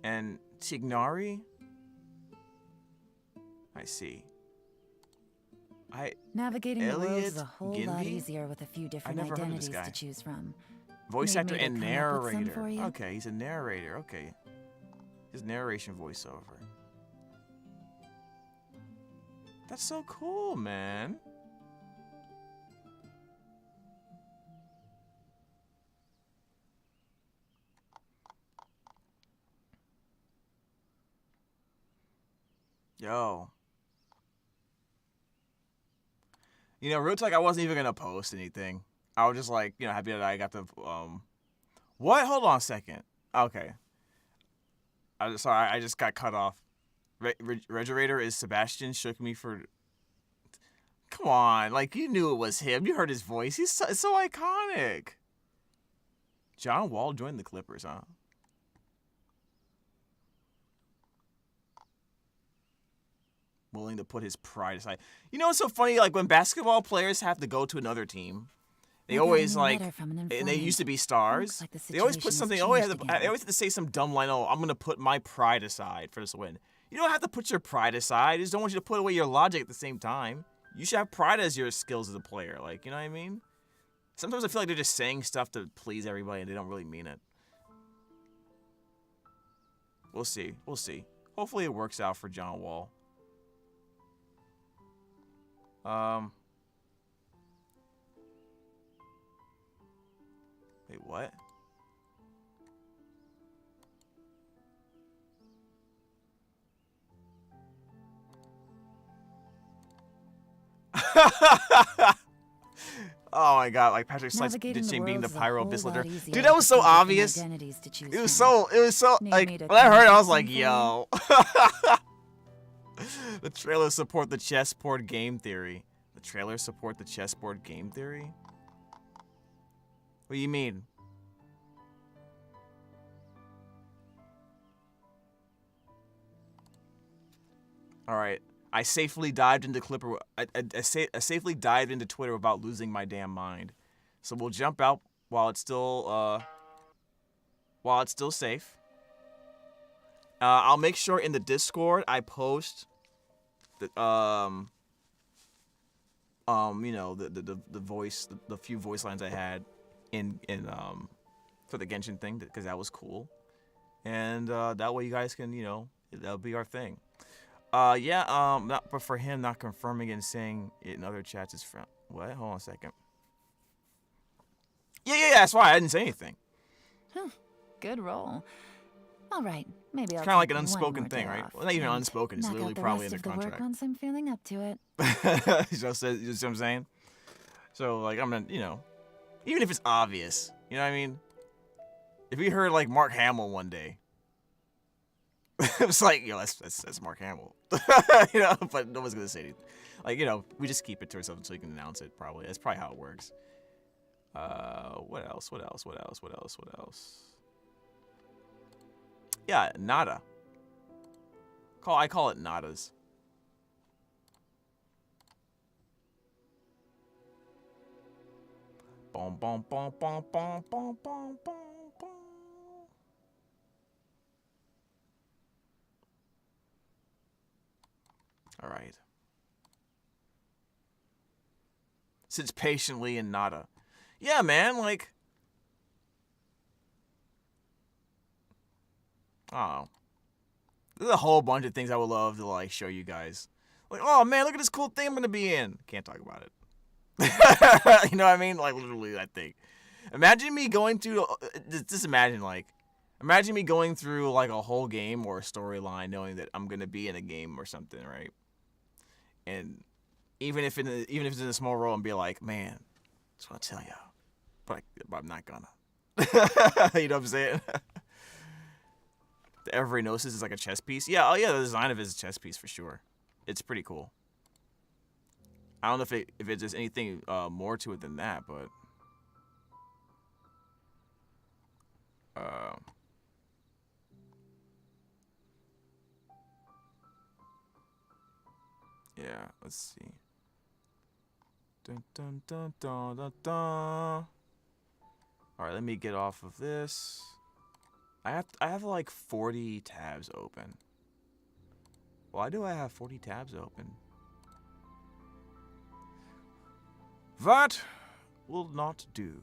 And Tignari? I see. Navigating the world is a Elliot whole lot Ginby? easier with a few different never heard of identities this guy. to choose from. Voice Need actor me to and come up with some narrator. for you? Okay, he's a narrator. Okay. His narration voiceover. That's so cool, man. Yo. You know, real talk, I wasn't even gonna post anything. I was just like, you know, happy that I got to, what? Hold on a second. Okay. Sorry, I just got cut off. Regerator is Sebastian, shook me for... Come on, like, you knew it was him. You heard his voice. He's so iconic. John Wall joined the Clippers, huh? Willing to put his pride aside. You know what's so funny? Like, when basketball players have to go to another team, they always, like, and they used to be stars. Like They always put something, they always have to say some dumb line, oh, I'm going to put my pride aside for this win. You don't have to put your pride aside. I just don't want you to put away your logic at the same time. You should have pride as your skills as a player. Like, you know what I mean? Sometimes I feel like they're just saying stuff to please everybody and they don't really mean it. We'll see. We'll see. Hopefully it works out for John Wall. Wait, what? Oh my god, like Patrick Slice ditching being the pyro abysslitter. Dude, that was so obvious. It was so like, when I heard it, I was like, yo. The trailers support the chessboard game theory. The trailers support the chessboard game theory? What do you mean? Alright. I safely dived into Clipper. I safely dived into Twitter without losing my damn mind. So we'll jump out while it's still safe. I'll make sure in the Discord I post the you know, the voice, the few voice lines I had in for the Genshin thing, because that was cool. And that way you guys can, you know, that'll be our thing. But for him not confirming and saying it in other chats is from what? Hold on a second. Yeah, that's why I didn't say anything. Good roll. All right, maybe I'll. It's kind of like an unspoken thing, right? Well, not even unspoken. It's literally probably in the contract. Work once I'm feeling up to it. You know what I'm saying? So like, I'm not, you know, even if it's obvious, you know what I mean? If we heard like Mark Hamill one day, it was like, yo, that's Mark Hamill, you know. But no one's gonna say anything. Like, you know, we just keep it to ourselves until you can announce it. Probably that's probably how it works. What else? Yeah, nada. I call it nadas. Boom, boom, boom, boom, boom, boom, boom, boom, boom. All right. Sits patiently in nada. Yeah, man, like, I don't know. There's a whole bunch of things I would love to, like, show you guys. Like, oh, man, look at this cool thing I'm going to be in. Can't talk about it. You know what I mean? Like, literally that thing. Imagine me going through, just imagine, like, imagine me going through, like, a whole game or a storyline knowing that I'm going to be in a game or something, right? And even if it's in a small role, and be like, man, just want to tell you, but I'm not gonna. You know what I'm saying? Everybody knows this is like a chess piece. Yeah, oh yeah, the design of it is a chess piece for sure. It's pretty cool. I don't know if it's just anything more to it than that, but yeah. Let's see. Dun dun dun dun dun dun. All right, let me get off of this. I have like 40 tabs open. Why do I have 40 tabs open? That will not do.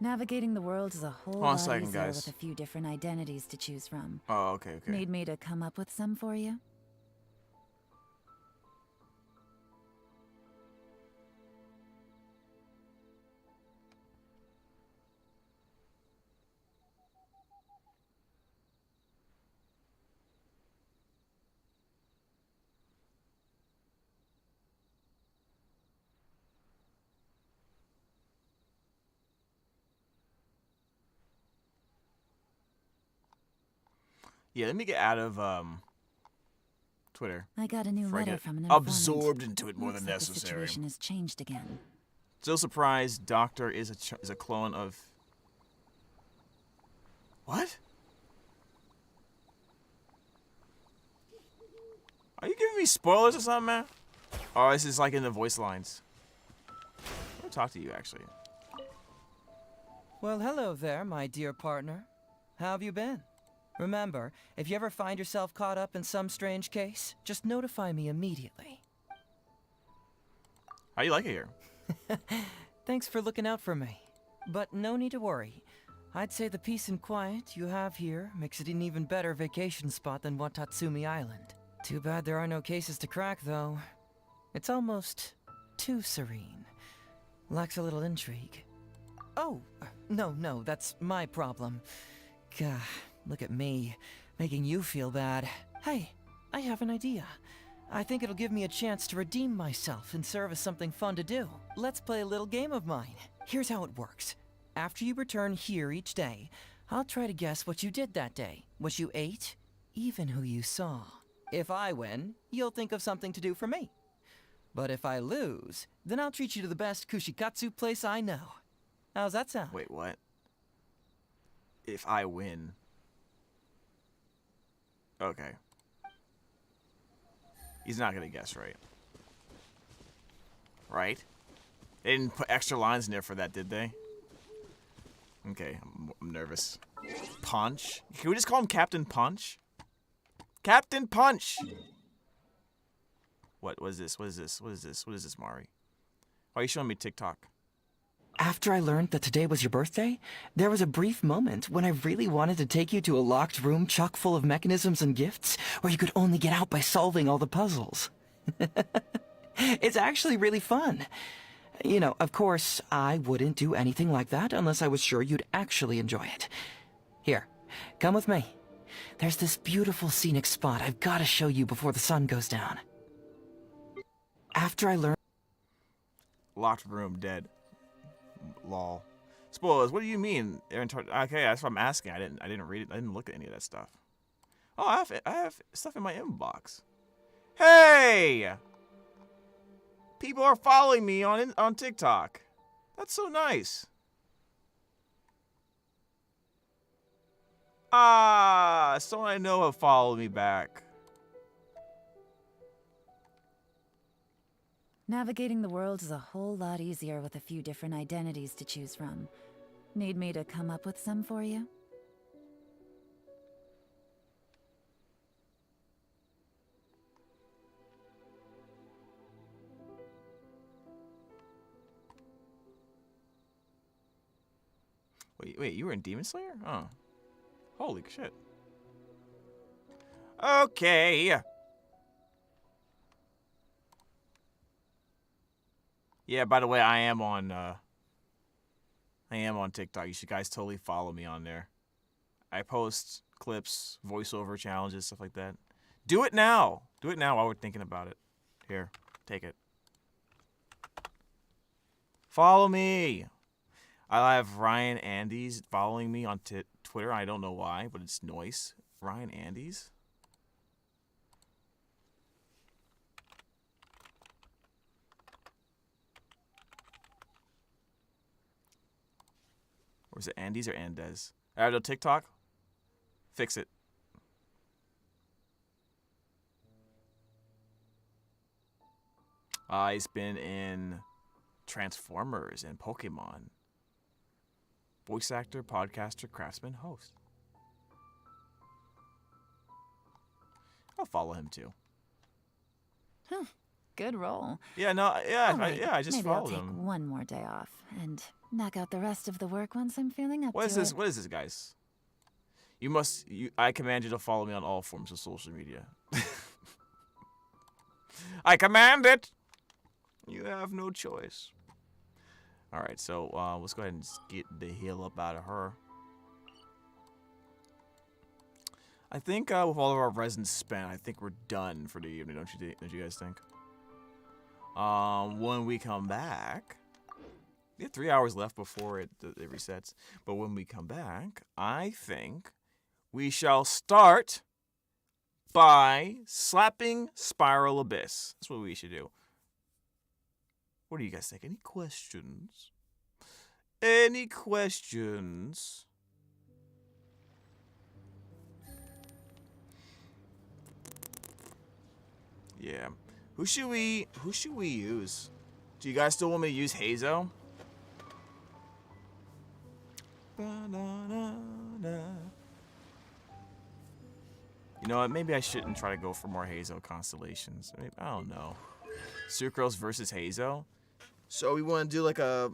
Navigating the world is a whole Hold on a lot second, easier guys. with a few different identities to choose from. Oh, okay. Need me to come up with some for you? Yeah, let me get out of Twitter. I got a new before I letter get from an informant. absorbed into it more Looks than like the necessary. situation has changed again. Still surprised Doctor is a clone of... What? Are you giving me spoilers or something, man? Oh, this is like in the voice lines. I'll talk to you, actually. Well, hello there, my dear partner. How have you been? Remember, if you ever find yourself caught up in some strange case, just notify me immediately. How do you like it here? Thanks for looking out for me. But no need to worry. I'd say the peace and quiet you have here makes it an even better vacation spot than Watatsumi Island. Too bad there are no cases to crack, though. It's almost too serene. Lacks a little intrigue. Oh, no, that's my problem. Gah, look at me, making you feel bad. Hey, I have an idea. I think it'll give me a chance to redeem myself and serve as something fun to do. Let's play a little game of mine. Here's how it works. After you return here each day, I'll try to guess what you did that day, what you ate, even who you saw. If I win, you'll think of something to do for me. But if I lose, then I'll treat you to the best kushikatsu place I know. How's that sound? Wait, what? If I win. Okay. He's not gonna guess right. Right? They didn't put extra lines in there for that, did they? Okay, I'm nervous. Punch? Can we just call him Captain Punch? Captain Punch! What is this? What is this? What is this? What is this, Mari? Why are you showing me TikTok? After I learned that today was your birthday, there was a brief moment when I really wanted to take you to a locked room chock full of mechanisms and gifts where you could only get out by solving all the puzzles. It's actually really fun. You know, of course, I wouldn't do anything like that unless I was sure you'd actually enjoy it. Here, come with me. There's this beautiful scenic spot I've got to show you before the sun goes down. After I learned... Locked room, dead. Lol. Spoilers, what do you mean? Okay, that's what I'm asking. I didn't read it. I didn't look at any of that stuff. Oh, I have stuff in my inbox. Hey! People are following me on TikTok. That's so nice. Ah, someone I know have followed me back. Navigating the world is a whole lot easier with a few different identities to choose from. Need me to come up with some for you? Wait, you were in Demon Slayer? Oh. Holy shit. Okay. Yeah, by the way, I am on TikTok. You should guys totally follow me on there. I post clips, voiceover challenges, stuff like that. Do it now. Do it now while we're thinking about it. Here, take it. Follow me. I have Ryan Andes following me on Twitter. I don't know why, but it's Noise. Ryan Andes. Or is it Andes or Andes? Alright, no, TikTok. Fix it. He's been in Transformers and Pokemon. Voice actor, podcaster, craftsman, host. I'll follow him too. Huh. Good roll. Yeah, no, yeah, Oh, wait, I just maybe followed I'll take him. one more day off and knock out the rest of the work once I'm feeling up What to is this? it. What is this, guys? I command you to follow me on all forms of social media. I command it. You have no choice. All right, so let's go ahead and just get the hell up out of her. I think with all of our resin spent, I think we're done for the evening. Don't you guys think? When we come back, we have 3 hours left before it resets. But when we come back, I think we shall start by slapping Spiral Abyss. That's what we should do. What do you guys think? Any questions? Any questions? Yeah. Who should we use? Do you guys still want me to use Heizo? You know what? Maybe I shouldn't try to go for more Heizo constellations. I don't know. Sucrose versus Heizo? So we want to do like a...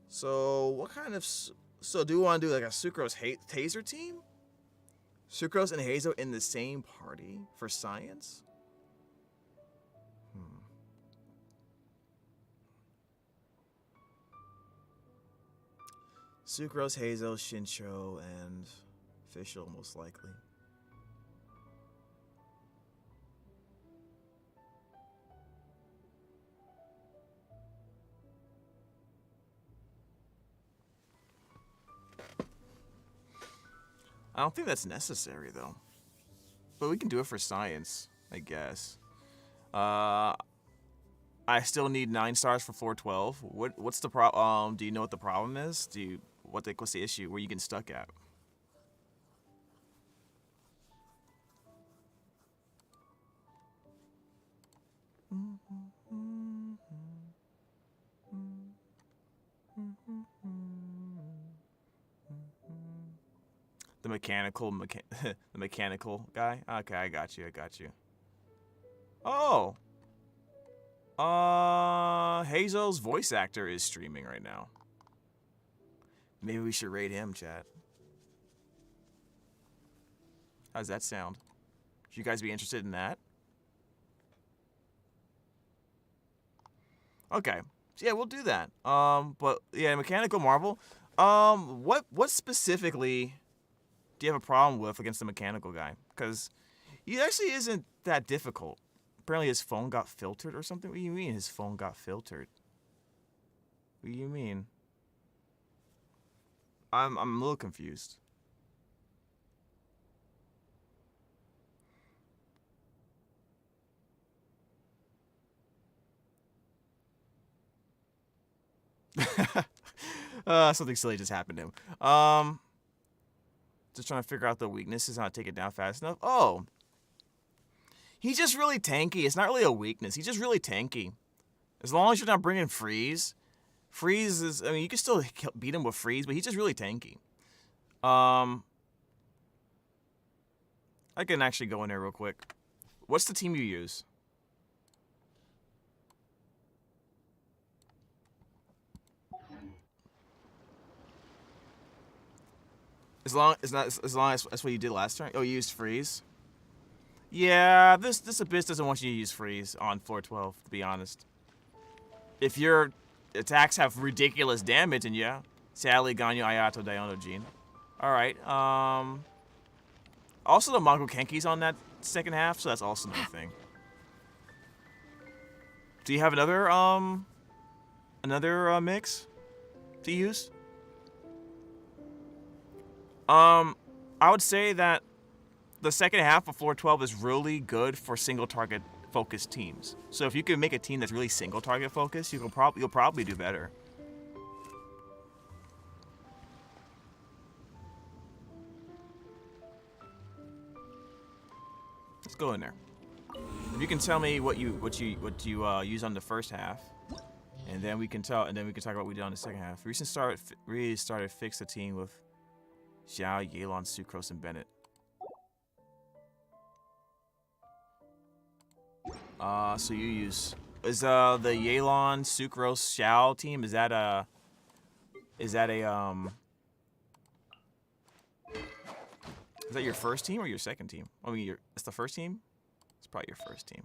So what kind of... So do we want to do like a Sucrose Taser team? Sucrose and Heizo in the same party for science? Sucrose, Heizo, Shincho, and Fischl most likely. I don't think that's necessary, though. But we can do it for science, I guess. I still need 9 stars for floor 12. What's the problem? Do you know what the problem is? What's the issue? Where you getting stuck at? The the mechanical guy? Okay, I got you. Oh! Hazel's voice actor is streaming right now. Maybe we should raid him, chat. How's that sound? Should you guys be interested in that? Okay. So yeah, we'll do that. But yeah, Mechanical Marvel. What specifically do you have a problem with against the mechanical guy? Because he actually isn't that difficult. Apparently his phone got filtered or something. What do you mean his phone got filtered? What do you mean? I'm a little confused. Something silly just happened to him. Just trying to figure out the weaknesses, how to take it down fast enough. Oh. He's just really tanky. It's not really a weakness. He's just really tanky. As long as you're not bringing freeze. Freeze is, I mean, you can still beat him with freeze, but he's just really tanky. I can actually go in there real quick. What's the team you use? As long as that's what you did last turn. Oh, you used freeze. Yeah, this abyss doesn't want you to use freeze on floor 12. To be honest, if your attacks have ridiculous damage, and yeah, sadly, Ganyo, Ayato, Daiono, Jin. All right. Also, the Mako Kenki's on that second half, so that's also another thing. Do you have another mix to use? I would say that the second half of floor 12 is really good for single target focused teams. So if you can make a team that's really single target focused, you'll probably do better. Let's go in there. If you can tell me what you use on the first half, and then we can talk about what we did on the second half. Really started fix the team with Xiao, Yelan, Sucrose, and Bennett. So you use the Yelan, Sucrose, Xiao team? Is that your first team or your second team? I mean, it's the first team. It's probably your first team.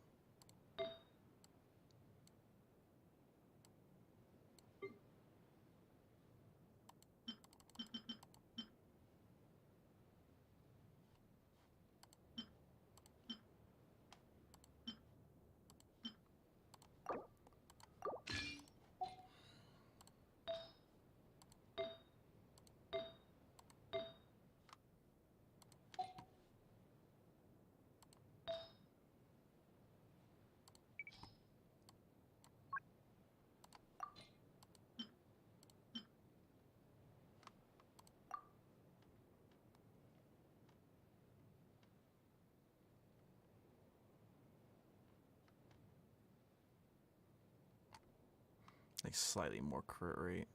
Like slightly more crit rate.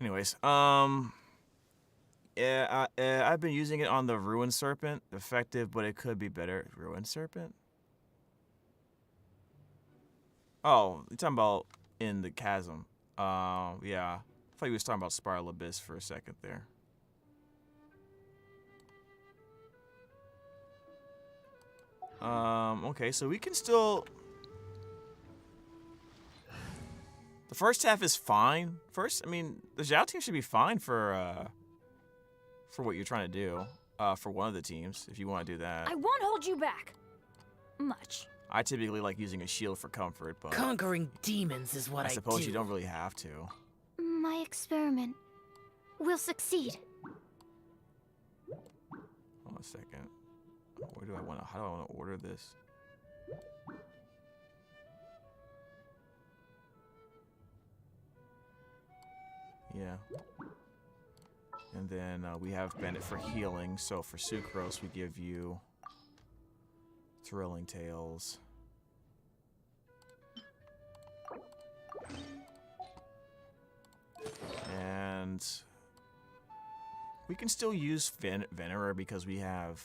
Anyways, yeah, I've been using it on the Ruin Serpent. Effective, but it could be better. Ruin Serpent? Oh, you're talking about in the Chasm. Yeah. I thought you was talking about Spiral Abyss for a second there. Okay, so we can still... The first half is fine. I mean, the Zhao team should be fine for what you're trying to do. For one of the teams, if you want to do that. I won't hold you back. Much. I typically like using a shield for comfort, but... Conquering demons is what I do. I suppose you don't really have to. My experiment will succeed. Hold on a second. How do I want to order this? Yeah. And then we have Bennett for healing. So for Sucrose, we give you Thrilling Tales. And we can still use Venerer because we have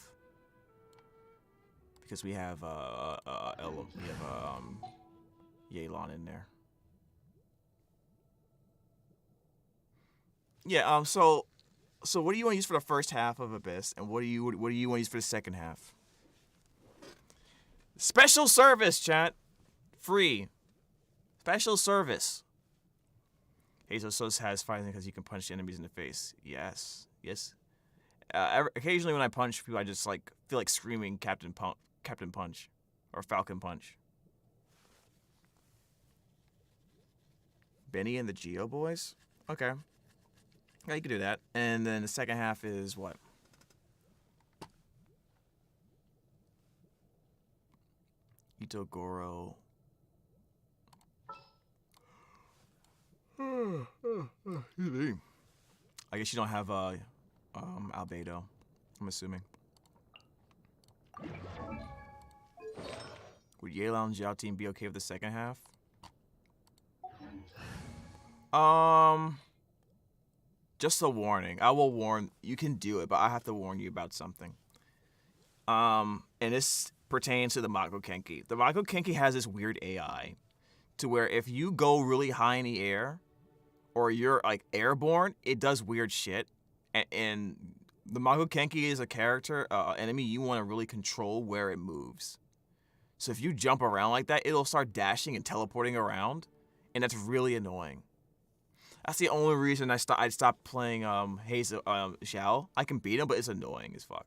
Yelan in there. Yeah, so what do you want to use for the first half of Abyss, and what do you want to use for the second half? Special service, chat. Free. Special service. Heizo has fighting because you can punch enemies in the face. Yes. Yes. Occasionally when I punch people, I just like feel like screaming Captain Punch or Falcon Punch. Benny and the Geo Boys? Okay. Yeah, you can do that. And then the second half is what? Itogoro. I guess you don't have Albedo, I'm assuming. Would Yelan and Zhao team be okay with the second half? Just a warning. I will warn you can do it, but I have to warn you about something. And this pertains to the Mako Kenki. The Mako Kenki has this weird AI to where if you go really high in the air or you're like airborne, it does weird shit. And the Mako Kenki is a character, enemy you want to really control where it moves. So if you jump around like that, it'll start dashing and teleporting around, and that's really annoying. That's the only reason I stopped playing Heizo, Xiao. I can beat him, but it's annoying as fuck.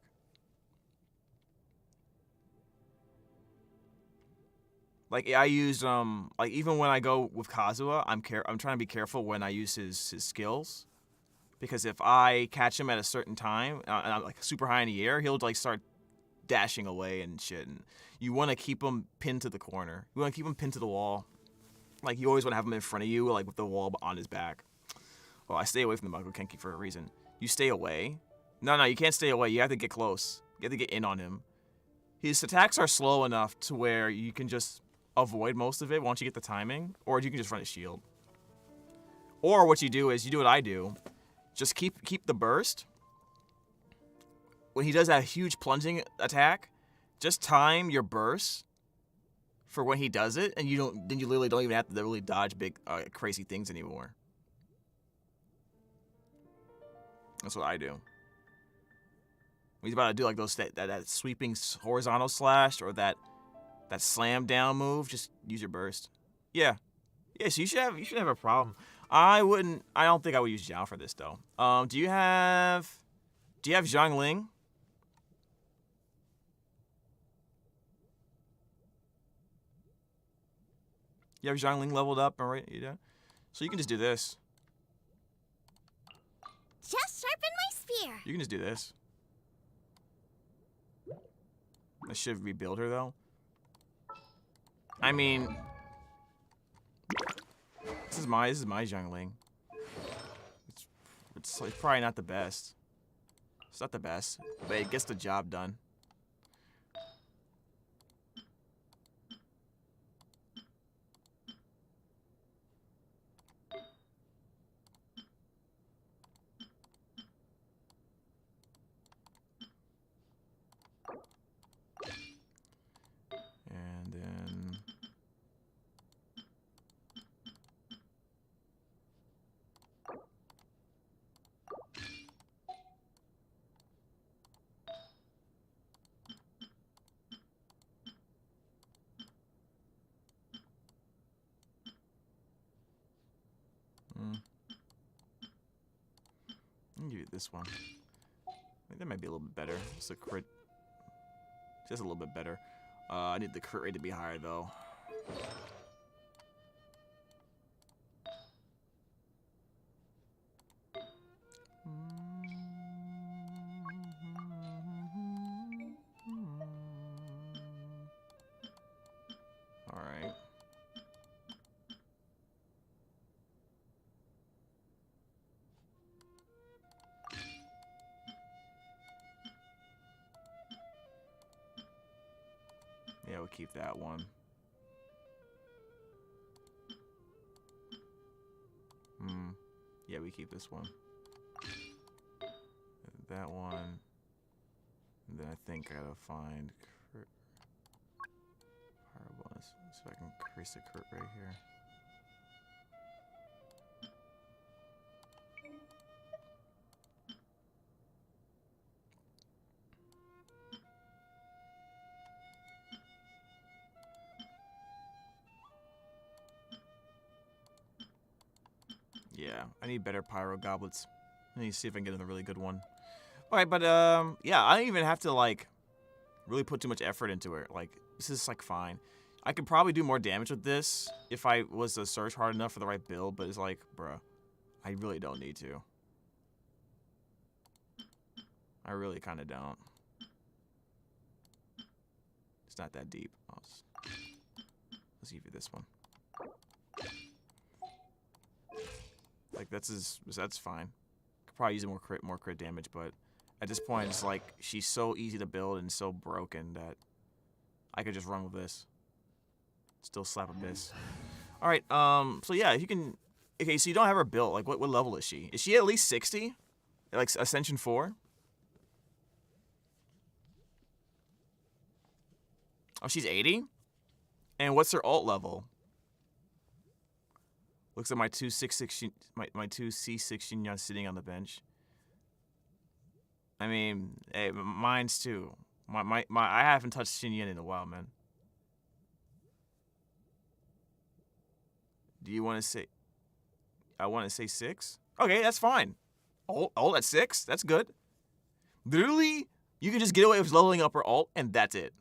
Like I used like even when I go with Kazuha, I'm trying to be careful when I use his skills, because if I catch him at a certain time and I'm like super high in the air, he'll like start dashing away and shit. And you want to keep him pinned to the corner. You want to keep him pinned to the wall. Like you always want to have him in front of you, like with the wall on his back. Well, I stay away from the Mako Kenki for a reason. You stay away. No, you can't stay away. You have to get close. You have to get in on him. His attacks are slow enough to where you can just avoid most of it once you get the timing, or you can just run a shield. Or what you do is you do what I do. Just keep the burst. When he does that huge plunging attack, just time your burst for when he does it, and you literally don't even have to really dodge big crazy things anymore. That's what I do. When he's about to do like that sweeping horizontal slash or that slam down move, just use your burst. Yeah. So you should have a problem. I don't think I would use Zhao for this though. Do you have Zhang Ling? You have Zhang Ling leveled up, alright? You do? So you can just do this. Just sharpen my spear. You can just do this. I should rebuild her though. I mean, this is my Zhang Ling. It's probably not the best. It's not the best, but it gets the job done. And then I'll give you this one. I think that might be a little bit better. It's a crit. Just a little bit better. I need the crit rate to be higher though. Alright. Yeah, we'll keep that one. Yeah, we keep this one. That one. And then I think I gotta find crit. Power bonus. So I can increase the crit right here. Yeah, I need better pyro goblets. I need to see if I can get a really good one. Alright, but yeah, I don't even have to like really put too much effort into it. Like, this is like fine. I could probably do more damage with this if I was to search hard enough for the right build, but it's like, bruh, I really don't need to. I really kind of don't. It's not that deep. Let's give you this one. Like that's fine. Could probably use more crit damage, but at this point it's like she's so easy to build and so broken that I could just run with this. Still slap Abyss. All right. So yeah, if you can. Okay, so you don't have her built. Like what level is she? Is she at least 60? Like Ascension 4? Oh, she's 80? And what's her ult level? Looks like my two C6 Shinya sitting on the bench. I mean, hey, mine's too. I haven't touched Xinyan in a while, man. Do you want to say? I want to say 6. Okay, that's fine. Alt at 6. That's good. Literally, you can just get away with leveling up her alt, and that's it.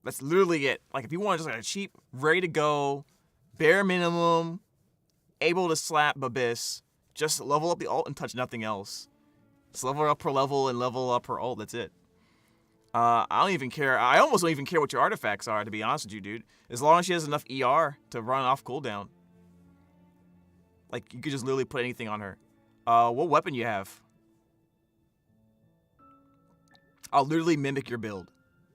That's literally it. Like, if you want just like a cheap, ready to go, bare minimum, able to slap Abyss, just level up the alt and touch nothing else. Just level her up her level and level up her alt. That's it. I don't even care. I almost don't even care what your artifacts are, to be honest with you, dude. As long as she has enough ER to run off cooldown. Like, you could just literally put anything on her. What weapon you have? I'll literally mimic your build.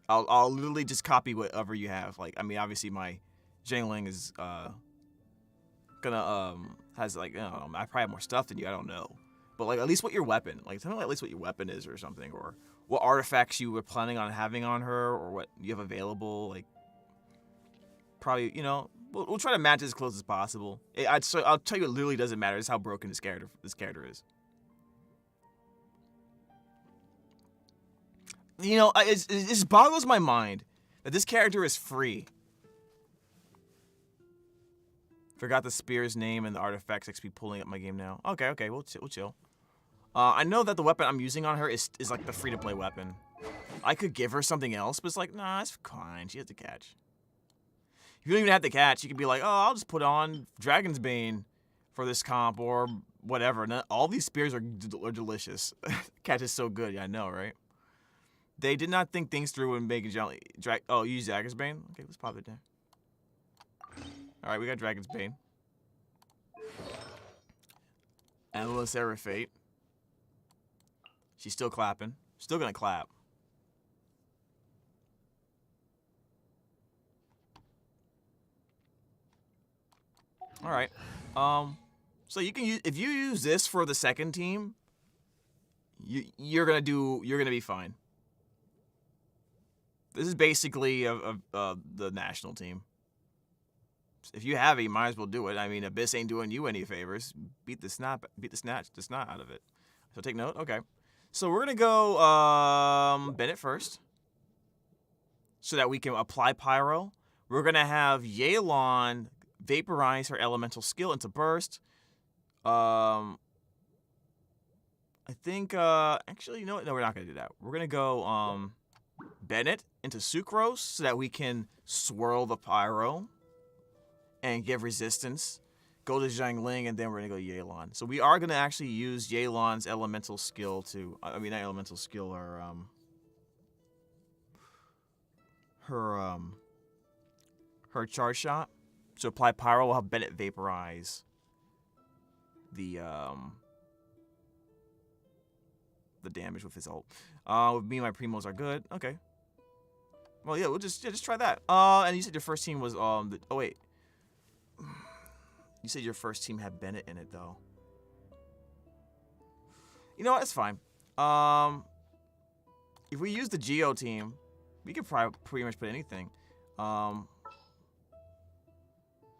I'll literally just copy whatever you have. Like, I mean, obviously my Jangling is has like, I don't know, I probably have more stuff than you. I don't know, but like at least what your weapon. Like, tell me at least what your weapon is or something, or what artifacts you were planning on having on her, or what you have available. Like, probably, you know, we'll try to match as close as possible. I'll tell you, it literally doesn't matter. It's how broken this character is. You know, it just boggles my mind that this character is free. Forgot the spear's name and the artifacts XP pulling up my game now. Okay, we'll chill. I know that the weapon I'm using on her is like the free-to-play weapon. I could give her something else, but it's like, nah, it's fine. She has to catch. If you don't even have to catch, you could be like, oh, I'll just put on Dragon's Bane for this comp or whatever. And all these spears are delicious. Catch is so good. Yeah, I know, right? They did not think things through and make a oh, you use Dragon's Bane? Okay, let's pop it there. Alright, we got Dragon's Bane. Endless Era Fate. She's still clapping. Still gonna clap. Alright. So you can use, if you use this for the second team, you're gonna be fine. This is basically the national team. If you have it, you might as well do it. I mean, Abyss ain't doing you any favors. Beat the snot out of it. So take note. Okay. So we're gonna go Bennett first, so that we can apply Pyro. We're gonna have Yelan vaporize her elemental skill into burst. I think actually, you know what? No, we're not gonna do that. We're gonna go Bennett into Sucrose so that we can swirl the Pyro and give resistance. Go to Zhangling, and then we're gonna go Yelan. So we are gonna actually use Yelan's elemental skill to, I mean, not elemental skill, or her charge shot. So apply Pyro, we'll have Bennett vaporize the damage with his ult. With me and my primos are good. Okay. Well, yeah, we'll just try that. And you said your first team was oh wait. You said your first team had Bennett in it though. You know what? It's fine. If we use the Geo team, we could probably pretty much put anything. What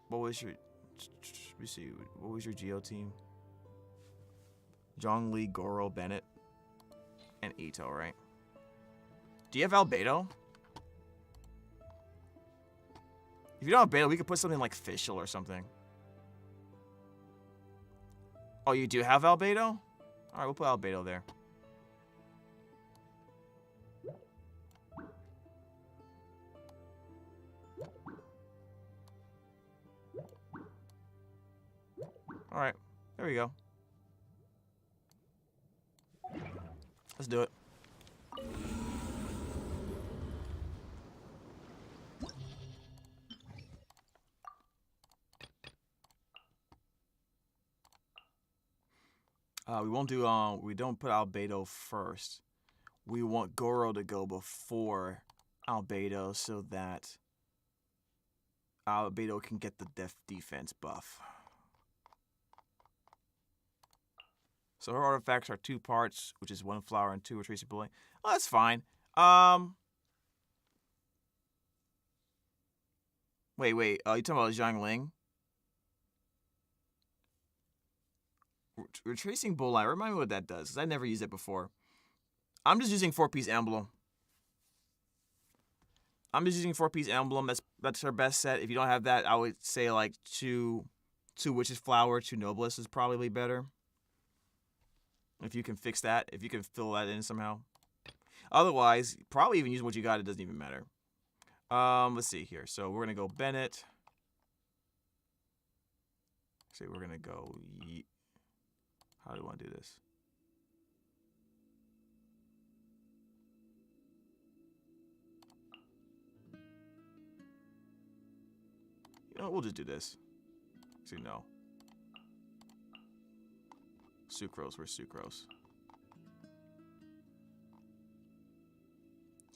was your? Let me see. What was your Geo team? Zhongli, Goro, Bennett, and Ito, right? Do you have Albedo? If you don't have Albedo, we could put something like Fischl or something. Oh, you do have Albedo? Alright, we'll put Albedo there. Alright, there we go. Let's do it. We won't do, we don't put Albedo first. We want Goro to go before Albedo so that Albedo can get the defense buff. So her artifacts are 2 parts, which is 1 flower and 2 retracer bullet. Oh, that's fine. Wait. You talking about Zhang Ling? Retracing Bulleye. Remind me what that does, because I never used it before. I'm just using 4-piece emblem. That's her best set. If you don't have that, I would say like two Witch's Flower, 2 Noblesse is probably better. If you can fix that, if you can fill that in somehow. Otherwise, probably even use what you got. It doesn't even matter. Let's see here. So we're gonna go Bennett. See, we're gonna go. How do you want to do this? You know, we'll just do this. See, no. Sucrose, where's Sucrose?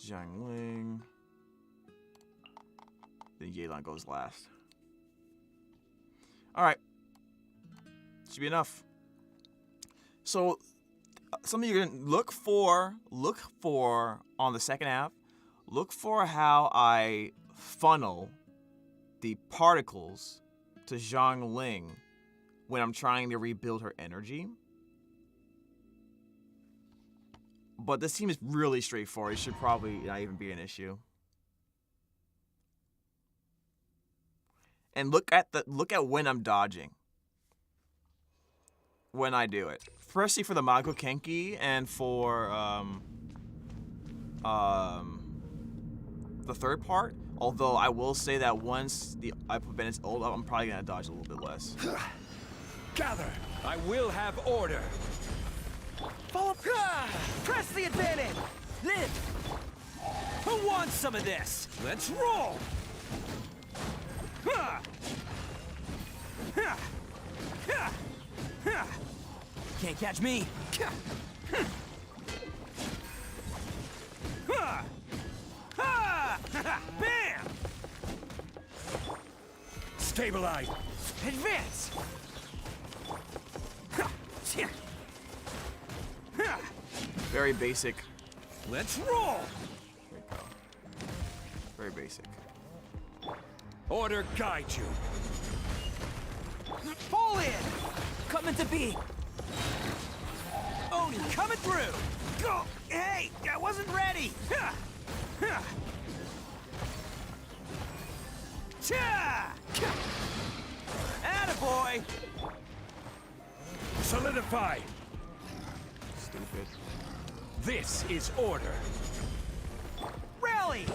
Jiangling. Then Yelan goes last. Alright. Should be enough. So, something you're going to look for on the second half, look for how I funnel the particles to Jiangling when I'm trying to rebuild her energy. But this team is really straightforward. It should probably not even be an issue. And look at when I'm dodging. When I do it. Firstly for the Mago Kenki and for the third part. Although I will say that once I put Bennett's ult up, I'm probably gonna dodge a little bit less. Gather! I will have order! Follow press the advantage! Live! Who wants some of this? Let's roll! Can't catch me! Bam! Stabilize! Advance! Very basic. Let's roll! There we go. Very basic. Order guide you. Fall in! Coming to be! Oni coming through! Go! Hey! I wasn't ready! Attaboy! Solidify! Stupid. This is order. Rally!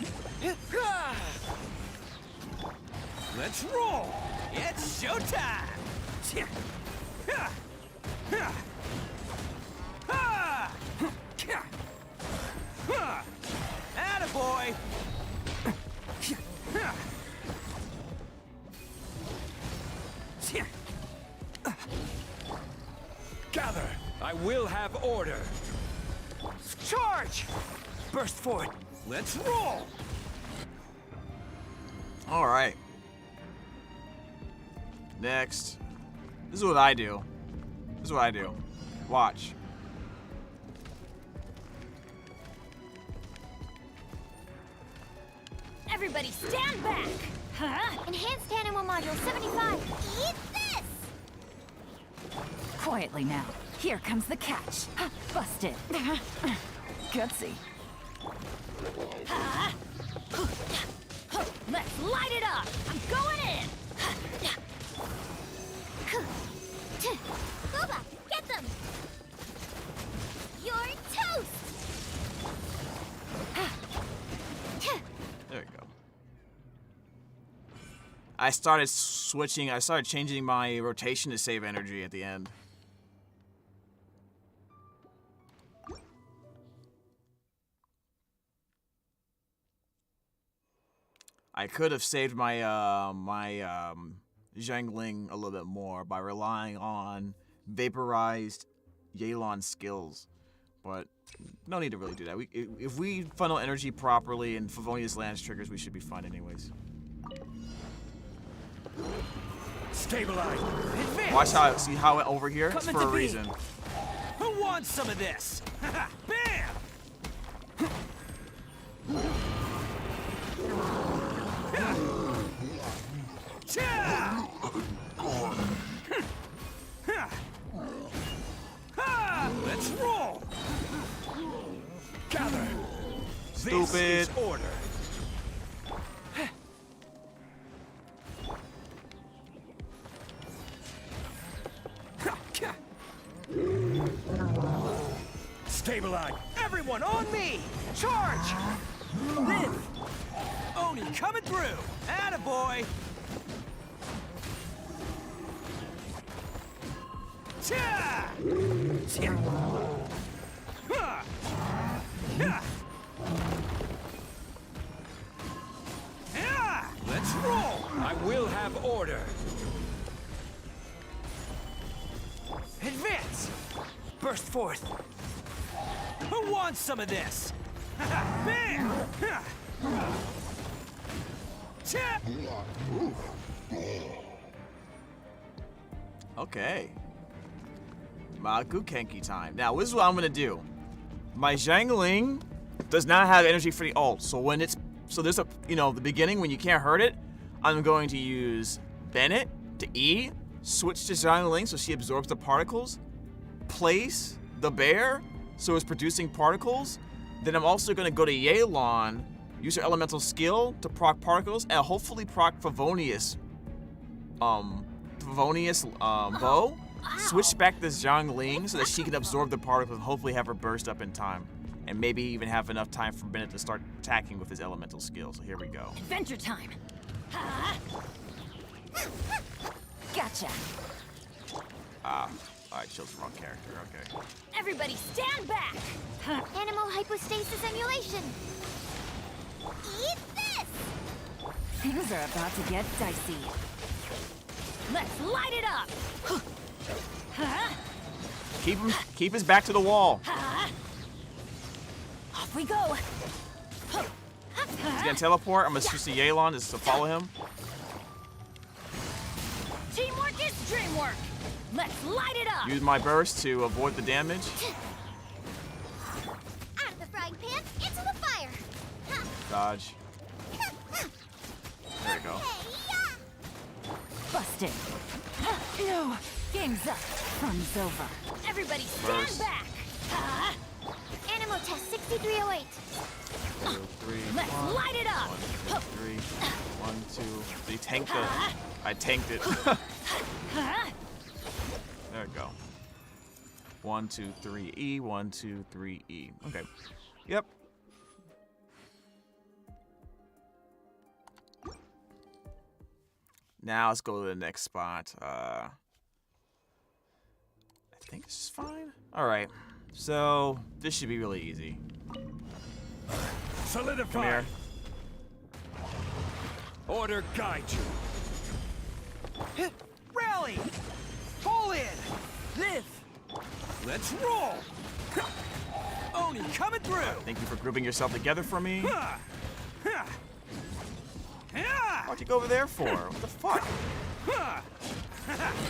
Let's roll! It's showtime! Attaboy! Gather! I will have order! Charge! Burst forward! Let's roll! Alright. Next. This is what I do. Watch. Everybody stand back! Huh? Enhanced Animal Module 75. Eat this! Quietly now. Here comes the catch. Busted. Gutsy. Let's light it up! I'm going in! Boba, get them! You're toast! There we go. I started changing my rotation to save energy at the end. I could have saved my Jiangling a little bit more by relying on vaporized Yelan skills, but no need to really do that. If we funnel energy properly and Favonius lands triggers, we should be fine anyways. Stabilize! Watch how it over here? It's for a reason. Who wants some of this? Bam! Stupid. This is order. Stabilize! Everyone on me! Charge! Live! Oni coming through! Attaboy! Cha! Cha! Ha! Ha! Yeah! Let's roll! I will have order. Advance! Burst forth! Who wants some of this? Bam! Cha! Okay. Makukenki time. Now, this is what I'm gonna do. My Zhangling does not have energy for the ult, so when it's there's a the beginning when you can't hurt it, I'm going to use Bennett to E, switch to Zhangling so she absorbs the particles, place the bear so it's producing particles. Then I'm also gonna go to Yelan, use her elemental skill to proc particles, and hopefully proc Favonius bow. Switch back to Zhangling so that she can absorb the particles and hopefully have her burst up in time. And maybe even have enough time for Bennett to start attacking with his elemental skill. So here we go. Adventure time. Gotcha. Alright, chose the wrong character, okay. Everybody stand back! Animal hypostasis emulation! Eat this! Things are about to get dicey. Let's light it up! Keep his back to the wall. Off we go! He's gonna teleport. I'm gonna switch to Yelan just to follow him. Teamwork is dreamwork! Let's light it up! Use my burst to avoid the damage. Out of the frying pan, into the fire! Dodge. There we go. Busted. No! Game's up. Fun's over. Everybody stand Burst. back! Animal test 6308. 2, 3, Let's 1, light it up! 1, 2, 3, 1, 2. They tanked it. I tanked it. There we go. 1, 2, 3, E. 1, 2, 3, E. Okay. Yep. Now let's go to the next spot. I think this is fine. All right. So this should be really easy. Solidify. Come here. Order guide you. Rally! Pull in! Live! Let's roll! Oni coming through! Thank you for grouping yourself together for me. Ha! Ha! Ha! What'd you go over there for? What the fuck? Ha!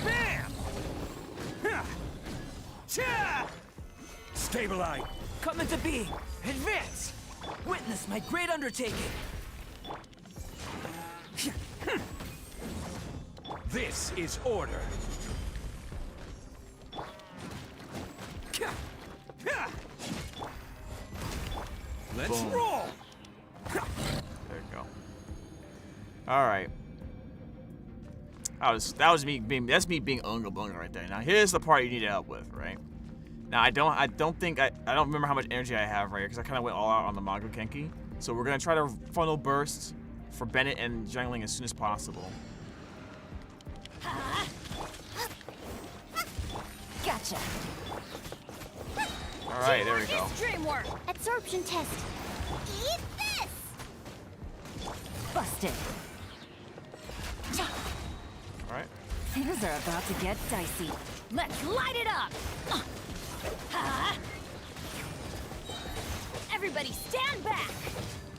Bam! Ha! Cha! Stabilize! Come into being! Advance! Witness my great undertaking! This is order. Let's Boom. roll! There you go. All right. That was me being unga bunga right there. Now here's the part you need help with, right? Now I don't remember how much energy I have right here because I kind of went all out on the Makukenki. So we're gonna try to funnel bursts for Bennett and Zhangling as soon as possible. Gotcha. All right, there we go. Dreamwork! Absorption test. Eat this! Busted. All right. Things are about to get dicey. Let's light it up! Everybody stand back!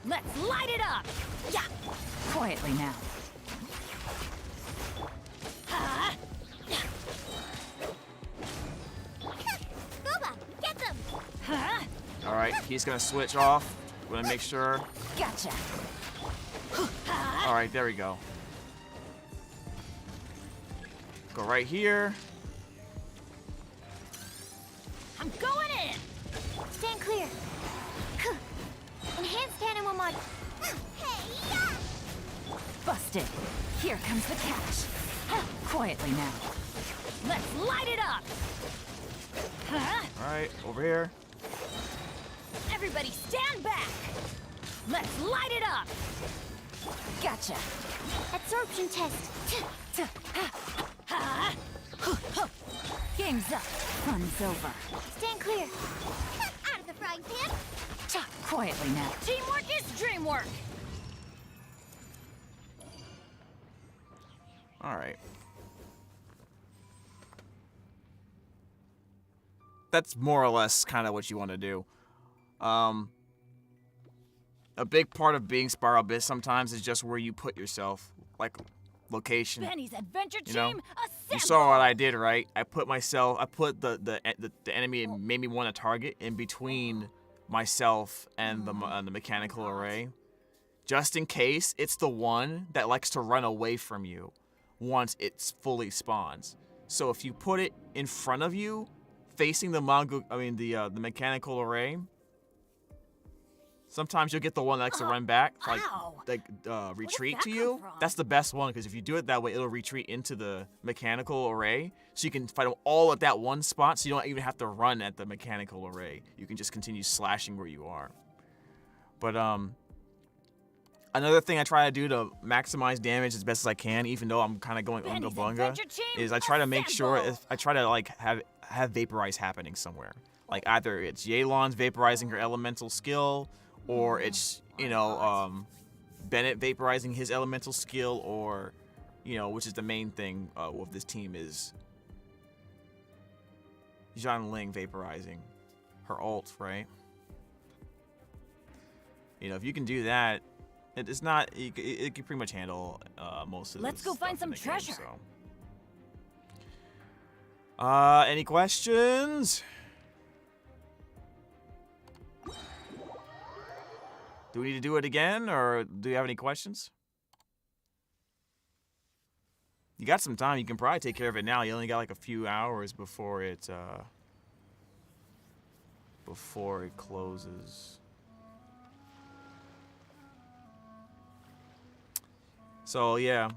Let's light it up! Yeah. Quietly now. Boba, get them! All right, he's gonna switch off. We're gonna make sure. Gotcha. All right, there we go. Go right here. I'm going in! Stand clear. Enhanced animal mod. Hey, yeah! Busted. Here comes the catch. Quietly now. Let's light it up! Huh? Alright, over here. Everybody stand back! Let's light it up! Gotcha. Absorption test. Game's up. Fun's over. Stand clear. Out of the frying pan. Quietly now. Teamwork is dreamwork! Alright. That's more or less kind of what you want to do. A big part of being Spiral Abyss sometimes is just where you put yourself. Like, location. Benny's adventure You know? team, You saw what I did, right? I put the enemy it made me want to target in between myself and the mechanical array. Just in case it's the one that likes to run away from you once it's fully spawns. So if you put it in front of you, facing the mechanical array, sometimes you'll get the one that likes to run back, retreat to you. That's the best one, because if you do it that way, it'll retreat into the mechanical array, so you can fight them all at that one spot, so you don't even have to run at the mechanical array. You can just continue slashing where you are. But another thing I try to do to maximize damage as best as I can, even though I'm kind of going unga bunga, is I try to make sure have vaporize happening somewhere. Like either it's Yelan's vaporizing her elemental skill, or it's Bennett vaporizing his elemental skill, or which is the main thing with this team is Zhang vaporizing her ult, right? If you can do that, it's not it can pretty much handle most of this. Let's go find some treasure. Game, so. Any questions? Do we need to do it again, or do you have any questions? You got some time. You can probably take care of it now. You only got like a few hours before it closes. So yeah,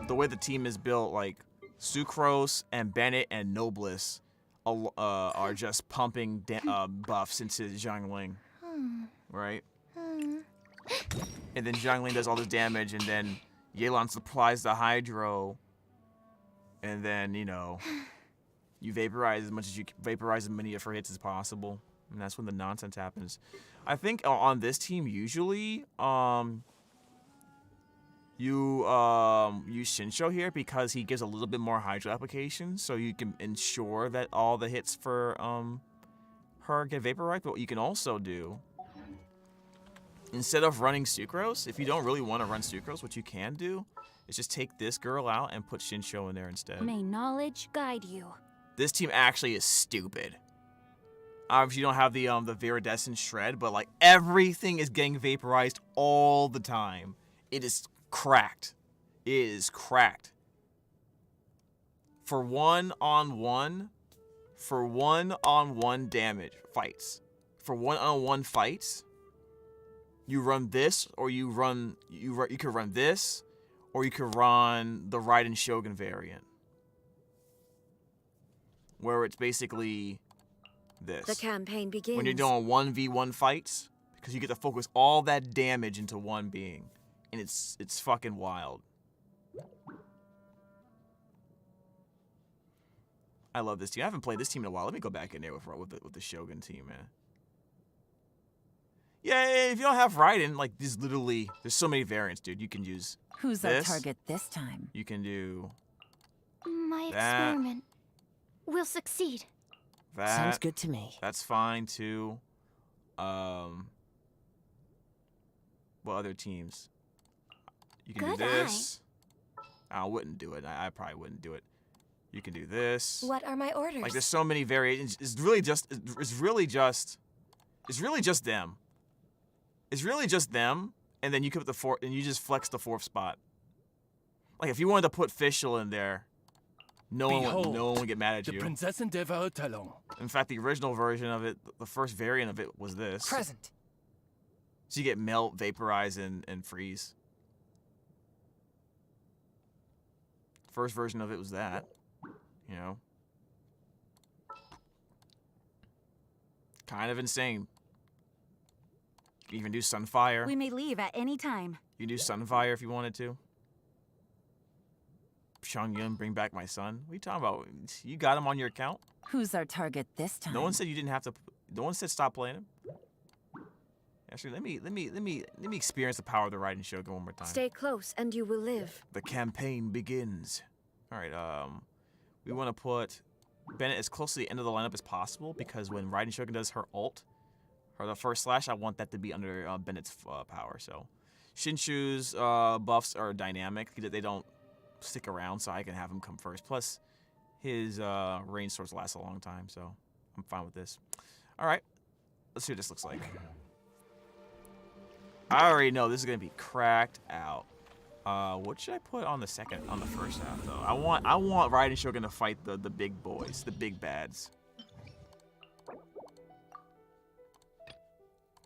the way the team is built, like Sucrose and Bennett and Nobliss are just pumping buffs into Zhangling, right? And then Zhangling does all this damage, and then Yelan supplies the Hydro, and then you vaporize as many of her hits as possible, and that's when the nonsense happens. I think on this team usually you use Shinsho here because he gives a little bit more Hydro application, so you can ensure that all the hits for her get vaporized. But what you can also do, instead of running Sucrose, if you don't really want to run Sucrose, what you can do is just take this girl out and put Shinsho in there instead. May knowledge guide you. This team actually is stupid. Obviously, you don't have the Viridescent Shred, but like everything is getting vaporized all the time. It is cracked. It is cracked. For one-on-one damage fights. For one-on-one fights, you run this, or you could run this, or you could run the Raiden Shogun variant, where it's basically this. The campaign begins. When you're doing 1v1 fights, because you get to focus all that damage into one being, and it's fucking wild. I love this team. I haven't played this team in a while. Let me go back in there with the Shogun team, man. Yeah, if you don't have Raiden, like there's so many variants, dude. You can use Who's our target this time? You can do My that. experiment will succeed. That. Sounds good to me. That's fine too. What other teams? You can do this. I wouldn't do it. I probably wouldn't do it. You can do this. What are my orders? Like there's so many variations. It's really just them. It's really just them, and then you put the fourth, and you just flex the fourth spot. Like if you wanted to put Fischl in there, no one would get mad at you. Prinzessin der Talon. In fact, the original version of it, the first variant of it was this. Present. So you get melt, vaporize, and freeze. First version of it was that, you know. Kind of insane. You can even do Sunfire. We may leave at any time. You can do Sunfire if you wanted to. Xiangyun, bring back my son. What are you talking about? You got him on your account? Who's our target this time? No one said you didn't have to. No one said stop playing him. Actually, let me experience the power of the Raiden Shogun one more time. Stay close, and you will live. The campaign begins. All right. We want to put Bennett as close to the end of the lineup as possible because when Raiden Shogun does her ult, or the first slash, I want that to be under Bennett's power. So, Shinshu's buffs are dynamic. They don't stick around, so I can have him come first. Plus, his range swords last a long time, so I'm fine with this. All right, let's see what this looks like. I already know this is gonna be cracked out. What should I put on the first half though? I want Raiden Shogun to fight the big boys, the big bads.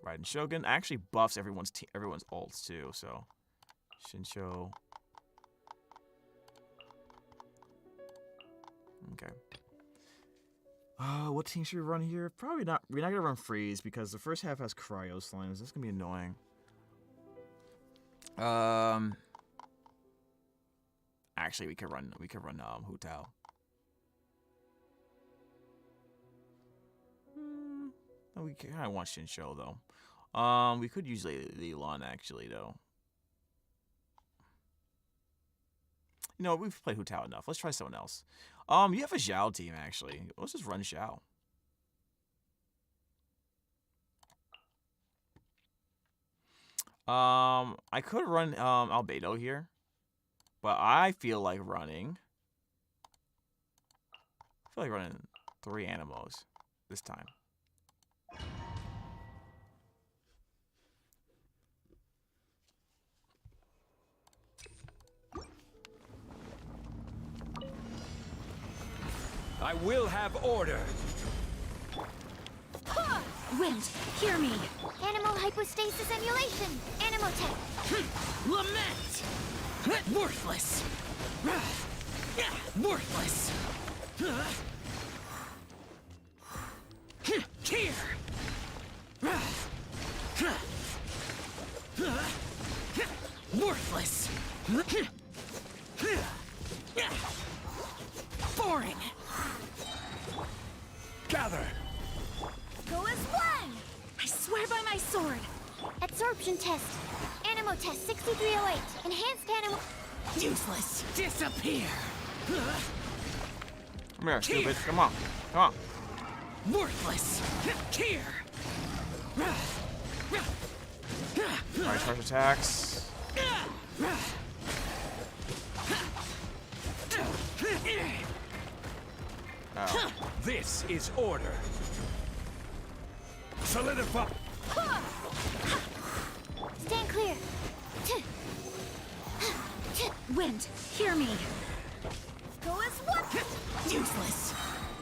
Raiden Shogun actually buffs everyone's ults too, so Shinsho. Okay. What team should we run here? Probably not. We're not gonna run Freeze because the first half has Cryo Slimes. That's gonna be annoying. Actually, we could run Hu Tao. We kind of want Shinsho though. We could use Leelon actually though. You know, we've played Hu Tao enough. Let's try someone else. You have a Zhao team actually. Let's just run Zhao. I could run Albedo here, but I feel like running 3 Animos this time. I will have order. Wind, hear me. Animal hypostasis emulation. Animotech. Lament! Worthless! Worthless! Here! Worthless! Boring! Gather! Go as one! I swear by my sword. Absorption test. Animo test 6308. Enhanced animo. Useless! Disappear! Come here, stupid. Come on. Come on. Worthless! Here! Alright, charge attacks. Oh. This is order. Solidify. Stand clear. Wind, hear me. Go as one. Useless!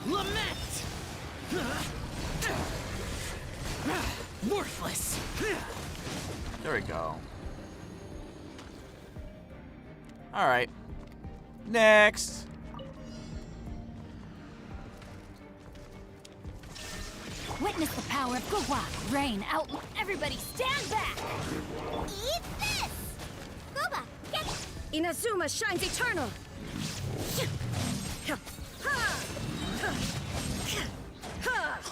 Lament! Worthless! There we go. Alright. Next. Witness the power of Gowak, rain, out. Everybody stand back! Eat this! Goba, get it! Inazuma shines eternal!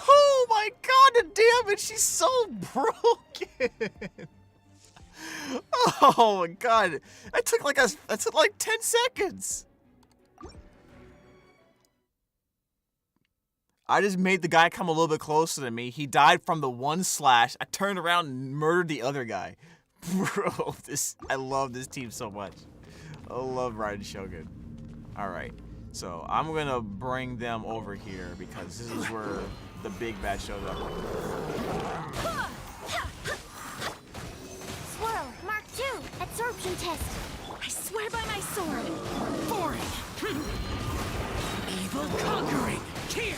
Oh my god, the damage! She's so broken! Oh my god. That took like 10 seconds. I just made the guy come a little bit closer to me. He died from the one slash. I turned around and murdered the other guy. Bro, I love this team so much. I love Raiden Shogun. Alright, so I'm gonna bring them over here because this is where the big bad showed up. Swirl, Mark II, absorption test. I swear by my sword. Boring! Evil conquering! Here!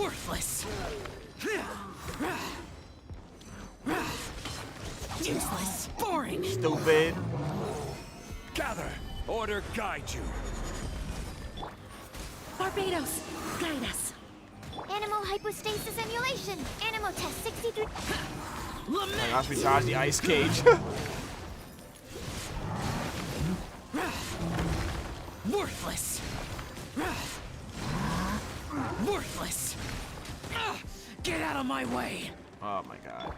Worthless. Useless. Boring. Stupid. Gather. Order guide you. Barbados, guide us. Animal hypostasis emulation. Animal test 63. Oh my gosh, we dodged the ice cage. Worthless. Worthless. Get out of my way. Oh my god.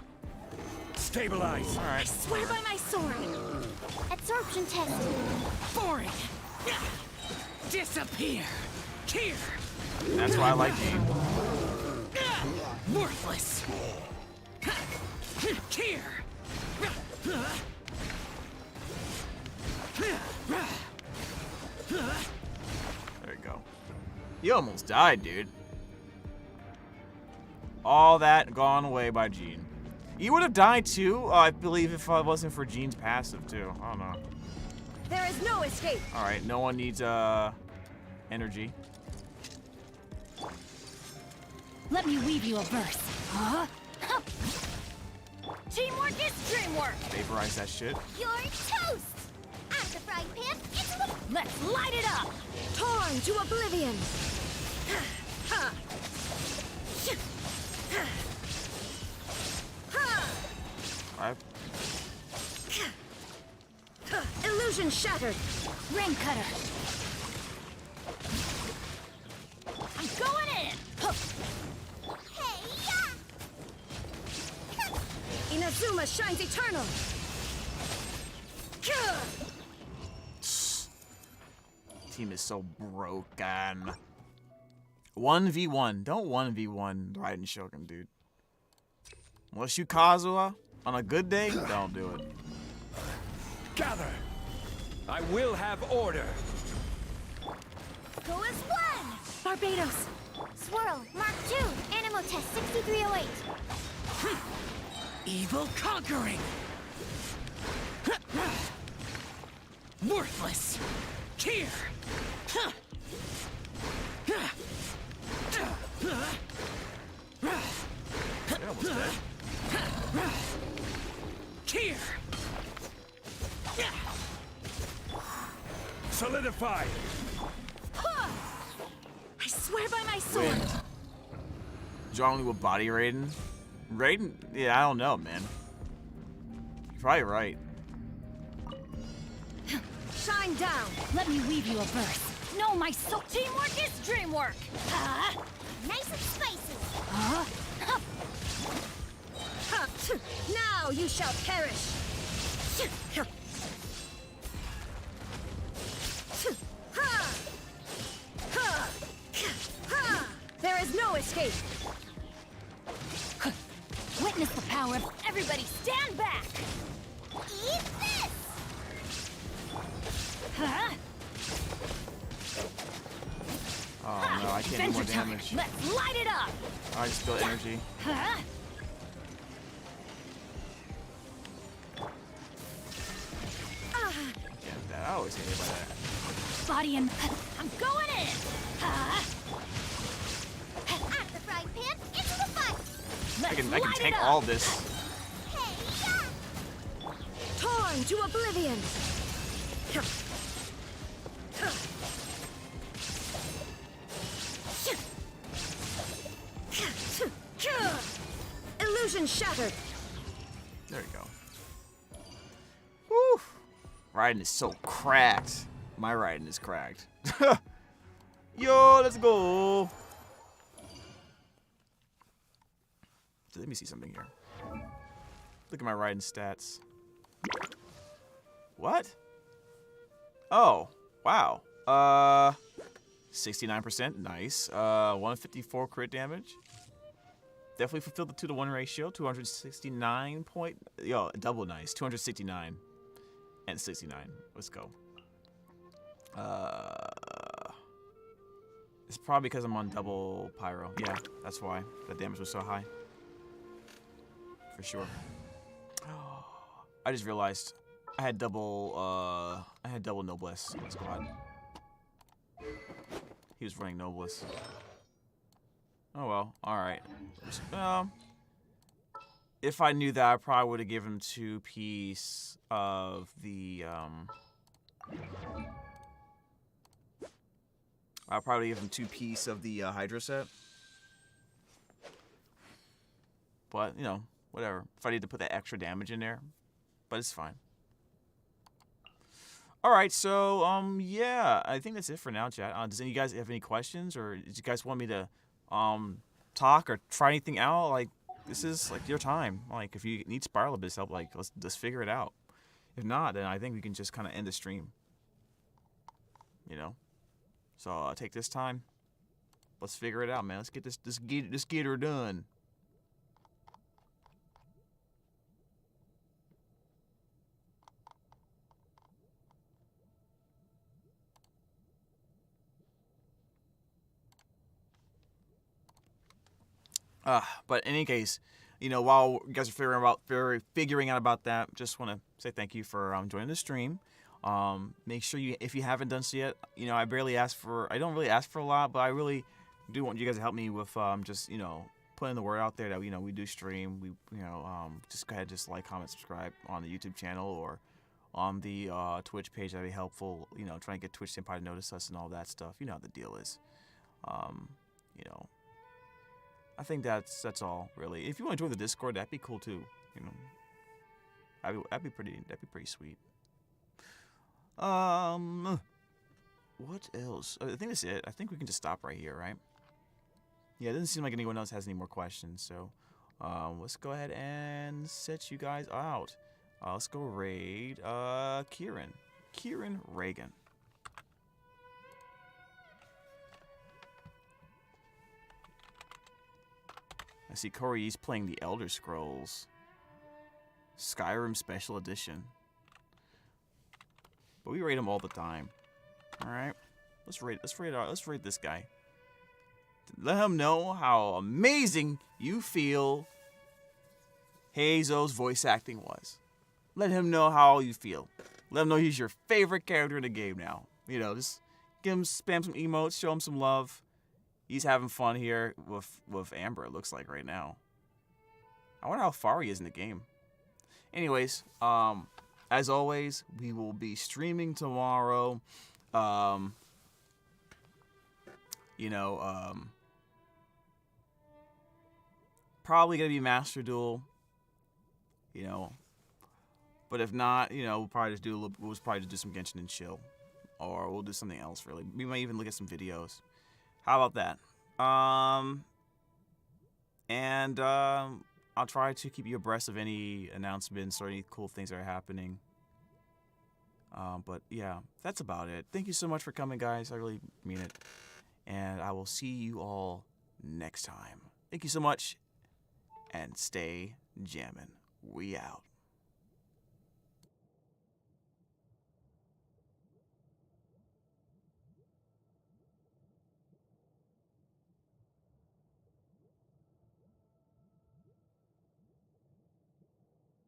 Stabilize. All I right. swear by my sword. Absorption test. Boring. Disappear. Here. That's why I like Gene. Worthless. Here. There you go. You almost died, dude. All that gone away by Gene. You would have died too, I believe, if it wasn't for Gene's passive too. I don't know. There is no escape. All right, no one needs energy. Let me weave you a verse. Huh? Teamwork is dreamwork. Vaporize that shit. You're toast. Out of the frying pan into the. Let's light it up. Torn to oblivion. Ha. Alright. Illusion shattered. Ring cutter. I'm going in. Hey, yeah. Inazuma shines eternal. Team is so broken. 1v1. Don't 1v1 Raiden Shogun, dude. Unless you Kazuha on a good day, don't do it. Gather. I will have order. Go as one. Barbados. Swirl. Mark 2. Animal test 6308. Evil conquering. Worthless. Here. They're almost dead. Here. Solidify. I swear by my sword. Win. Only with body Raiden? Raiden? Yeah, I don't know, man. You're probably right. Shine down. Let me weave you a verse. No, my soul. Teamwork is dreamwork. Nice and spicy. Now you shall perish. There is no escape. Witness the power of everybody. Stand back. Eat this. Huh? Oh no, I can't do more damage. Let's light it up. I just spilled energy. Huh? Get that. I always hate it by that. Body and I'm going in. Out of the frying pan into the fire. I can take all this. Hey, yeah. Torn to oblivion. Illusion shattered. There you go. Woo! Raiden is so cracked. My Raiden is cracked. Yo, let's go. So let me see something here. Look at my Raiden stats. What? Oh, wow. 69%, nice. 154 crit damage. Definitely fulfilled the 2-to-1 ratio. 269 point. Yo, double nice. 269 and 69. Let's go. It's probably because I'm on double pyro. Yeah, that's why the damage was so high. For sure. I just realized I had double Noblesse in the squad. He was running Noblesse. Oh well. All right. If I knew that, I probably would have given him 2 piece of the I'll probably give him 2 piece of the Hydra set. But you know, whatever. If I need to put that extra damage in there, but it's fine. All right, so yeah, I think that's it for now, chat. Does any of you guys have any questions, or did you guys want me to talk or try anything out? Like, this is like your time. Like, if you need Spiral Abyss help, like let's figure it out. If not, then I think we can just kind of end the stream. You know, so take this time. Let's figure it out, man. Let's get this gator done. But in any case, you know, while you guys are figuring out about that, just want to say thank you for joining the stream. Make sure if you haven't done so yet, you know, I don't really ask for a lot, but I really do want you guys to help me with just, you know, putting the word out there that, you know, we do stream. We, you know, just go ahead, just like, comment, subscribe on the YouTube channel or on the Twitch page. That'd be helpful. You know, trying to get Twitch Senpai to notice us and all that stuff. You know how the deal is. You know, I think that's all really. If you want to join the Discord, that'd be cool too. You know, that'd be pretty sweet. What else? I think that's it. I think we can just stop right here, right? Yeah, it doesn't seem like anyone else has any more questions, so let's go ahead and set you guys out. Let's go raid Kieran Reagan. I see Corey's playing the Elder Scrolls Skyrim Special Edition. But we raid him all the time. All right, let's raid this guy. Let him know how amazing you feel Heizo's voice acting was. Let him know how you feel. Let him know he's your favorite character in the game now. You know, just spam some emotes, show him some love. He's having fun here with Amber, it looks like right now. I wonder how far he is in the game. Anyways, as always, we will be streaming tomorrow. You know, probably gonna be Master Duel. You know, but if not, you know, we'll probably just do some Genshin and chill, or we'll do something else. Really, we might even look at some videos. How about that? I'll try to keep you abreast of any announcements or any cool things that are happening. But yeah, that's about it. Thank you so much for coming, guys. I really mean it. And I will see you all next time. Thank you so much, and stay jammin'. We out.